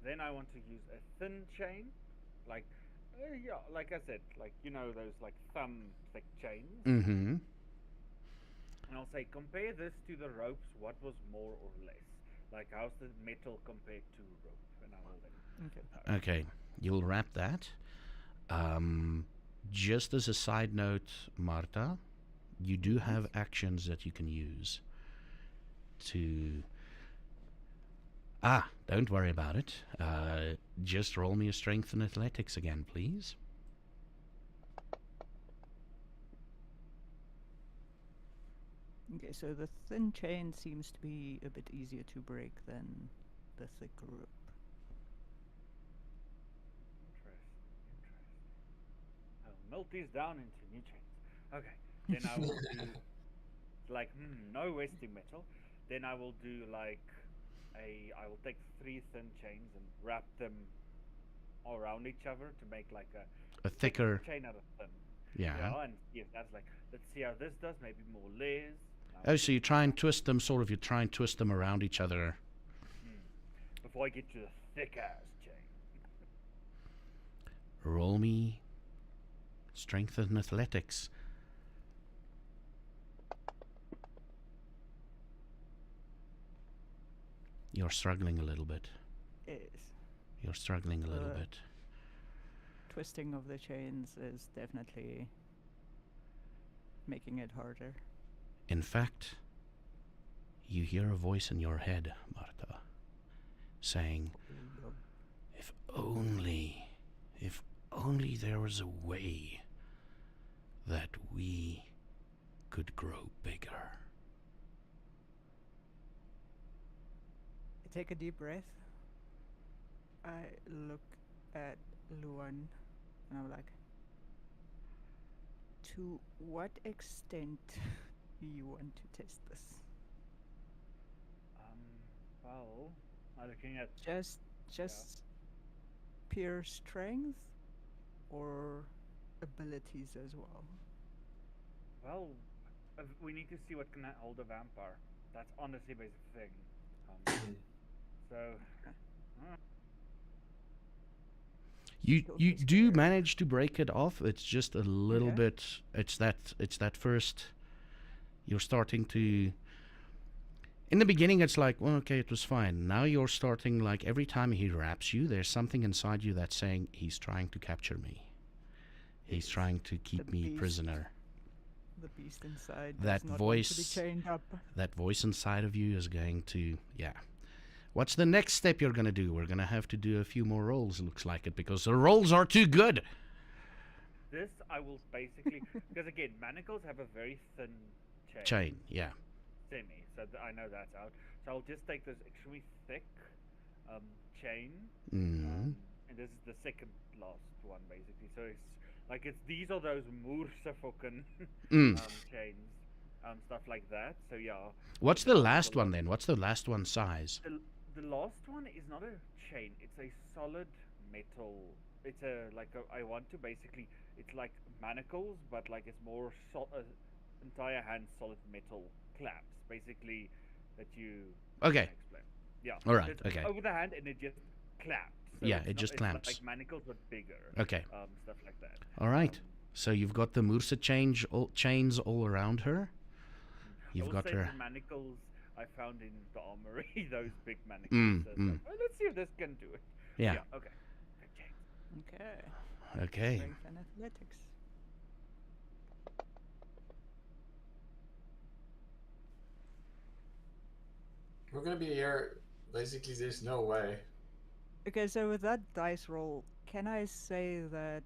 Then I want to use a thin chain, like yeah, like I said, like you know those like thumb thick chains. Mm-hmm. And I'll say compare this to the ropes. What was more or less? Like how's the metal compared to rope? And I will then Okay. Okay, you'll wrap that. Just as a side note, Marta, you do have actions that you can use to. Ah, don't worry about it. Just roll me a strength and athletics again, please. Okay, so the thin chain seems to be a bit easier to break than the thick rope. Interesting. I'll melt these down into new chains. Okay. Then I will do like no wasting metal. then I will do like I will take 3 thin chains and wrap them around each other to make like A thicker. chain out of thin. Yeah. And yes, that's like, let's see how this does. Maybe more layers. Oh, so you try and twist them, sort of. You try and twist them around each other. Before I get to the thick ass chain. Roll me strength and athletics. You're struggling a little bit. Yes. You're struggling a little bit. Twisting of the chains is definitely making it harder. In fact, you hear a voice in your head, Marta, saying, if only there was a way that we could grow bigger. I take a deep breath. I look at Luan and I'm like, to what extent do you want to test this? Well, I'm looking at Just pure strength or abilities as well? well, we need to see what can hold a vampire. That's honestly the basic thing. So, You do manage to break it off. It's just a little Okay. bit. It's that first. You're starting to. In the beginning, it's like, well, okay, it was fine. Now you're starting, like, every time he wraps you, there's something inside you that's saying, he's trying to capture me. He's trying to keep The me beast. prisoner. The beast inside That does not want to be voice- chained up. That voice inside of you is going to, yeah. What's the next step you're going to do? We're going to have to do a few more rolls, looks like it, because the rolls are too good. this I will basically, because again, manacles have a very thin Chain, yeah. Semi, so I know that's out. So I'll just take this extremely thick chain, Mm. and this is the second last one basically. So it's like these are those Zaffageek Mm. chains, stuff like that. So yeah. What's so the that's last a one lot. then? What's the last one size? The last one is not a chain; it's a solid metal. It's I want to basically. It's like manacles, but like it's more entire hand solid metal clamps, basically that you. Okay. Can explain. Yeah. All right, It's okay. Over the hand, and it just clamps. So Yeah, it's it not- just it's clamps. Like manacles, but bigger. Okay. Stuff like that. All right. Um, So you've got the Mursa chains all around her. You've I will got say her. the manacles I found in the armory, those big manacles. Mm, so it's mm. like, well, let's see if this can do it. Yeah. Okay. Okay. Okay. Okay. Strength and athletics. We're gonna be here. Basically, there's no way. Okay, so with that dice roll, can I say that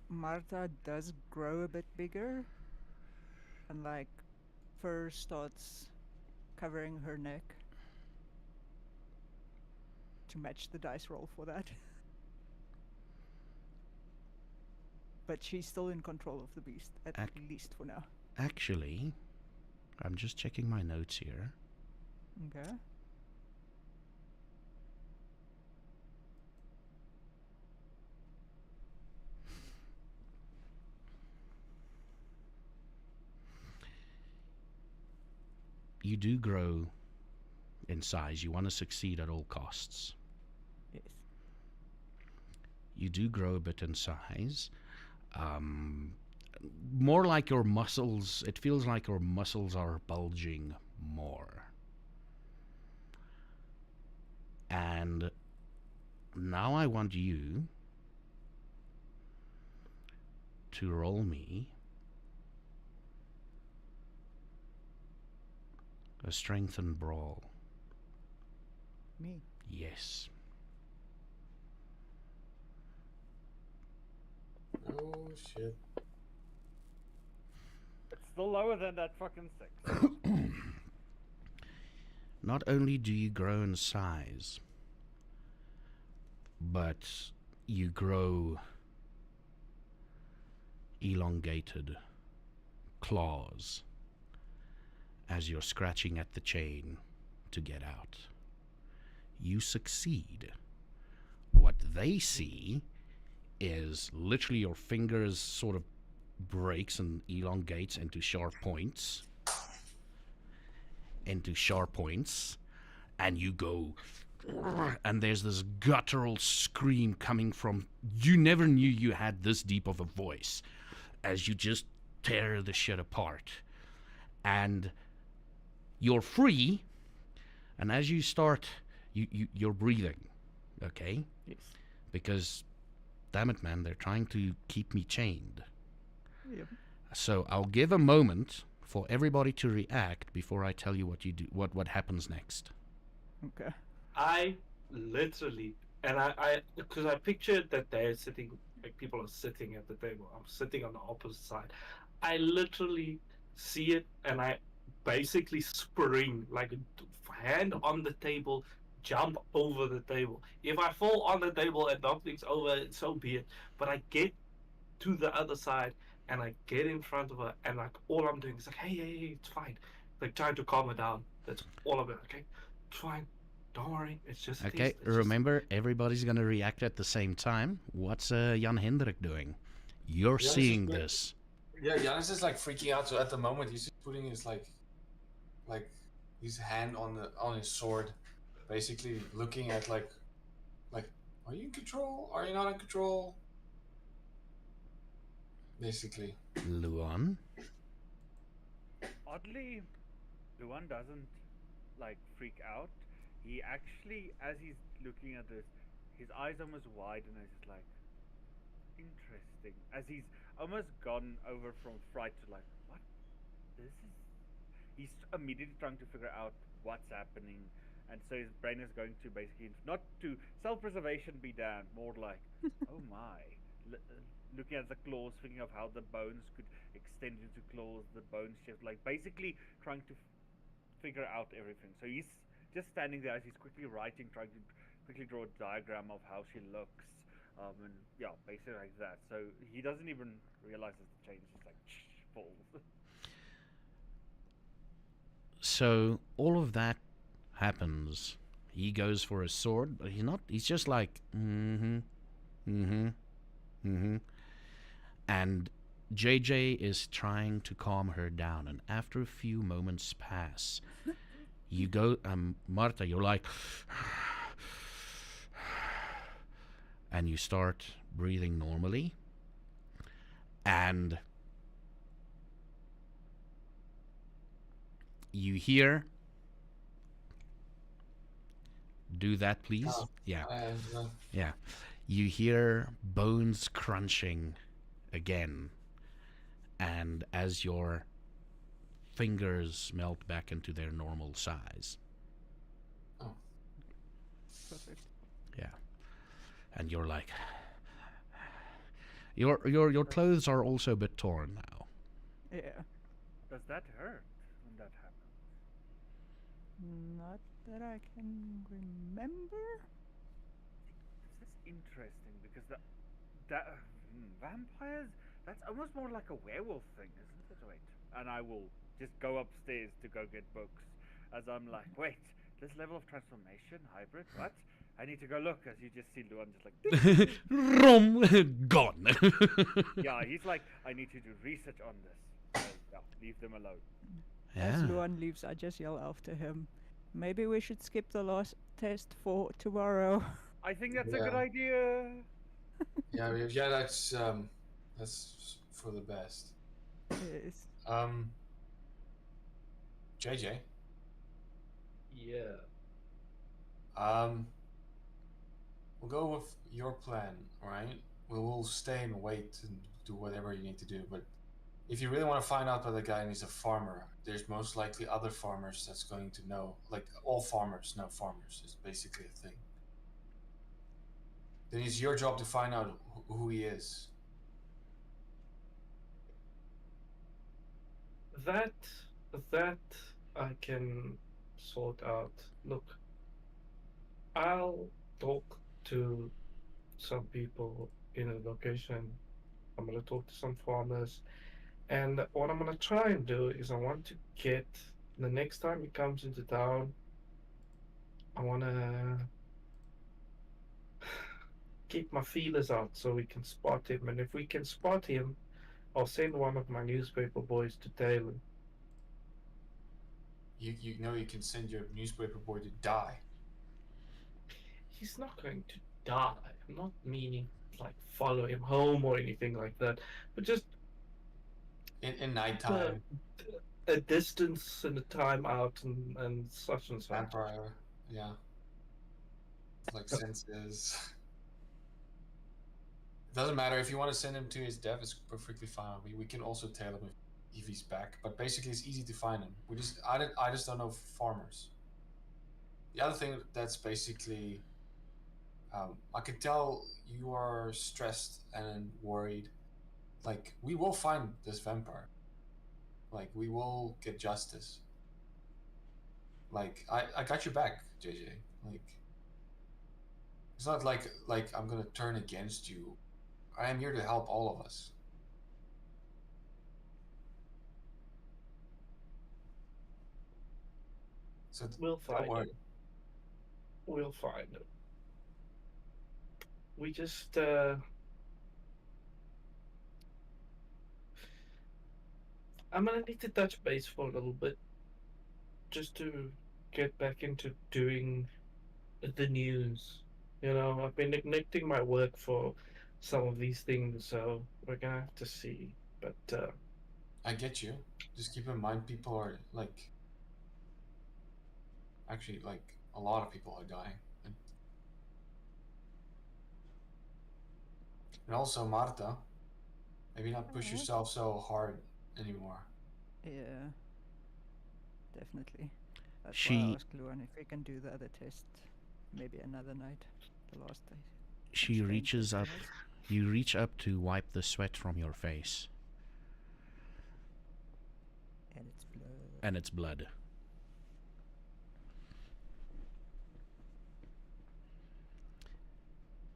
Marta does grow a bit bigger? And like fur starts covering her neck to match the dice roll for that. But she's still in control of the beast, at least for now. Actually, I'm just checking my notes here. Okay. You do grow in size. You want to succeed at all costs. Yes. You do grow a bit in size. More like your muscles. It feels like your muscles are bulging more. And now I want you to roll me a strength and brawl. Me. Yes. Oh shit. It's still lower than that fucking 6. Not only do you grow in size, but you grow elongated, claws as you're scratching at the chain to get out. You succeed. What they see is literally your fingers sort of breaks and elongates into sharp points. And you go, and there's this guttural scream coming from, you never knew you had this deep of a voice, as you just tear the shit apart. And you're free, and as you start, you're breathing, okay? Yes. Because, damn it, man, they're trying to keep me chained. Yep. So I'll give a moment for everybody to react before I tell you what you do, what happens next. Okay. I literally, and because I pictured that they're sitting, like people are sitting at the table. I'm sitting on the opposite side. I literally see it, and I basically spring, like a hand on the table, jump over the table. If I fall on the table and knock things over, so be it. But I get to the other side, and I get in front of her, and like all I'm doing is like, hey, it's fine. Like trying to calm her down. That's all of it. Okay, it's fine. Don't worry. It's just a Okay, test. It's just- remember, everybody's going to react at the same time. What's Jan Hendrik doing? You're Janus is seeing good. this. Yeah, Janus is like freaking out. So at the moment, he's just putting his like his hand on his sword, basically looking at like, are you in control? Are you not in control? Basically. Luan? Oddly, Luan doesn't like freak out. He actually, as he's looking at this, his eyes almost widen and he's like, interesting. As he's almost gone over from fright to like, what? This is. He's immediately trying to figure out what's happening, and so his brain is going to basically not to self-preservation be damned, more like, oh my, looking at the claws, thinking of how the bones could extend into claws, the bones shift, like basically trying to figure out everything. So he's just standing there as he's quickly writing, trying to quickly draw a diagram of how she looks, and yeah, basically like that. So he doesn't even realize that the change is like falls. So all of that happens. He goes for his sword, but he's just like, And JJ is trying to calm her down, and after a few moments pass, you go, Marta, you're like, and you start breathing normally, and you hear, do that please. Yeah. Yeah. You hear bones crunching again, and as your fingers melt back into their normal size. Oh. Perfect. Yeah. And you're like, your clothes are also a bit torn now. Yeah. Does that hurt when that happens? Not that I can remember. This is interesting because vampires. That's almost more like a werewolf thing, isn't it? Wait, and I will just go upstairs to go get books. As I'm like, wait, this level of transformation, hybrid, what? I need to go look. As you just see Luan just like, Rom, gone. yeah, he's like, I need to do research on this. Yeah, leave them alone. As Yeah. Luan leaves, I just yell after him. Maybe we should skip the last test for tomorrow. I think that's a good Yeah. idea. Yeah, that's for the best. Yes. JJ. Yeah. We'll go with your plan, right? We will stay and wait and do whatever you need to do. But if you really want to find out whether the guy is a farmer, there's most likely other farmers that's going to know. Like all farmers know farmers is basically a thing. Then it's your job to find out who he is. That I can sort out. Look, I'll talk to some people in a location. I'm gonna talk to some farmers, And what I'm gonna try and do is I want to get the next time he comes into town, I wanna keep my feelers out so we can spot him. And if we can spot him, I'll send one of my newspaper boys to tail him. You know you can send your newspaper boy to die. He's not going to die. I'm not meaning like follow him home or anything like that, but just In keep a distance and a time out and such and such. vampire, yeah. Like senses. It doesn't matter if you want to send him to his death. It's perfectly fine. We can also tail him if he's back. But basically, it's easy to find him. I just don't know farmers. The other thing that's basically, I can tell you are stressed and worried. Like we will find this vampire. Like we will get justice. Like I got your back, JJ. Like it's not like I'm gonna turn against you. I am here to help all of us. So We'll don't find worry. him. We'll find him. We just I'm gonna need to touch base for a little bit just to get back into doing the news. You know, I've been neglecting my work for some of these things, so we're gonna have to see. But I get you. Just keep in mind people are like actually like a lot of people are dying. And also Marta, maybe not push Alright. yourself so hard anymore. Yeah, definitely. That's why I She asked Luan if we can do the other test maybe another night. The last day. she Strange reaches up. was. You reach up to wipe the sweat from your face, And it's blood. and it's blood.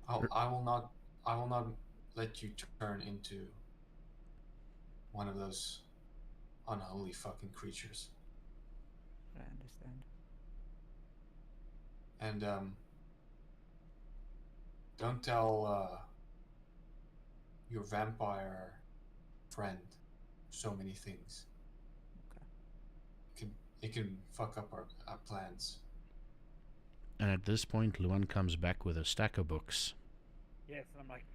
I will not let you turn into one of those unholy fucking creatures. I understand. And don't tell your vampire friend so many things. Okay. It can fuck up our plans. And at this point, Luan comes back with a stack of books. Yes, and I'm like,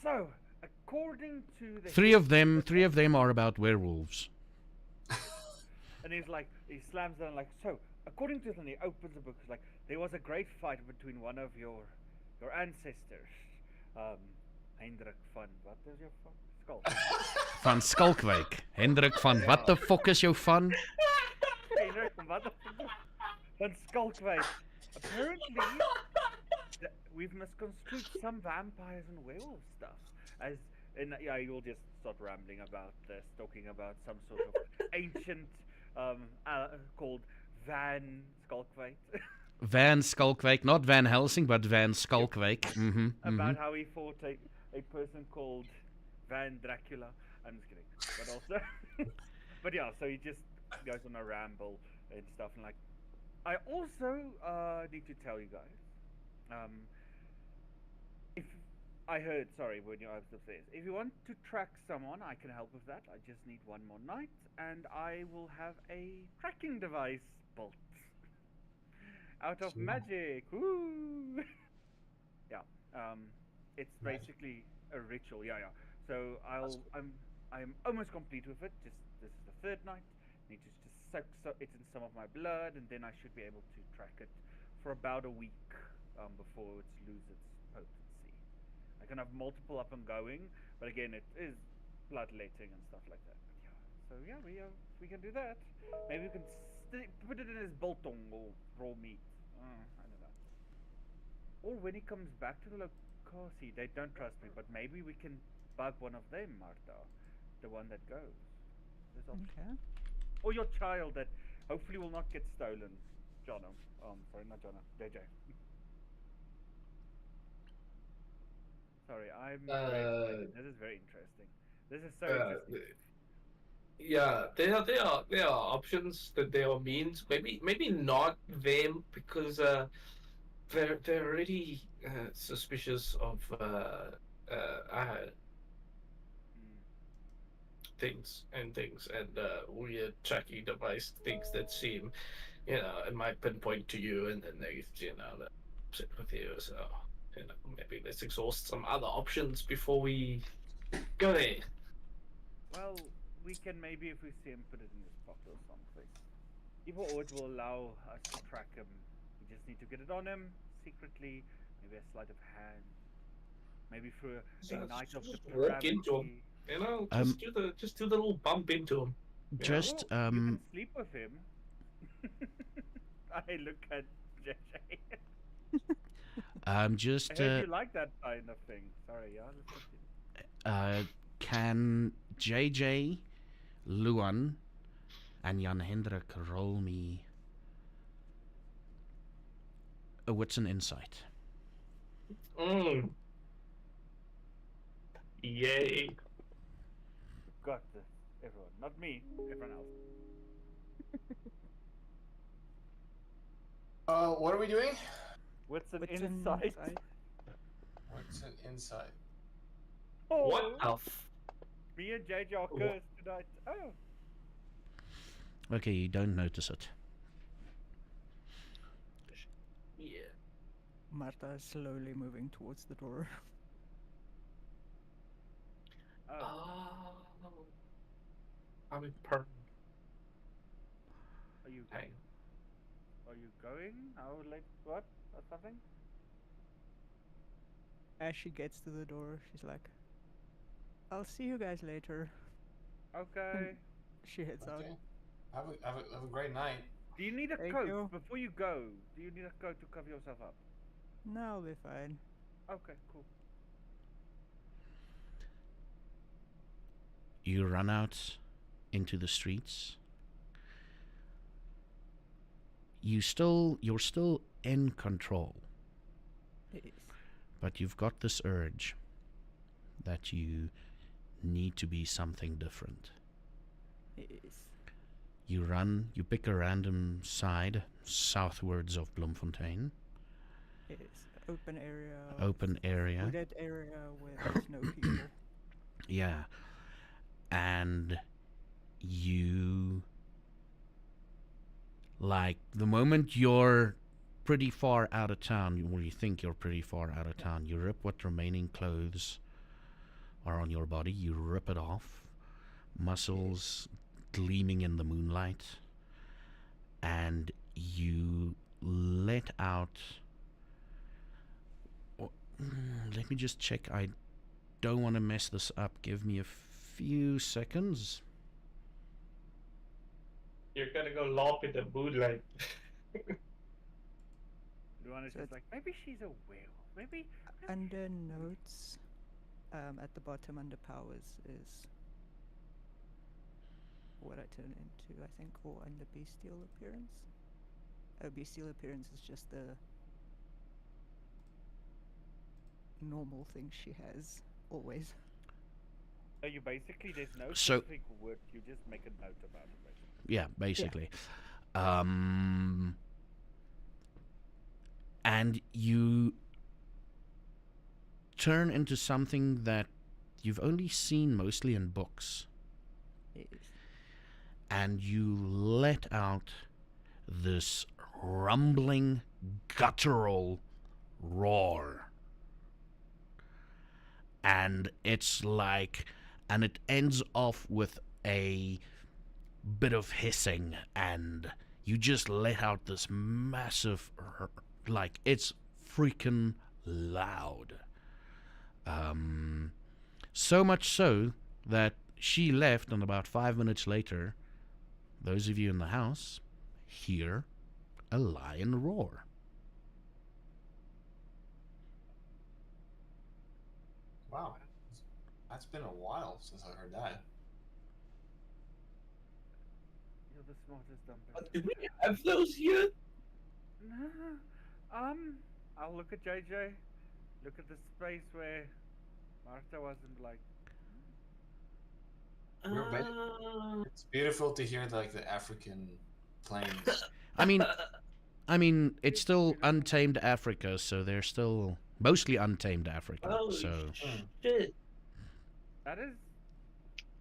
so according to the Three of them are about werewolves. and he's like, he slams down like, so according to, and he opens the book, he's like, there was a great fight between one of your ancestors, Hendrik van, what is your skull? Van Skalkwyk. Hendrik van, wat the fuck is jou van? Hendrik van what the fuck? Van Skalkwyk. Apparently, we've misconstrued some vampires and werewolf stuff as. And yeah, you'll just start rambling about this, talking about some sort of ancient called Van Skalkwyk. Van Skalkwyk, not Van Helsing, but Van Skalkwyk. About how he fought a person called Van Dracula. I'm just kidding. But also, but yeah, so he just goes on a ramble and stuff. And like, I also need to tell you guys, if I heard, sorry, when you opened upstairs, if you want to track someone, I can help with that. I just need one more night, and I will have a tracking device built out of Sure. magic. Woo! Yeah, it's Magic. basically a ritual. Yeah, yeah. So I'm almost complete with it. Just this is the third night. Need to just soak it in some of my blood, and then I should be able to track it for about a week before it loses its potency. I can have multiple up and going, but again, it is bloodletting and stuff like that. But yeah, so yeah, we can do that. Maybe we can put it in his biltong or raw meat. I don't know. Or when he comes back to the location, they don't trust me, but maybe we can bug one of them, Marta, the one that goes. There's option. Okay. Or your child that hopefully will not get stolen. Jono. Sorry, not Jono. DJ. Sorry, I'm very excited. This is very interesting. This is so interesting. Yeah, there are options, that there are means. Maybe not them, because they're already suspicious of Mm. things and weird tracking device things that seem, it might pinpoint to you, and then they, they're upset with you. So, maybe let's exhaust some other options before we go there. Well, we can maybe, if we see him, put it in his pocket or something. Either or it will allow us to track him. We just need to get it on him secretly. Maybe a sleight of hand. Maybe through a So night of just walk into them. depravity. Um, Just do the little bump into him. just Well, you can sleep with him. I look at JJ. I just heard you like that kind of thing. Sorry, yeah, let's continue. can JJ, Luan, and Jan Hendrik roll me a wits and insight? Mm. Yay. We've got this. Everyone. Not me, everyone else. What are we doing? What's an Wits and insight? What's an insight? Oh, What else? me and JJ are What? cursed tonight. Oh. Okay, you don't notice it. Yeah. Marta is slowly moving towards the door. Oh. I'm in perm. Are you Hang. are you going? How late what? Or something? As she gets to the door, she's like, I'll see you guys later. Okay. She heads out. Okay. Have a great night. Do you need a Thank coat you. before you go? Do you need a coat to cover yourself up? No, I'll be fine. Okay, cool. You run out into the streets. You're still in control, Yes. but you've got this urge that you need to be something different. Yes. You pick a random side southwards of Bloemfontein, Yes. Open area. open area. Wooded area where there's no people. Yeah. And you, like, the moment you're pretty far out of town, or you think you're pretty far out of town, you rip what remaining clothes are on your body, you rip it off, muscles gleaming in the moonlight, and you let out. Let me just check. I don't want to mess this up. Give me a few seconds. You're gonna go lop in the moonlight. Luan is So just like, maybe she's a werewolf. Maybe Under notes, at the bottom under powers is what I turn into, I think, or under bestial appearance. Bestial appearance is just the normal thing she has always. so you basically there's no So- specific word, you just make a note about it basically. Yeah, basically. And you turn into something that you've only seen mostly in books, Yes. and you let out this rumbling, guttural roar. And it's like, and it ends off with a bit of hissing, and you just let out this massive, like, it's freaking loud. So much so that she left, and about 5 minutes later, those of you in the house hear a lion roar. Wow. That's been a while since I heard that. You're the smartest dumb Do person. we have those here? No. I'll look at JJ. Look at the space where Martha wasn't like. We're ba- Uh, it's beautiful to hear like the African plains. I mean, it's still untamed Africa, so they're still mostly untamed Africa. oh So Hmm. shit! That is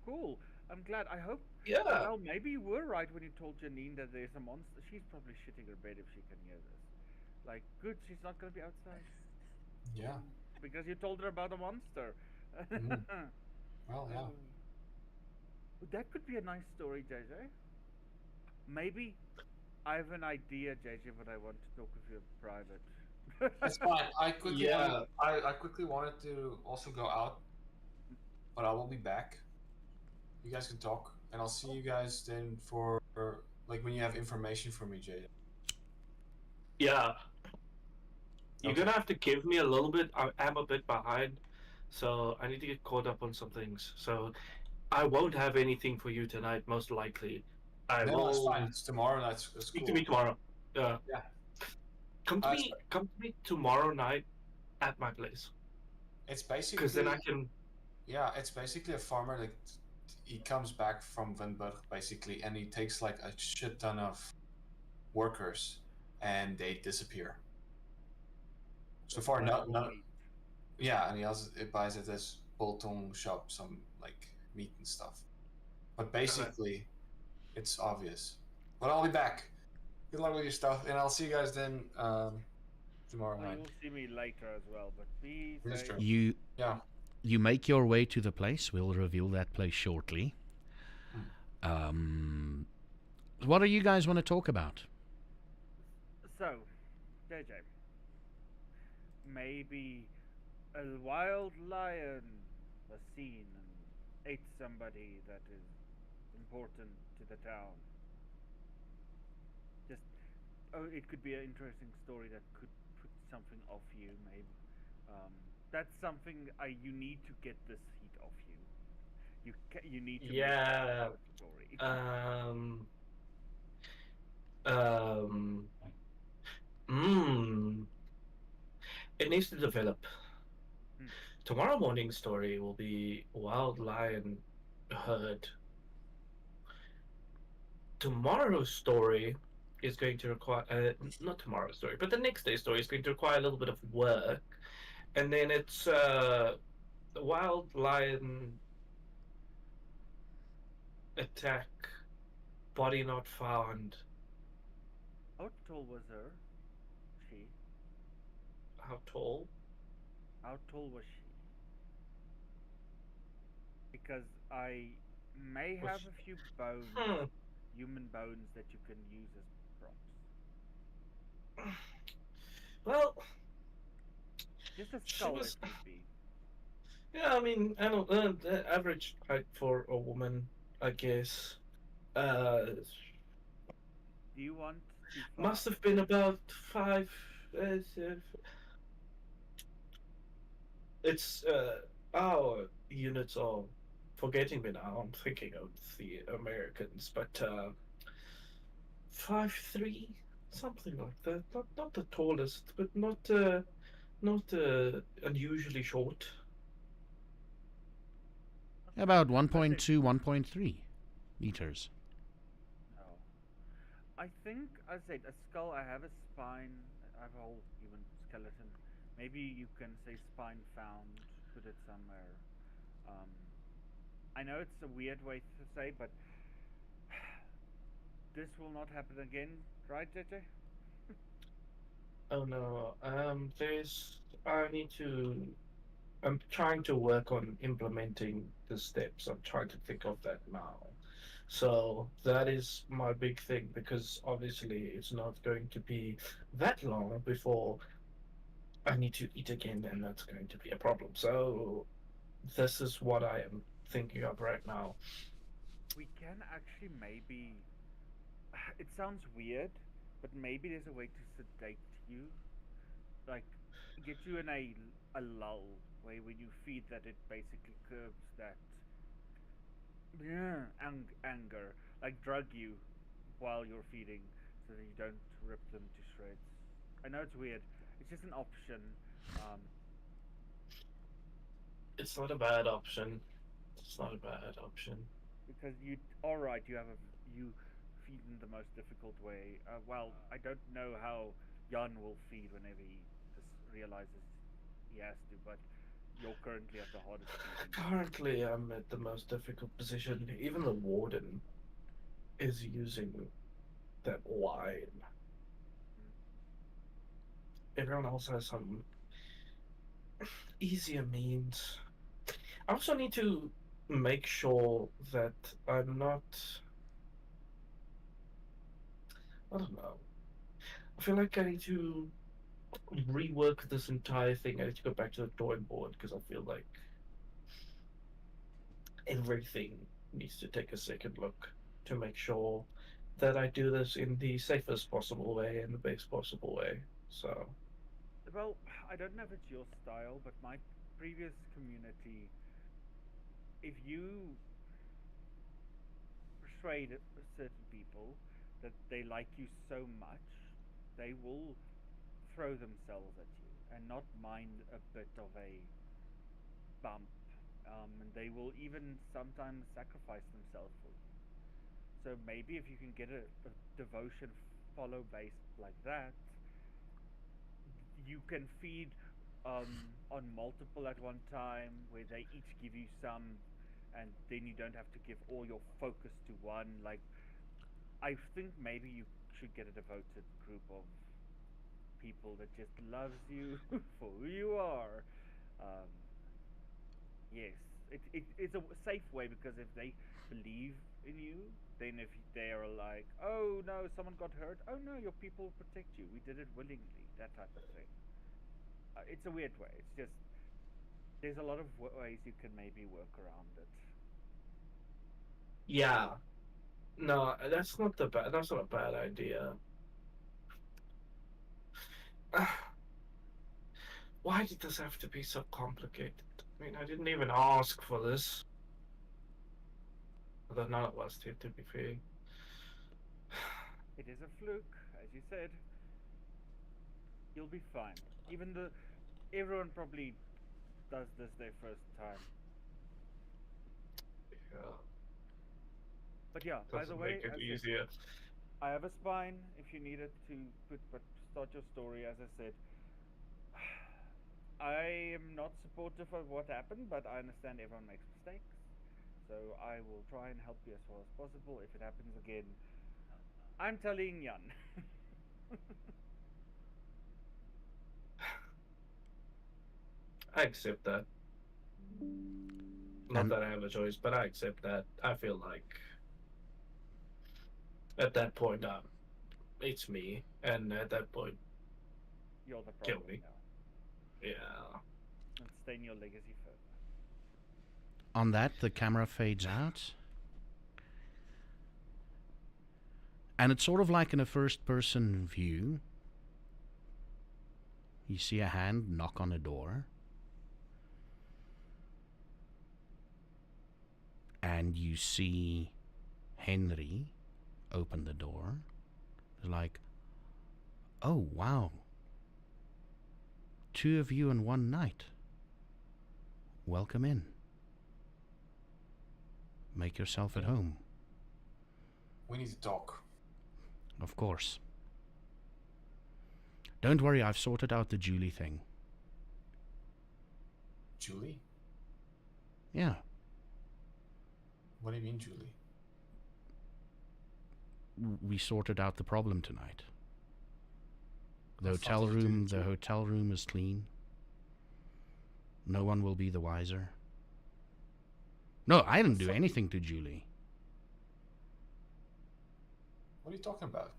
cool. I'm glad. I hope. Yeah. Well, maybe you were right when you told Janine that there's a monster. She's probably shitting her bed if she can hear this. Like, good, she's not gonna be outside. Yeah. Because you told her about a monster. Mhm. Well, yeah. Oh. That could be a nice story, JJ. Maybe I have an idea, JJ, but I want to talk with you in private. It's fine. Yeah. I quickly wanted to also go out, but I will be back. You guys can talk, and I'll see you guys then for like when you have information for me, Jay. Yeah. You're Okay. gonna have to give me a little bit. I am a bit behind, so I need to get caught up on some things. So I won't have anything for you tonight, most likely. I No, it's fine. will It's tomorrow. That's speak to cool. me tomorrow. Yeah. Yeah. Come to It's, me. Come to me tomorrow night at my place, it's because then I basically can. yeah. It's basically a farmer like he comes back from Vinburg basically, and he takes like a shit ton of workers, and they disappear. So far, Buy no, more no. meat. Yeah, and he also it buys at this Bolton shop some like meat and stuff. But Okay. basically, it's obvious. But I'll be back. Good luck with your stuff, and I'll see you guys then tomorrow Oh, night. you'll see me later as well, but be This is safe. true. you Yeah. make your way to the place. We'll reveal that place shortly. Hmm. What do you guys want to talk about? So, JJ, maybe a wild lion was seen and ate somebody that is important to the town. Just, oh, it could be an interesting story that could put something off you, maybe. Um, that's something you need to get this heat off you. You need to make it a Yeah. good story. Um. Um. Hmm. It needs to develop. Hmm. Tomorrow morning's story will be wild lion herd. Tomorrow's story is going to require not tomorrow's story, but the next day's story is going to require a little bit of work, and then it's the wild lion attack, body not found. How tall was her? She? How tall? How tall was she? Because I may Was have a few bones, hmm. human bones that you can use as props. Well, Just a she skull if was. need be. Yeah, I mean, I don't the average height for a woman, I guess. Uh, Do you want to must fight? have been about 5. Uh, it's our units are forgetting me now. I'm thinking of the Americans, but 5'3", something like that. Not the tallest, but not unusually short. About I think 1.2, 1.3 meters. no. I think I said a skull. I have a spine. I have a whole human skeleton. Maybe you can say spine found. Put it somewhere. Um, I know it's a weird way to say, but this will not happen again, right, JJ? Oh no. There's. I need to. I'm trying to work on implementing the steps. I'm trying to think of that now. So that is my big thing because obviously it's not going to be that long before I need to eat again, and that's going to be a problem. So this is what I am thinking of right now. We can actually maybe. It sounds weird, but maybe there's a way to sedate you, like get you in a lull where when you feed that it basically curbs that anger, like drug you while you're feeding, so that you don't rip them to shreds. I know it's weird. It's just an option. Um, It's not a bad option. It's not a bad option. because you all right. You feed in the most difficult way. Well, I don't know how Jan will feed whenever he realizes he has to, but you're currently at the hardest feeding. Currently, I'm at the most difficult position. Even the warden is using that line. Everyone else has some easier means. I also need to make sure that I'm not. I don't know. I feel like I need to rework this entire thing. I need to go back to the drawing board because I feel like everything needs to take a second look to make sure that I do this in the safest possible way and the best possible way. So, Well, I don't know if it's your style, but my previous community, if you persuade certain people that they like you so much, they will throw themselves at you and not mind a bit of a bump. And they will even sometimes sacrifice themselves for you. So maybe if you can get a devotion follow based like that, you can feed on multiple at one time where they each give you some, and then you don't have to give all your focus to one. Like, I think maybe you should get a devoted group of people that just loves you for who you are. Um, yes, it's a safe way because if they believe in you, then if they are like, oh no, someone got hurt, oh no, your people protect you. We did it willingly. That type of thing. It's a weird way. It's just there's a lot of ways you can maybe work around it. yeah. No, that's not a bad idea. Why did this have to be so complicated? I mean, I didn't even ask for this. Although none of us did, to be fair. It is a fluke, as you said. You'll be fine. Even the everyone probably does this their first time. Yeah, But yeah, by the doesn't way, make it as I said, easier. I have a spine if you need it to put but start your story. As I said, I am not supportive of what happened, but I understand everyone makes mistakes. So I will try and help you as far as possible. If it happens again, I'm telling Jan. I accept that. Not And that I have a choice, but I accept that. I feel like at that point, it's me, and at that point, You're the kill problem me. now. Yeah. And stain your legacy further. on that, the camera fades out. And it's sort of like in a first person view. You see a hand knock on a door. And you see Henry open the door. Like, oh wow. 2 of you in one night. Welcome in. Make yourself at home. We need to talk. Of course. Don't worry, I've sorted out the Julie thing. Julie? Yeah. What do you mean, Julie? We sorted out the problem tonight. The That's hotel nothing to do room, with the you. hotel room is clean. No one will be the wiser. No, I didn't do Fuck. anything to Julie. What are you talking about?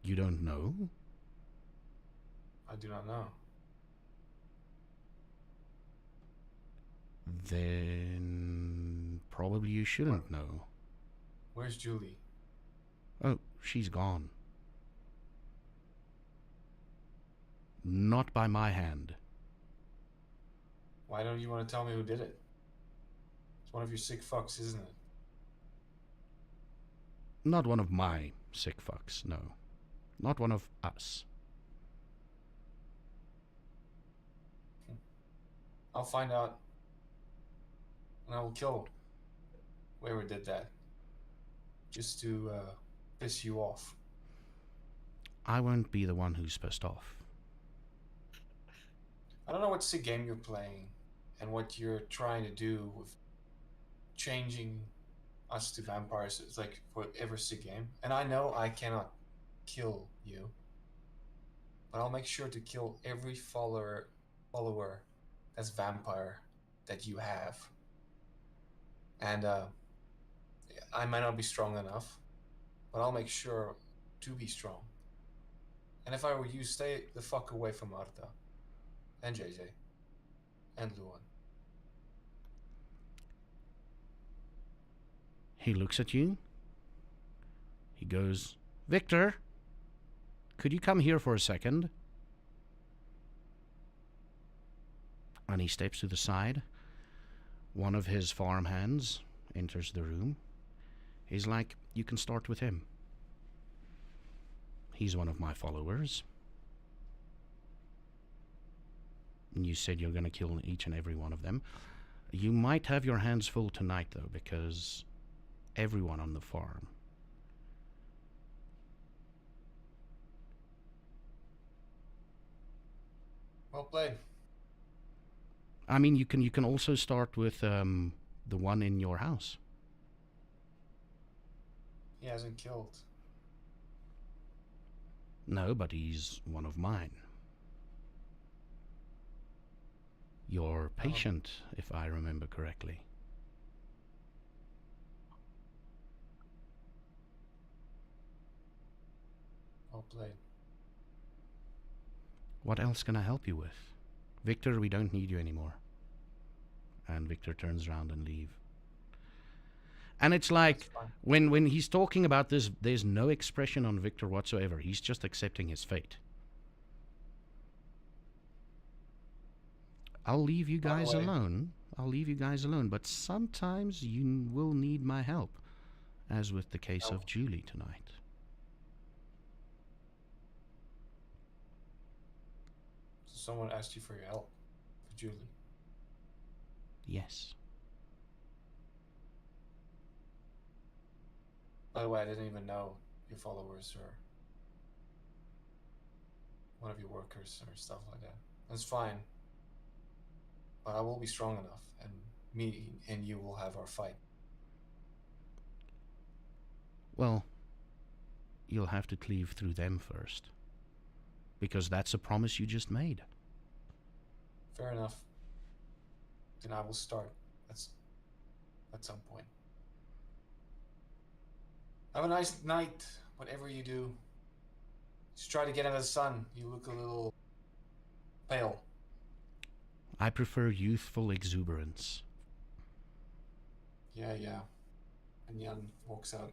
You don't know? I do not know. Then probably you shouldn't know. Where's Julie? Oh, she's gone. Not by my hand. Why don't you want to tell me who did it? It's one of your sick fucks, isn't it? Not one of my sick fucks, no. Not one of us. I'll find out. And I will kill whoever did that, just to piss you off. I won't be the one who's pissed off. I don't know what sick game you're playing and what you're trying to do with changing us to vampires. It's like whatever sick game. And I know I cannot kill you, but I'll make sure to kill every follower that's vampire that you have. And I might not be strong enough, but I'll make sure to be strong. And if I were you, stay the fuck away from Marta and JJ and Luan. He looks at you. He goes, Victor, could you come here for a second? And he steps to the side. One of his farmhands enters the room. He's like, you can start with him. He's one of my followers. You said you're going to kill each and every one of them. You might have your hands full tonight, though, because everyone on the farm. Well played. I mean, you can also start with the one in your house. He hasn't killed. No, but he's one of mine. Your patient, if I remember correctly. Well played. What else can I help you with? Victor, we don't need you anymore. And Victor turns around and leaves. And it's like, when he's talking about this, there's no expression on Victor whatsoever. He's just accepting his fate. I'll leave you guys alone. I'll leave you guys alone. But sometimes you will need my help. As with the case of Julie tonight. So someone asked you for your help. For Julie. Yes. By the way, I didn't even know your followers or one of your workers or stuff like that. That's fine. But I will be strong enough, and me and you will have our fight. Well, you'll have to cleave through them first. Because that's a promise you just made. Fair enough. Then I will start. That's at some point. Have a nice night, whatever you do. Just try to get out of the sun. You look a little pale. I prefer youthful exuberance. Yeah. And Jan walks out.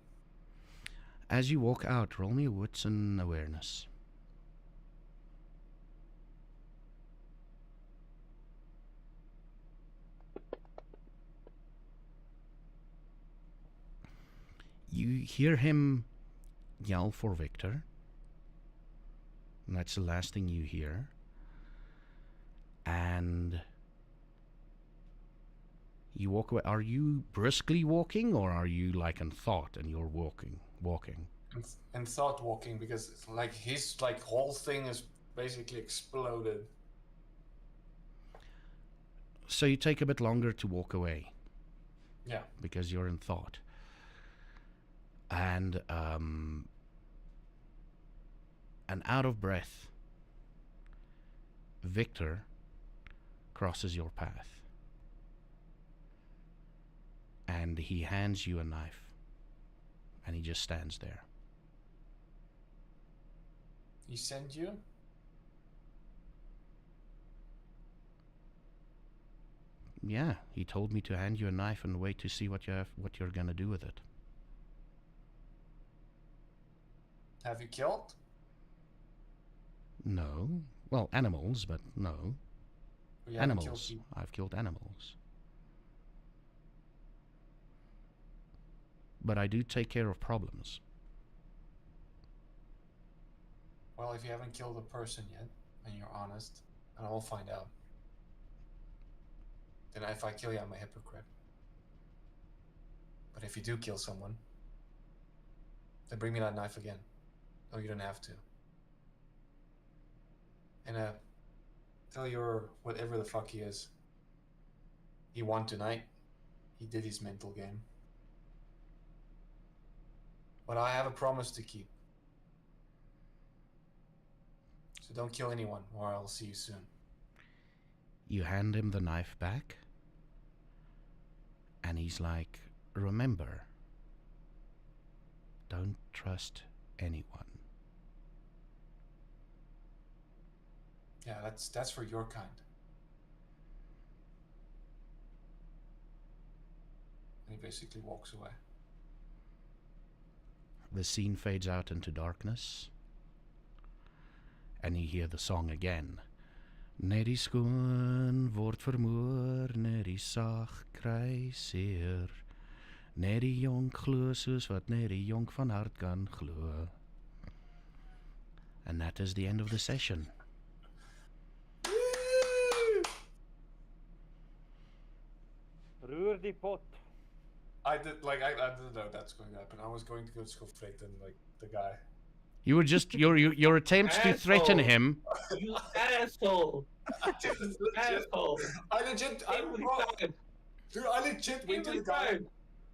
As you walk out, roll me a wits and awareness. You hear him yell for Victor. And that's the last thing you hear. And you walk away. Are you briskly walking, or are you like in thought and you're walking? And thought walking, because it's like his whole thing is basically exploded. So you take a bit longer to walk away. Yeah. Because you're in thought. And out of breath, Victor crosses your path. And he hands you a knife. And he just stands there. He sent you? Yeah, he told me to hand you a knife and wait to see what you're gonna do with it. Have you killed? No. Well, animals, but no. Or you haven't killed Animals. people? I've killed animals. But I do take care of problems. Well, if you haven't killed a person yet, and you're honest, and I will find out. Then if I kill you, I'm a hypocrite. But if you do kill someone, then bring me that knife again. Oh, you don't have to. And tell your whatever the fuck he is. He won tonight. He did his mental game. But I have a promise to keep. So don't kill anyone, or I'll see you soon. You hand him the knife back, and he's like, remember, don't trust anyone. Yeah, that's for your kind. And he basically walks away. The scene fades out into darkness, and you hear the song again. Net die skoon word vermoor, net die sag kry seer. Net die jonk glo soos wat net die jonk van hart kan glo. And that is the end of the session. Roer die pot. I didn't know that's going to happen. I was going to go threaten like the guy. You were just your attempts to threaten Asshole. him. You asshole! Asshole! I legit Every time! Dude, I legit went to Every the guy time!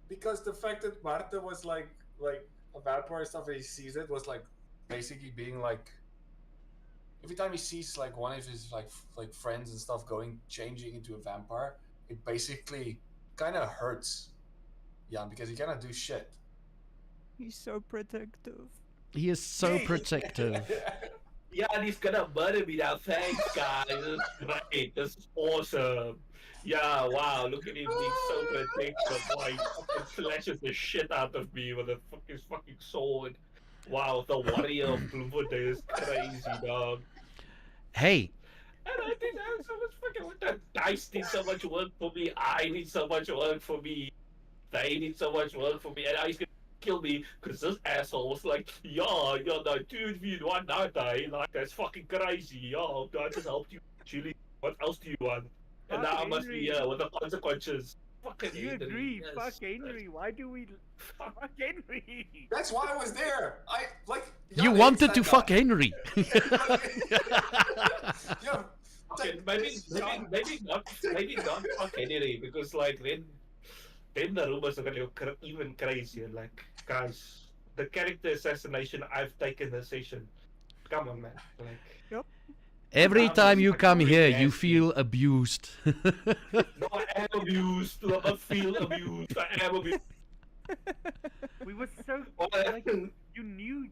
because the fact that Marta was like a vampire and stuff and he sees it was like basically being like every time he sees like one of his like friends and stuff changing into a vampire, it basically kind of hurts Jan because he cannot do shit. He's so protective. He is so protective. Yeah, and he's gonna murder me now. Thanks, guys. This is great. This is awesome. Yeah, wow. Look at him being so protective. Why he fucking slashes the shit out of me with a fucking sword. Wow, the warrior of Bloemfontein is crazy, dog. Hey, And I did have so much fucking with the dice need so much work for me. I need so much work for me. They need so much work for me. And now he's gonna kill me because this asshole was like, yeah, no, dude, you want not die. Like, that's fucking crazy. Yeah, I just helped you, Julie. What else do you want? And now I must be here with the consequences. Fucking Do you Henry, agree? yes. Fuck Henry. Why do we fuck Henry? That's why I was there. I like. you Jan wanted hates to that fuck guy. Henry. Yeah, Okay, maybe not fuck Henry because like then the rumors are gonna go even crazier. Like, guys, the character assassination I've taken this session. Come on, man. Like, Every time you come here, you feel abused. no, I am abused. I feel abused. I am abused. We were so Oh, like you knew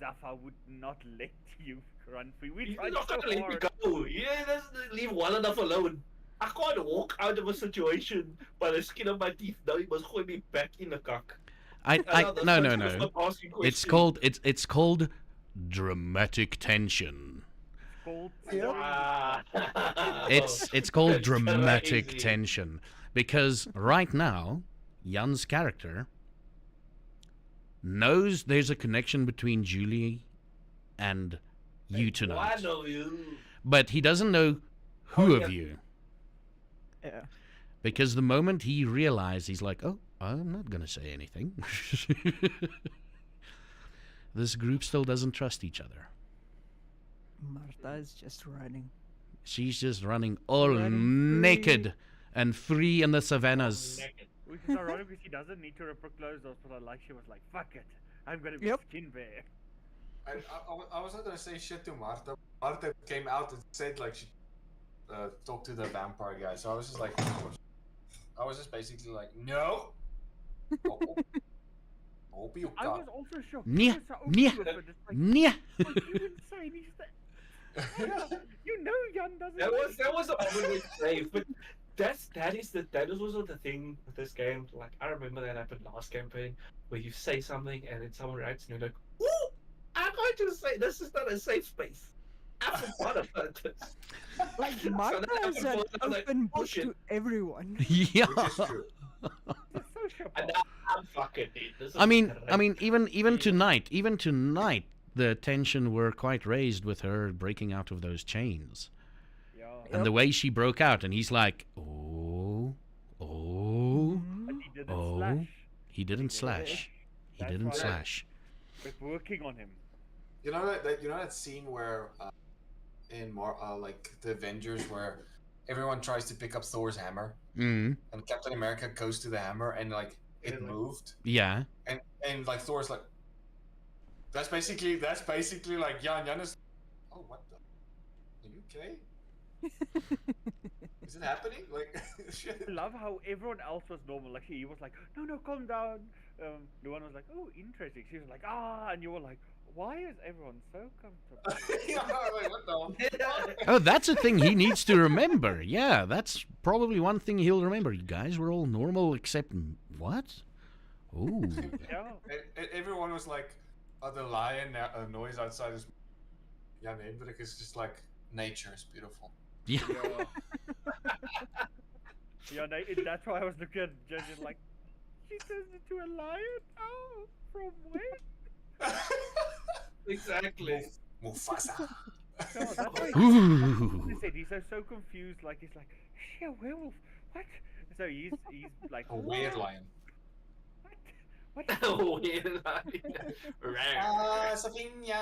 Zaffa would not let you run free. We He's tried not so gonna let me hard. go. Yeah, let's leave well enough alone. I can't walk out of a situation by the skin of my teeth. Now he must hold me back in the cock. No. It's called dramatic tension. Called It's called That's dramatic crazy. tension because right now, Jan's character knows there's a connection between Julie and you tonight, One of you. but he doesn't know who Oh, of yeah. you. Yeah. Because the moment he realized, he's like, oh, I'm not going to say anything. This group still doesn't trust each other. Marta is just running. She's just running all Running naked free. and free in the savannas. Which is ironic because she doesn't need to rip her clothes off, but I like she was like, fuck it. I'm gonna be Yep. skin bear. And I was not gonna say shit to Marta. Marta came out and said like she talked to the vampire guy. So I was just like, I was just basically like, no. Hope you I got. was also shocked. Nee, He was so nee, open with it, it's like, Nee. "Fuck, you insane. He's the... You know Jan doesn't That was a moment with safe, but that is also the thing with this game. Like, I remember that happened last campaign where you say something and then someone writes and you're like, ooh, I can't just say this is not a safe space. I forgot about this. Like So Marta then I is was an like, open oh, book shit. to everyone. Yeah. Which is true. It's social And part. now I'm fucking dude. This is I mean, great. even tonight, the tension were quite raised with her breaking out of those chains, Yeah. and the way she broke out, and he's like, oh, Mhm. But he didn't Oh, slash. he didn't slash. He That's didn't why- slash. We're working on him. You know that scene where like the Avengers where everyone tries to pick up Thor's hammer Mm. and Captain America goes to the hammer and like it Yeah, like- moved Yeah. and like Thor's like that's basically like Jan is oh what the are you okay? Is it happening? Like shit. I love how everyone else was normal. Like he was like, no, calm down. The one was like, oh, interesting. She was like, and you were like, why is everyone so comfortable? Yeah, like, what the fuck? Oh, that's a thing he needs to remember. Yeah, that's probably one thing he'll remember. You guys were all normal except what? Ooh. Yeah. And everyone was like, the lion noise outside is yeah, but it's just like nature is beautiful. Yeah. Yeah, that's why I was looking at Judge like, she turns into a lion? Oh, from where? Exactly. Mufasa. No, that's why Ooh. he said he's so confused. Like, he's like, is she a werewolf? What? So he's like, A weird lion. What? Oh, yeah. Safinya,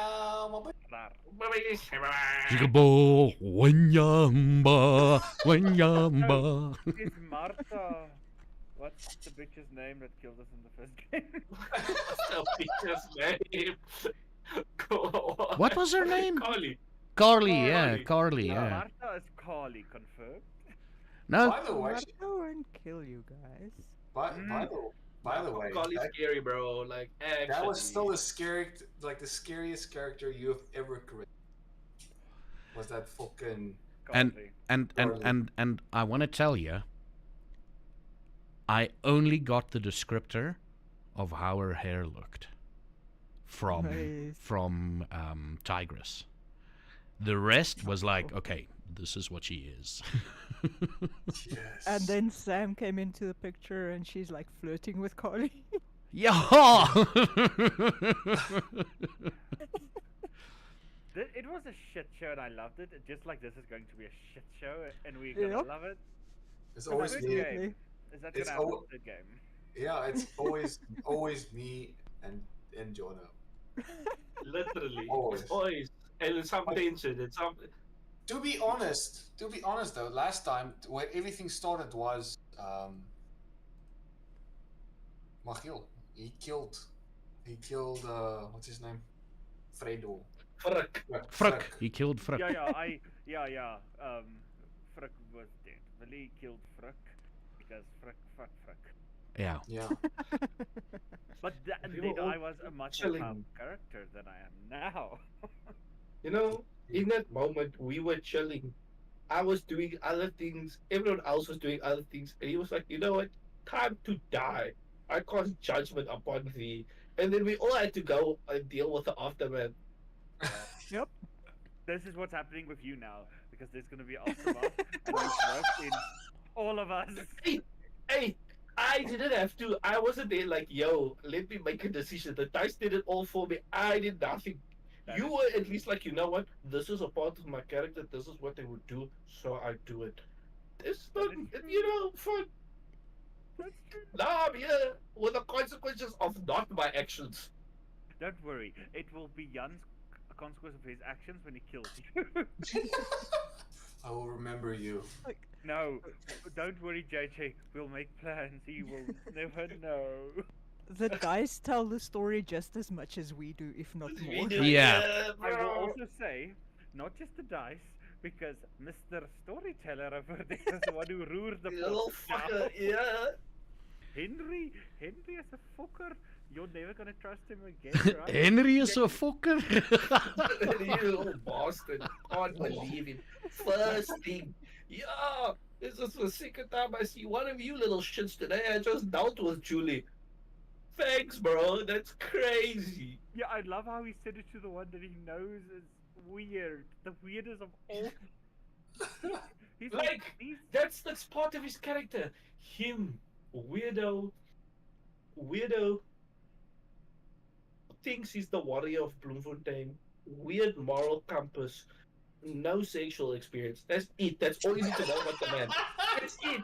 Jigabo, wanyamba, wanyamba. It's Martha. What's the bitch's name that killed us in the first game? What's the name? What was her name? Carly. Carly, yeah, Carly. Carly, yeah. Martha is Carly, confirmed. No, By the way, Martha won't kill you guys. by the way, Carly's scary, bro. Like, actually. that was still the scariest character you have ever created. Was that fucking And- Carly. and I want to tell you, I only got the descriptor of how her hair looked Nice. from Tigress. The rest was like, okay, this is what she is. yes? And then Sam came into the picture and she's like flirting with Carly. Yeah. It was a shit show and I loved it. Just like this is going to be a shit show and we're gonna Yep. love it. it's always Good me. game. Absolutely. Is that It's gonna happen al- in the game? Yeah, it's always me and Jono. Literally. Always. It's always. And it's some tension. It's some. To be honest though, last time where everything started was Michiel. He killed what's his name? Fredo. Frick. Frick. He killed Frick. Yeah. Frick was dead. Willie killed Frick because Frick. Yeah. Yeah. But We then were all I was a much more chilling. powerful character than I am now. You know, in that moment, we were chilling. I was doing other things. Everyone else was doing other things. And he was like, you know what? Time to die. I cast judgment upon thee. And then we all had to go and deal with the aftermath. Yep. This is what's happening with you now because there's gonna be aftermath and you broke in all of us. Hey, I didn't have to. I wasn't there like, yo, let me make a decision. The dice did it all for me. I did nothing. That You is- were at least like, you know what? This is a part of my character. This is what they would do. So I do it. It's That not, is true. you know, fun. That's true. Now I'm here with the consequences of not my actions. Don't worry, it will be Jan's consequence of his actions when he kills you. I will remember you. No, don't worry, JJ. We'll make plans. He will never know. The dice tell the story just as much as we do, if not more. Yeah. I will bro. also say, not just the dice, because Mr. Storyteller over there is the one who rules the You little plot now. fucker, yeah. Henry is a fucker. You're never gonna trust him again, right? Henry is a fucker. You little bastard. Can't believe it. First thing. Yeah. This is the second time I see one of you little shits today. I just dealt with Julie. Thanks, bro. That's crazy. Yeah, I love how he said it to the one that he knows is weird. The weirdest of all. He's Like, he's that's part of his character. Him, weirdo, thinks he's the warrior of Bloemfontein. Weird moral compass. No sexual experience. That's it. That's all you need to know about the man. That's it.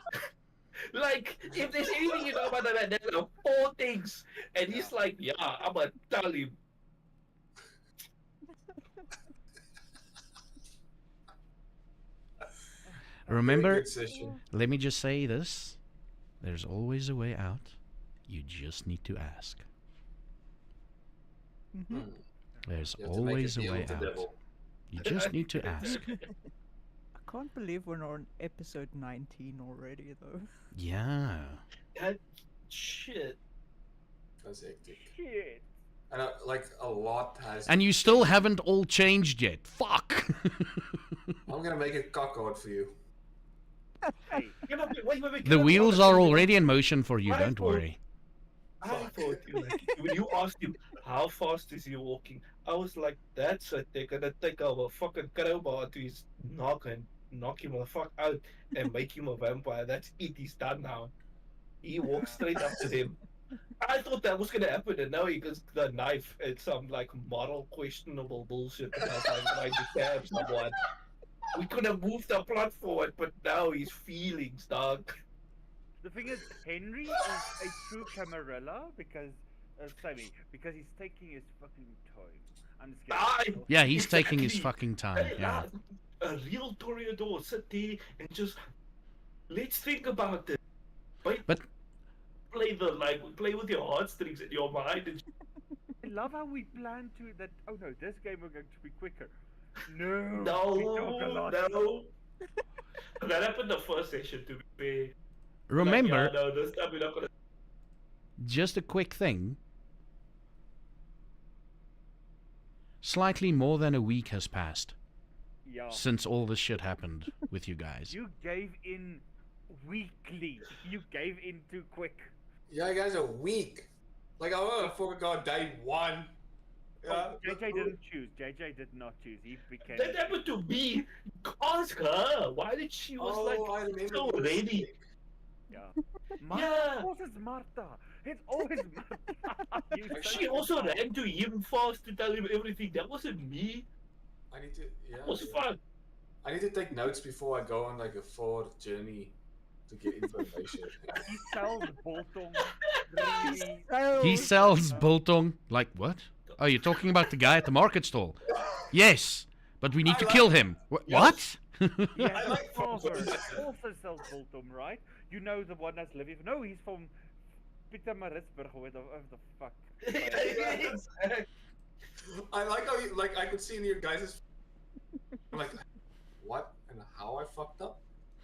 Like, if there's anything you know about that man, there's like 4 things. And he's like, yeah, I'm gonna tell him. Very Remember, good session. let me just say this. There's always a way out. You just need to ask. Mm-hmm. Hmm. There's You have to make a always a deal way with the out. devil. You just need to ask. I can't believe we're on episode 19 already, though. Yeah. That shit. That's hectic. Shit. And like a lot has. And you still haven't all changed yet. Fuck. I'm gonna make it cock hard for you. Hey, You know, wait, The wheels are already in motion for you, I don't thought- worry. I thought when you asked him how fast is he walking, I was like, that's it. They're gonna take a fucking crowbar to his knock and knock him the fuck out and make him a vampire. That's it. He's done now. He walks straight up to them. I thought that was gonna happen, and now he gets the knife and some like moral questionable bullshit about like trying to stab someone. We could have moved the plot forward, but now his feelings, dog. the thing is, Henry is a true Camarilla because, sorry, because he's taking his fucking time. I'm just kidding. I, Yeah, he's taking his Exactly. fucking time. Yeah. A real Toreador sit there and just let's think about it. But Play with your heartstrings in your mind. And I love how we plan to that. Oh no, this game we're going to be quicker. No, we talk a no, lot. no. That happened the first session to be fair. remember, Like, yeah, no, this time we're not gonna. just a quick thing. Slightly more than a week has passed Yeah, since all this shit happened with you guys. you gave in weekly. You gave in too quick. Yeah, guys, a week. Like I want to fucking go day one. Yeah. JJ didn't choose. JJ did not choose. He became. That happened to me. Ask her. Why did she was I like remember so this ready? thing. Yeah. Martha, Yeah. Of course it's Martha. It's always Martha. You say She it also now. ran to him fast to tell him everything. That wasn't me. I need to. Yeah. That was yeah. fun. I need to take notes before I go on like a forward journey to get information. He sells Bolton. Really. He sells biltong. Like what? Oh, you're talking about the guy at the market stall? Yes, but we need I to like- kill him. Yes. What? Yeah, I like father Bolton. also sells Bolton, right? You know the one that's living. No, he's from Peter Maritzburg or whatever the fuck. I like how you, like I could see in your guys' I'm like what and how I fucked up,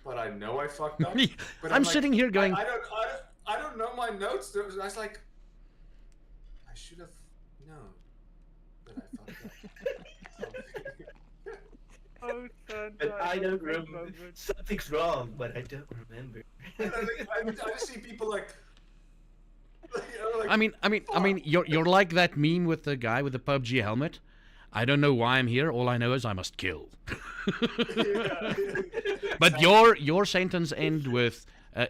but I know I fucked up. But I'm like, sitting here going, I don't know my notes. I was like, I should have known that I fucked up. Oh, son, But I don't great remember. moment. Something's wrong, but I don't remember. And I just see people like, like I mean, you're like that meme with the guy with the PUBG helmet. I don't know why I'm here. All I know is I must kill. But your sentence ends with I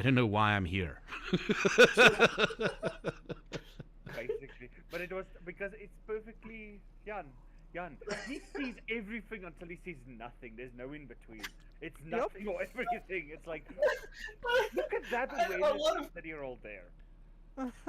don't know why I'm here. Basically, but it was because it's perfectly Jan. He sees everything until he sees nothing. There's no in between. It's nothing or everything. It's like, look at that I awareness wanna- that you're all there.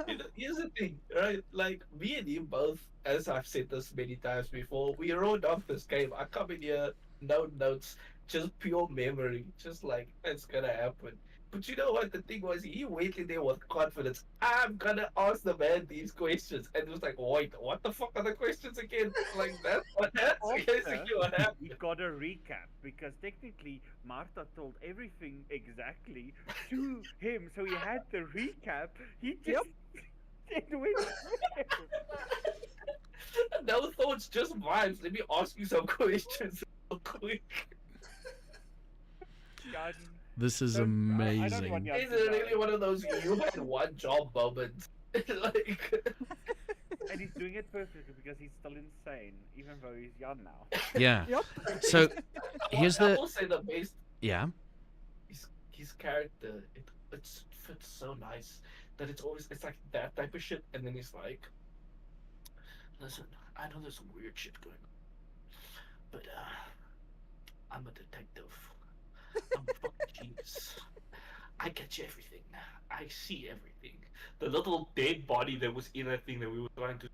You know, here's the thing, right? Like, me and you both, as I've said this many times before, we wrote off this game. I come in here, no notes, just pure memory. Just like, it's gonna happen. But you know what? The thing was, he went in there with confidence. I'm gonna ask the man these questions. And it was like, wait, what the fuck are the questions again? Like, that's basically what We happened. got a recap because technically Martha told everything exactly to him, so he had the recap. He just it went there. No thoughts, just vibes. Let me ask you some questions real quick. Jan, This is don't- I don't want amazing. Jan Is to it know. really one of those you had one job moments? Like, And he's doing it perfectly because he's still insane, even though he's young now. Yeah. Yep. So here's I the will say the best. yeah. His character, it fits so nice that it's like that type of shit, and then he's like, listen, I know there's some weird shit going on, but I'm a detective. I'm a fucking genius. I catch everything. I see everything. The little dead body that was in that thing that we were trying to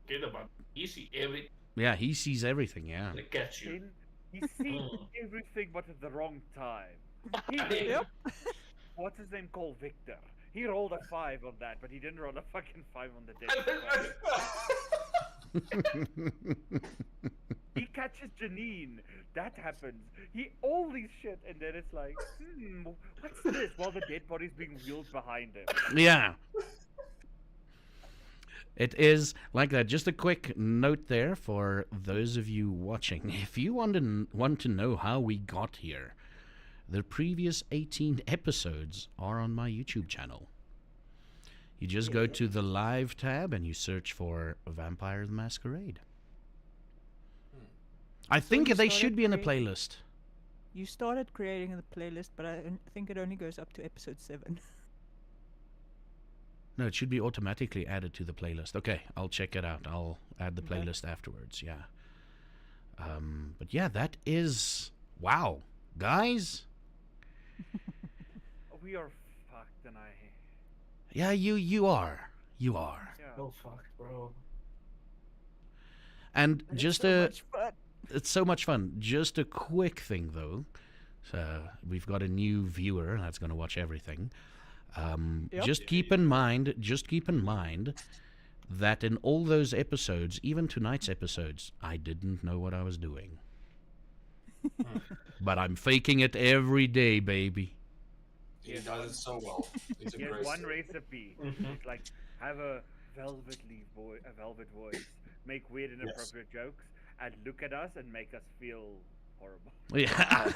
get about. You see everything. Yeah, he sees everything. Yeah. They catch you. He sees Mm. everything but at the wrong time. He, Yep. what's his name called Victor? He rolled a 5 on that, but he didn't roll a fucking 5 on the dead body. He catches Janine. That happens. All these shit, and then it's like, what's this? While the dead body's being wheeled behind him. Yeah. It is like that. Just a quick note there for those of you watching. If you want to know how we got here, the previous 18 episodes are on my YouTube channel. You just go to the live tab and you search for Vampire the Masquerade. I think you they started should be in a creating- playlist. You started creating the playlist, but I think it only goes up to episode 7. No, it should be automatically added to the playlist. Okay, I'll check it out. I'll add the Okay. playlist afterwards. Yeah. But yeah, that is wow, guys. We are fucked, and Yeah, you are. yeah. Oh fuck, bro. And It's just so a much fun. it's so much fun. Just a quick thing though. So we've got a new viewer that's going to watch everything. Yep. Just keep in mind that in all those episodes, even tonight's episodes, I didn't know what I was doing. But I'm faking it every day, baby. He does it so well. It's a Here's great one story. recipe. Mhm. It's like have a velvet voice, make weird and inappropriate jokes, and look at us and make us feel horrible. Yeah.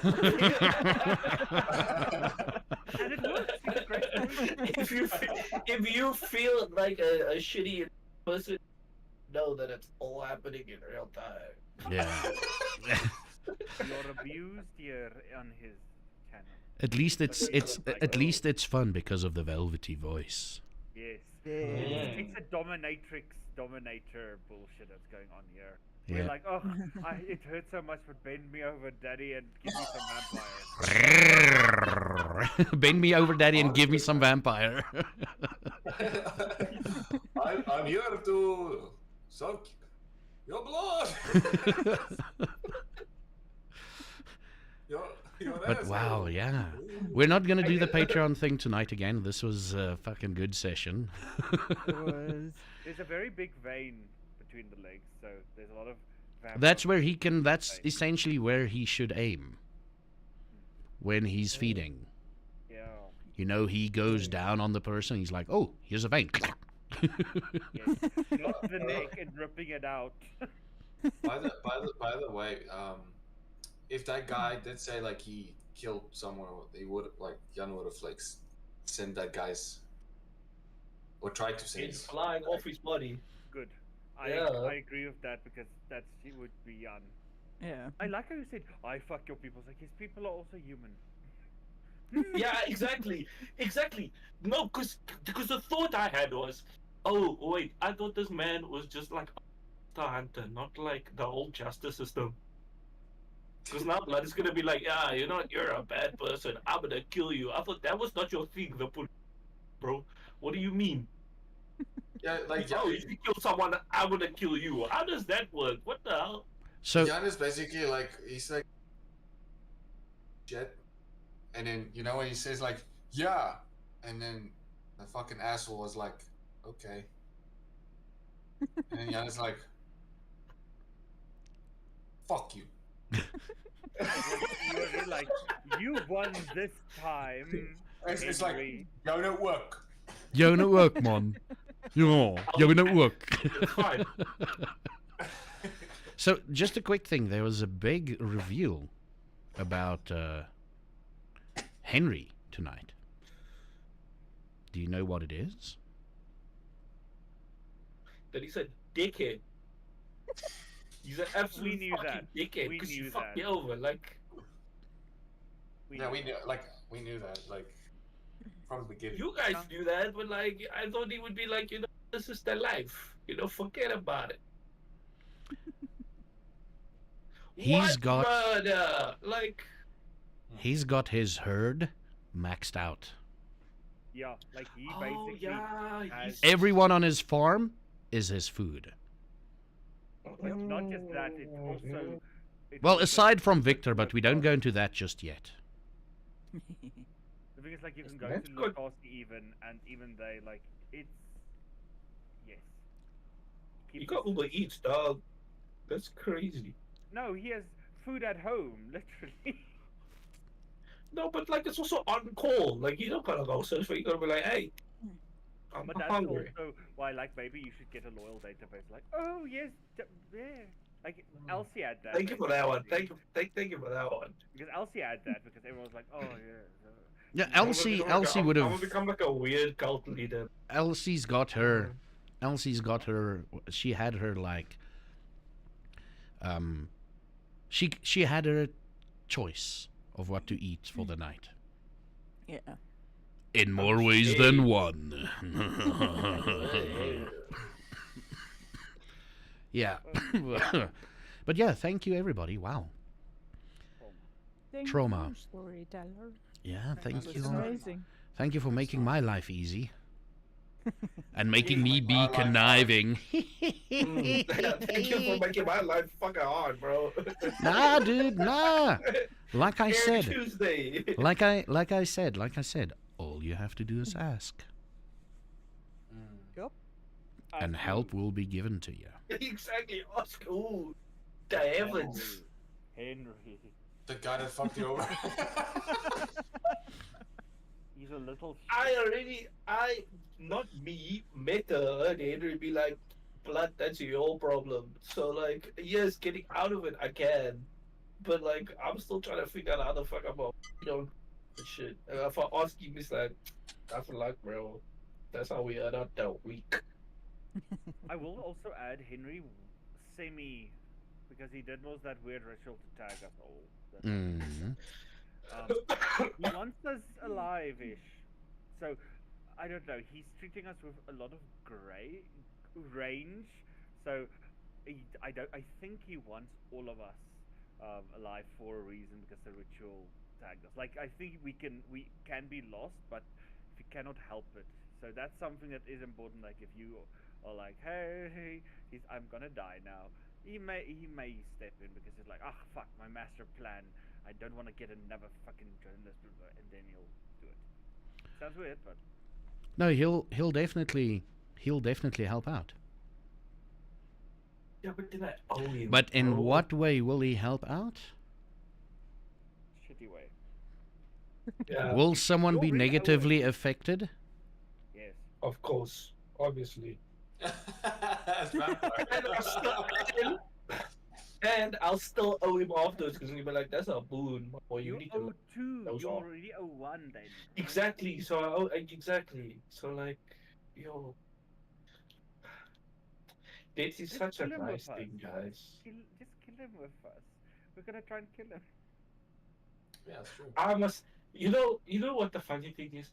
And it works. It's a great story. if you feel like a shitty person, know that it's all happening in real time. Yeah. You're abused here on his channel. At least it's fun because of the velvety voice. Yes. Yeah. It's a dominator bullshit that's going on here. Yeah. We're like, oh, it hurts so much, but bend me over, daddy, and give me some vampires. Bend me over, daddy, and give me some vampire. I'm here to suck your blood. your But ass, wow, oh. yeah. We're not gonna do the Patreon thing tonight again. This was a fucking good session. It was. There's a very big vein between the legs, so there's a lot of vampire. That's where he can. That's essentially where he should aim when he's feeding. Yeah. You know, he goes down on the person. He's like, "Oh, here's a vein." Yes. Not the neck and ripping it out. By the way, if that guy did say like he killed someone, they would like Jan would have like sent that guy's or tried to say It's flying off his body. Good. Yeah. I agree with that because he would be Jan. Yeah. I like how you said, I fuck your people. It's like, his people are also human. Yeah, exactly. No, because the thought I had was, oh wait, I thought this man was just like a hunter, not like the whole justice system. Because now blood is gonna be like, yeah, you're a bad person. I'm gonna kill you. I thought that was not your thing, the police, bro. What do you mean? Yeah, like Oh, if you kill someone, I'm gonna kill you. How does that work? What the hell? So Jan is basically like he's like jet, and then when he says like yeah, and then the fucking asshole was like okay, and then Jan is like fuck you. You're like, you won this time. It's like Henry. yo, don't work. yo, no work, man. Yo, no work. It's fine. So, just a quick thing. There was a big reveal about Henry tonight. Do you know what it is? That he's a dickhead. He's an absolute knew fucking that. dickhead We because he knew fucked that. me over. Like, Yeah, we knew that like from the beginning. you guys knew that, but like, I thought he would be like, this is their life. Forget about it. He's What got- murder? Like, He's got his herd maxed out. Yeah, like he Oh basically yeah, has. Everyone on his farm is his food. It's not just that; it's also. It's Well, also aside from like Victor, but we don't farm. go into that just yet. the thing is, like you can go That's to good. Lucas even, and even they like it's. Yes. You Keep got his- Uber Eats, dog. That's crazy. No, he has food at home, literally. No, but like it's also on call. Like you don't gotta go search for. You gotta be like, hey, I'm But that's hungry. also why, like, maybe you should get a loyal database. Like, oh yes, yeah. Like Elsie had that. Thank you for that one. basically. Thank you for that one. Because Elsie had that because everyone was like, oh yeah. Yeah, I'm gonna Elsie become like a- would I'm gonna have. become like a weird cult leader. Elsie's got her. Elsie's got her. She had her like. She had her choice of what to eat for the night. Yeah. In more ways than one. Yeah. But yeah, thank you everybody. Wow. Thank Trauma. you, storyteller. Yeah, thank That's you. Amazing. Thank you for Good making stuff. my life easy. And making me be Our life hard. conniving. Thank you for making my life fucking hard, bro. Nah, dude, nah. Like I Every said, Tuesday. like I said, all you have to do is ask, Yup. and help will be given to you. Exactly. Ask who? The heavens. Henry. The guy that fucked you over. He's a little. Not me, Meta and Henry be like, blood, that's your problem. So, like, yes, getting out of it, I can. But, like, I'm still trying to figure out how the fuck I'm going to shit. And if I ask you, it's like, that's luck, bro. That's how we are not that weak. I will also add Henry semi because he did was that weird ritual to tag us all. Mm. He wants us alive-ish. So I don't know. He's treating us with a lot of range. So I think he wants all of us alive for a reason because the ritual tagged us. Like I think we can be lost, but we cannot help it. So that's something that is important. Like if you are like, hey, I'm gonna die now. He may step in because it's like, ah, fuck, my master plan. I don't want to get another fucking journalist, and then he'll do it. Sounds weird, but No, he'll definitely help out. Yeah, but then I owe you. But in bro. what way will he help out? shitty way. Yeah, Will someone You're be really negatively affected? Yes. of course. Obviously. As vampire. And I'll still owe him afterwards because he'll be like, that's a boon. Or you You need owe to. two. those You off. already owe one then. Exactly. So I owe. Exactly. So, like, yo. This is Just such a kill him with nice us. thing, guys. Just kill him with us. We're gonna try and kill him. Yeah, that's true. I must. You know what the funny thing is?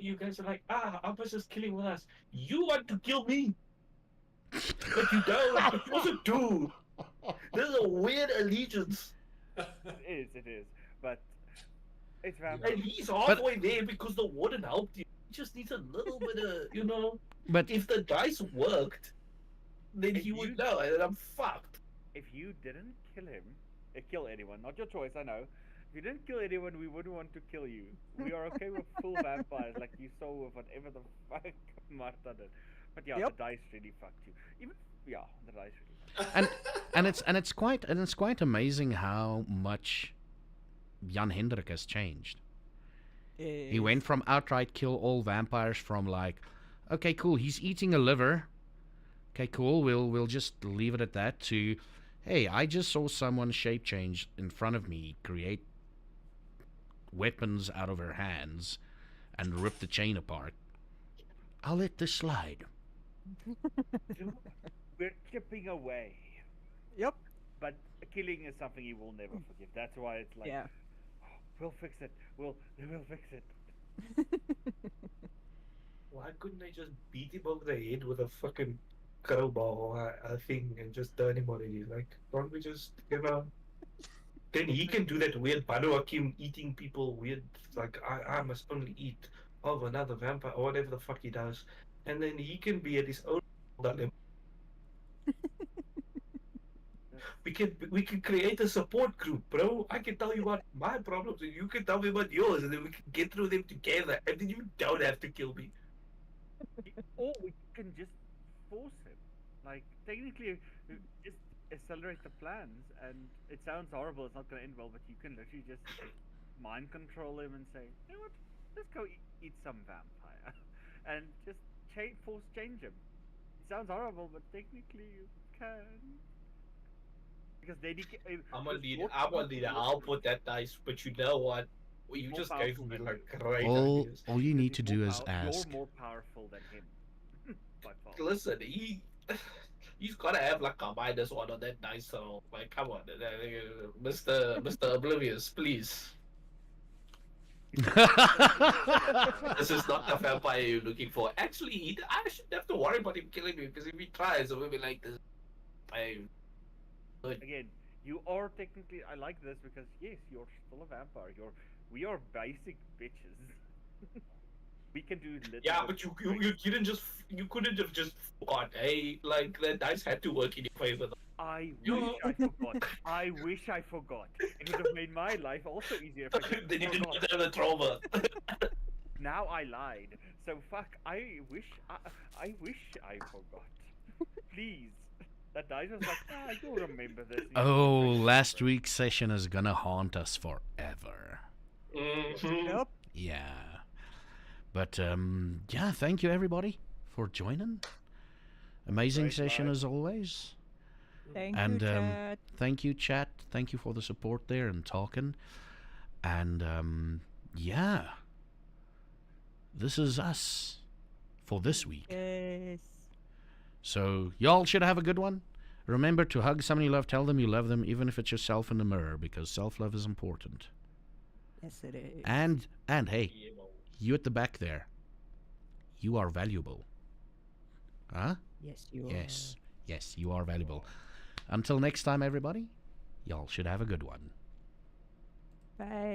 You guys are like, Alpha's just killing with us. You want to kill me? But you don't. You also do. There's a weird allegiance. It is. But it's And vampire. he's halfway there because the warden helped you. He just needs a little bit of, But if the dice worked, then If he would you- know, and I'm fucked. If you didn't kill him, kill anyone, not your choice, I know. If you didn't kill anyone, we wouldn't want to kill you. We are okay with full vampires, like you saw with whatever the fuck Martha did. But yeah, Yep. the dice really fucked you. The dice really fucked and it's quite amazing how much Jan Hendrik has changed. He went from outright kill all vampires from like, okay, cool, he's eating a liver. Okay, cool, we'll just leave it at that, to, hey, I just saw someone shape change in front of me, create weapons out of her hands, and rip the chain apart. I'll let this slide. We're chipping away. Yep. But killing is something he will never forgive. That's why it's like, Yeah. we'll fix it. We'll fix it. Why couldn't they just beat him over the head with a fucking crowbar or a thing and just turn him already? Like, can't we just, then he can do that weird Banu Hakim eating people weird, like I must only eat of another vampire or whatever the fuck he does, and then he can be at his own dilemma. We can create a support group, bro. I can tell you about my problems, and you can tell me about yours, and then we can get through them together, and then you don't have to kill me. Or we can just force him. Like, technically, just accelerate the plans, and it sounds horrible, it's not going to end well, but you can literally just mind control him and say, you know what, let's go eat some vampire. And just force change him. It sounds horrible, but technically you can. Because then he can. I'm gonna need help with that dice, but you know what? Well, you More just gave powerful me than like him. great All ideas. all you need to He's more do is ask. You're more powerful than him. By far. Listen, he's gotta have like a -1 on that dice roll. Like, come on, Mr. Oblivious, please. This is not the vampire you're looking for. Actually, I shouldn't have to worry about him killing me, because if he tries, it will be like this. Again, you are technically. I like this because yes, you're still a vampire. We are basic bitches. We can do little. Yeah, but you couldn't have just forgot. Hey, like the dice had to work in your favor. I wish I forgot. I wish I forgot. It would have made my life also easier if I just Then you didn't forgot. have the trauma. Now I lied. So fuck. I wish I forgot. Please. That dice was like, you'll remember this. Oh, last week's session is gonna haunt us forever. Yep. Yeah. But yeah, thank you everybody for joining. Amazing Great session live. as always. Thank And, you, chat. Thank you, chat. Thank you for the support there and talking. And yeah, this is us for this week. Yes. So y'all should have a good one. Remember to hug someone you love, tell them you love them, even if it's yourself in the mirror, because self-love is important. Yes, it is. And hey, you at the back there, you are valuable. Huh? Yes, you Yes. Yes, you are valuable. Until next time, everybody, y'all should have a good one. are. Bye.